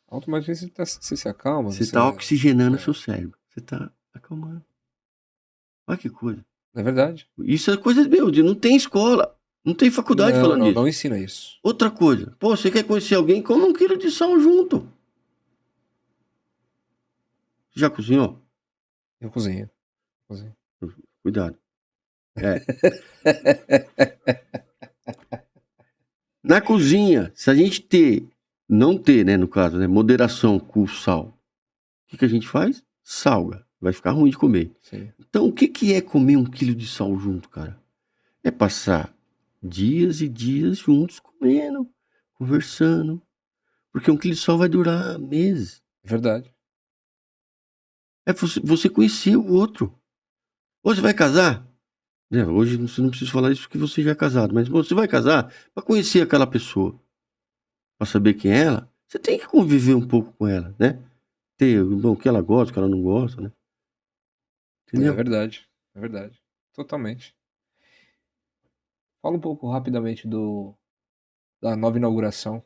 automaticamente você se acalma, você tá oxigenando o seu cérebro. Você tá acalmando. Olha que coisa. É verdade. Isso é coisa, não tem escola. Não tem faculdade falando disso. Não ensina isso. Outra coisa. Pô, você quer conhecer alguém? Come 1 quilo de sal junto. Já cozinhou? Eu cozinho. Cuidado. Na cozinha, se a gente não ter, né, no caso, né, moderação com o sal, o que a gente faz? Salga. Vai ficar ruim de comer. Sim. Então, o que é comer 1 quilo de sal junto, cara? É passar dias e dias juntos comendo, conversando. Porque 1 quilo de sal vai durar meses. É verdade. É você conhecer o outro. Ou você vai casar? Hoje você não precisa falar isso porque você já é casado. Mas você vai casar para conhecer aquela pessoa. Para saber quem é ela. Você tem que conviver um pouco com ela, né? Ter o que ela gosta, o que ela não gosta, né? Entendeu? É verdade. É verdade. Totalmente. Fala um pouco rapidamente da nova inauguração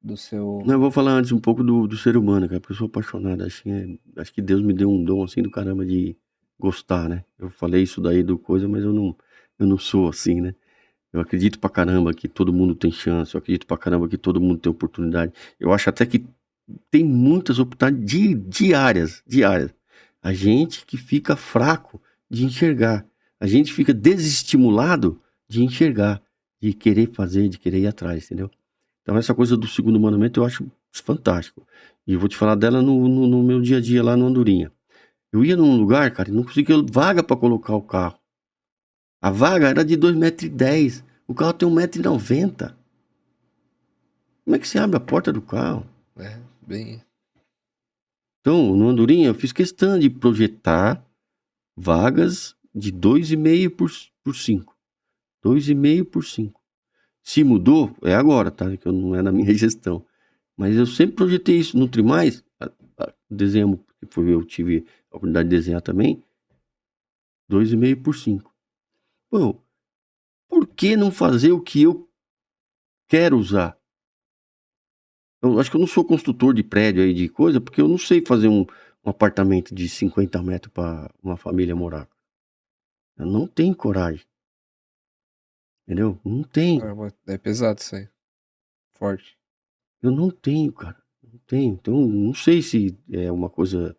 do seu... Não, eu vou falar antes um pouco do ser humano, cara, porque eu sou apaixonado. Acho que Deus me deu um dom assim do caramba de gostar, né? Eu falei isso daí do coisa, mas eu não sou assim, né? Eu acredito pra caramba que todo mundo tem chance, eu acredito pra caramba que todo mundo tem oportunidade. Eu acho até que tem muitas oportunidades diárias. A gente que fica fraco de enxergar. A gente fica desestimulado de enxergar, de querer fazer, de querer ir atrás, entendeu? Então essa coisa do segundo mandamento eu acho fantástico. E eu vou te falar dela no meu dia a dia lá no Andorinha. Eu ia num lugar, cara, e não conseguia vaga pra colocar o carro. A vaga era de 2,10 m. O carro tem 1,90 m. Como é que você abre a porta do carro? Bem... Então, no Andorinha, eu fiz questão de projetar vagas de 2,5 por 5. 2,5 por 5. Se mudou, é agora, tá? Que não é na minha gestão. Mas eu sempre projetei isso. No Trimais, desenho, porque eu tive a oportunidade de desenhar também, 2,5 por 5. Pô, por que não fazer o que eu quero usar? Eu acho que eu não sou construtor de prédio aí de coisa, porque eu não sei fazer um apartamento de 50 metros para uma família morar. Eu não tenho coragem. Entendeu? Não tenho. É pesado isso aí. Forte. Eu não tenho, cara. Não tenho. Então, não sei se é uma coisa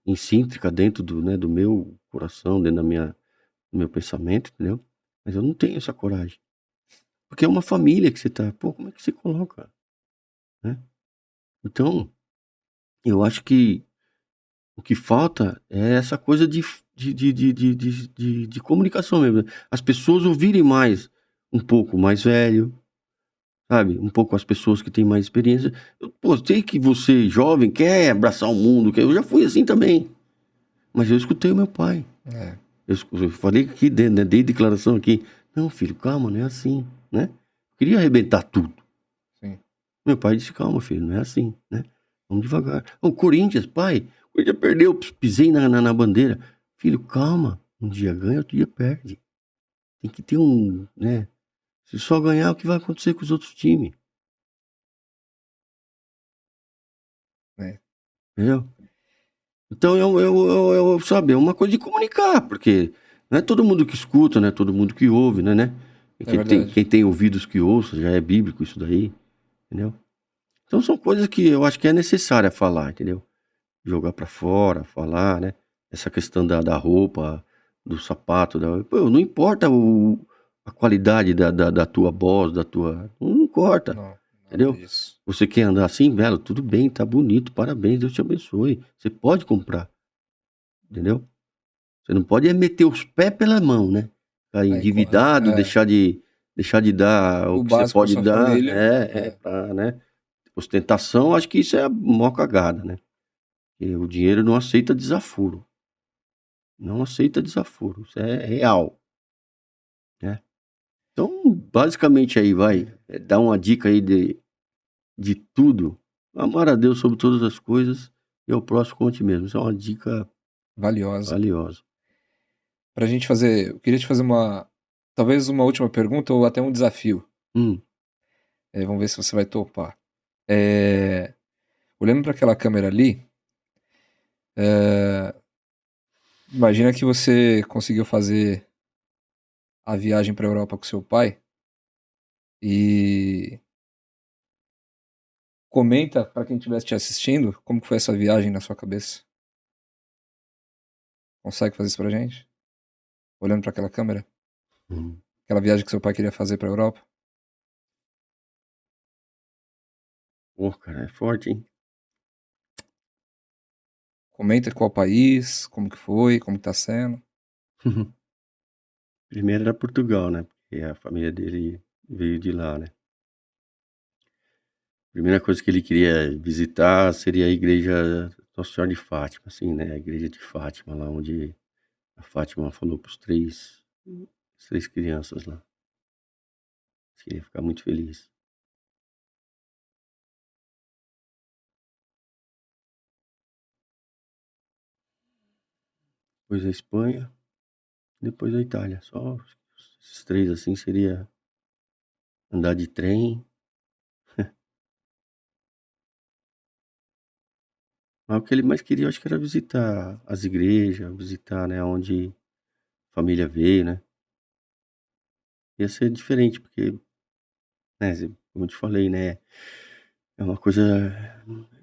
incíntrica dentro do meu coração, dentro do meu pensamento, entendeu? Mas eu não tenho essa coragem. Porque é uma família que você tá. Pô, como é que você coloca? Né? Então, eu acho que o que falta é essa coisa de comunicação mesmo. As pessoas ouvirem mais um pouco mais velho, sabe? Um pouco as pessoas que têm mais experiência. Pô, sei que você, jovem, quer abraçar o mundo. Eu já fui assim também. Mas eu escutei o meu pai. Eu falei aqui, dei declaração aqui. Não, filho, calma, não é assim, né? Eu queria arrebentar tudo. Sim. Meu pai disse, calma, filho, não é assim, né? Vamos devagar. O Corinthians, pai, o Corinthians perdeu, pisei na bandeira. Filho, calma, um dia ganha, outro dia perde. Tem que ter né? Se só ganhar, o que vai acontecer com os outros times? Entendeu? Então, sabe, é uma coisa de comunicar, porque não é todo mundo que escuta, não é todo mundo que ouve, né? Quem tem ouvidos que ouça, já é bíblico isso daí, entendeu? Então são coisas que eu acho que é necessário falar, entendeu? Jogar pra fora, falar, né? Essa questão da roupa, do sapato, pô, não importa a qualidade da tua voz, não importa, Não, entendeu? isso. Você quer andar assim, velho? Tudo bem, tá bonito, parabéns, Deus te abençoe. Você pode comprar, entendeu? Você não pode meter os pés pela mão, né? Ficar endividado, deixar de dar o que você básico pra pode sua dar. família. Pra, né? Ostentação, acho que isso é a maior cagada, né? Porque o dinheiro não aceita desaforo. Não aceita desaforo. Isso é real. Né? Então, basicamente aí vai dar uma dica aí de tudo. Amar a Deus sobre todas as coisas e ao próximo como a ti mesmo. Isso é uma dica Valiosa. Pra gente fazer, eu queria te fazer talvez uma última pergunta ou até um desafio. Vamos ver se você vai topar. Olhando para aquela câmera ali, imagina que você conseguiu fazer a viagem para a Europa com seu pai e comenta para quem estiver te assistindo como que foi essa viagem na sua cabeça. Consegue fazer isso pra gente? Olhando para aquela câmera? Aquela viagem que seu pai queria fazer para a Europa? Pô, cara, é forte, hein? Comenta qual país, como que foi, como que tá sendo. Primeiro era Portugal, né? Porque a família dele veio de lá, né? A primeira coisa que ele queria visitar seria a igreja Nossa Senhora de Fátima, assim, né? A igreja de Fátima, lá onde a Fátima falou para as três crianças lá. Queria ficar muito feliz. Depois a Espanha, depois a Itália. Só esses três assim seria andar de trem. Mas o que ele mais queria, eu acho que era visitar as igrejas, visitar, né, onde a família veio, né? Ia ser diferente, porque, né, como eu te falei, né, é uma coisa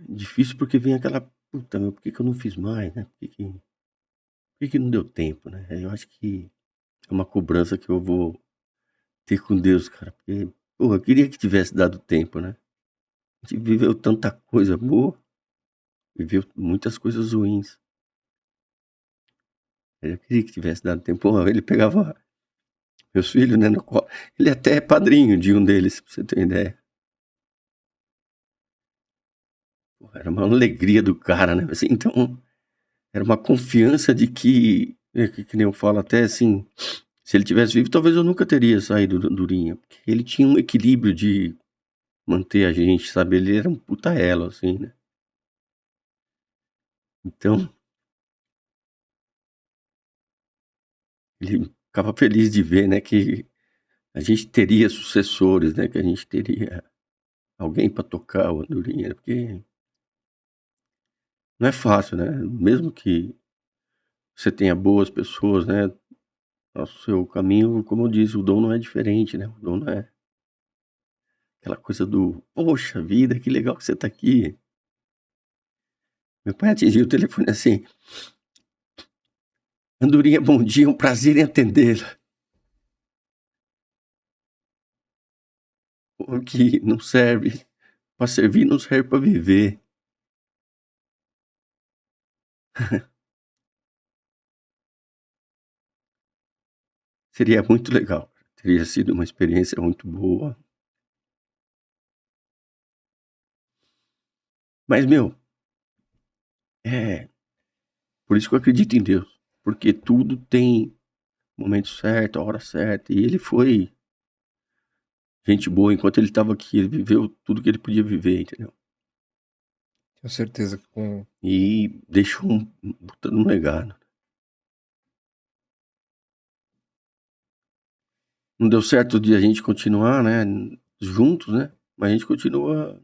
difícil porque vem aquela, puta, meu, por que eu não fiz mais, né? Por que não deu tempo, né? Eu acho que é uma cobrança que eu vou ter com Deus, cara, porque, porra, eu queria que tivesse dado tempo, né? A gente viveu tanta coisa boa, viveu muitas coisas ruins. Eu queria que tivesse dado tempo. Porra, ele pegava meus filhos, né, no colo. Ele até é padrinho de um deles, pra você ter ideia. Porra, era uma alegria do cara, né? Assim, então, era uma confiança de que nem eu falo até assim, se ele tivesse vivo, talvez eu nunca teria saído do Durinha. Porque ele tinha um equilíbrio de manter a gente, sabe? Ele era um puta elo, assim, né? Então, ele ficava feliz de ver, né, que a gente teria sucessores, né? Que a gente teria alguém para tocar o Andorinha, porque não é fácil, né? Mesmo que você tenha boas pessoas, né? O seu caminho, como eu disse, o dom não é diferente, né? O dom não é aquela coisa do, poxa vida, que legal que você tá aqui. Meu pai atingiu o telefone assim, Andorinha, bom dia, um prazer em atendê-la. O que não serve para servir, não serve para viver. Seria muito legal. Teria sido uma experiência muito boa. Mas, meu, por isso que eu acredito em Deus. Porque tudo tem momento certo, a hora certa. E ele foi gente boa. Enquanto ele estava aqui, ele viveu tudo que ele podia viver, entendeu? Tenho certeza que com... E deixou um legado. Não deu certo de a gente continuar, né? Juntos, né? Mas a gente continua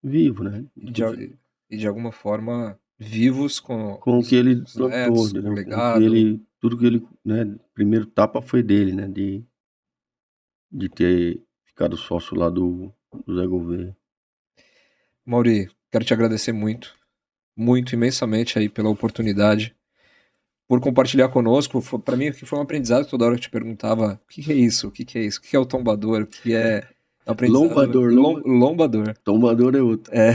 vivo, né? E de alguma forma vivos com o que ele os plantou, netos, com o entendeu? legado. Tudo que ele, né? Primeiro tapa foi dele, né? De ter ficado sócio lá do Zé Gouveia. Mauri, quero te agradecer muito, imensamente aí pela oportunidade, por compartilhar conosco. Para mim aqui foi um aprendizado. Toda hora eu te perguntava o que é isso, o que é isso, o que é o tombador, o que é Aprendizado. Lombador. Lombador. Tombador é outro. É.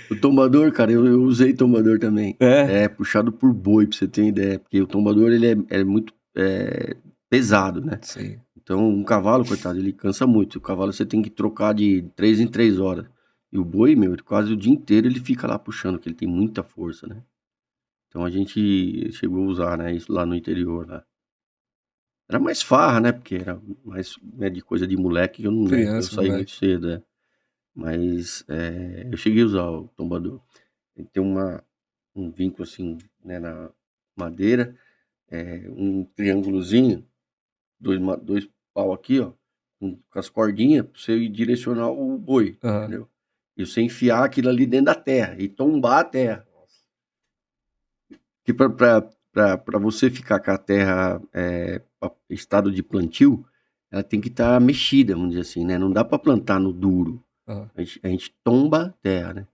O tombador, cara, eu usei tombador também. É? É puxado por boi, pra você ter ideia. Porque o tombador, ele é muito pesado, né? Sim. Então, um cavalo, coitado, ele cansa muito. O cavalo você tem que trocar de 3 em 3 horas. E o boi, meu, quase o dia inteiro ele fica lá puxando, porque ele tem muita força, né? Então a gente chegou a usar, né, isso lá no interior, lá. Era mais farra, né? Porque era mais, né, de coisa de moleque, eu Criança, saí moleque. muito cedo, né? Mas eu cheguei a usar o tombador. Ele tem um vinco assim, né, na madeira, um triângulozinho, dois pau aqui, ó, com as cordinhas, pra você direcionar o boi, Aham. entendeu? E você enfiar aquilo ali dentro da terra e tombar a terra. Que para você ficar com a terra estado de plantio, ela tem que estar mexida, vamos dizer assim, né? Não dá para plantar no duro. Aham. A gente tomba a terra, né?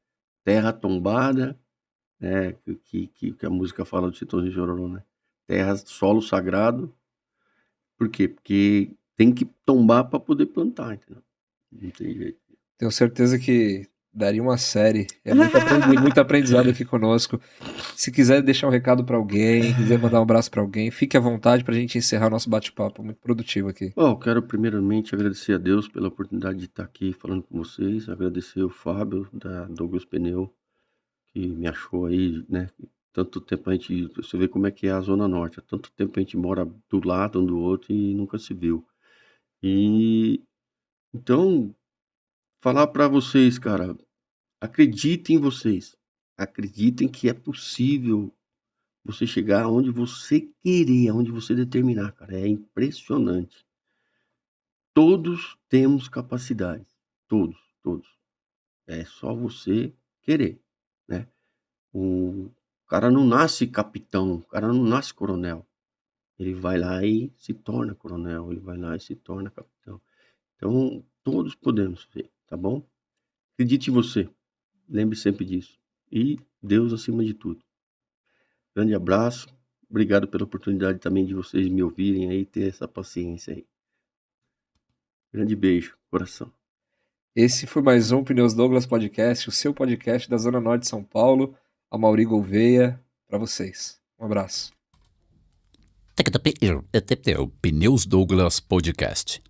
Terra tombada, né? Que a música fala do Chitãozinho Chororó, né? Terra, solo sagrado. Por quê? Porque tem que tombar para poder plantar, entendeu? Não tem jeito. Tenho certeza que daria uma série. É muito aprendizado aqui conosco. Se quiser deixar um recado pra alguém, quiser mandar um abraço pra alguém, fique à vontade pra gente encerrar nosso bate-papo muito produtivo aqui. Bom, eu quero primeiramente agradecer a Deus pela oportunidade de estar aqui falando com vocês, agradecer o Fábio da Douglas Pneu, que me achou aí, né? Tanto tempo você vê como é que é a Zona Norte, há tanto tempo a gente mora do lado um do outro e nunca se viu. E então, falar para vocês, cara, acreditem em vocês, acreditem que é possível você chegar aonde você querer, aonde você determinar, cara, é impressionante. Todos temos capacidade, todos, todos. É só você querer, né? O cara não nasce capitão, o cara não nasce coronel. Ele vai lá e se torna coronel, ele vai lá e se torna capitão. Então, todos podemos ver, tá bom? Acredite em você, lembre sempre disso. E Deus acima de tudo. Grande abraço, obrigado pela oportunidade também de vocês me ouvirem aí, ter essa paciência aí. Grande beijo, coração. Esse foi mais um Pneus Douglas Podcast, o seu podcast da Zona Norte de São Paulo. Amaury Gouveia, pra vocês. Um abraço. Pneus Douglas Podcast.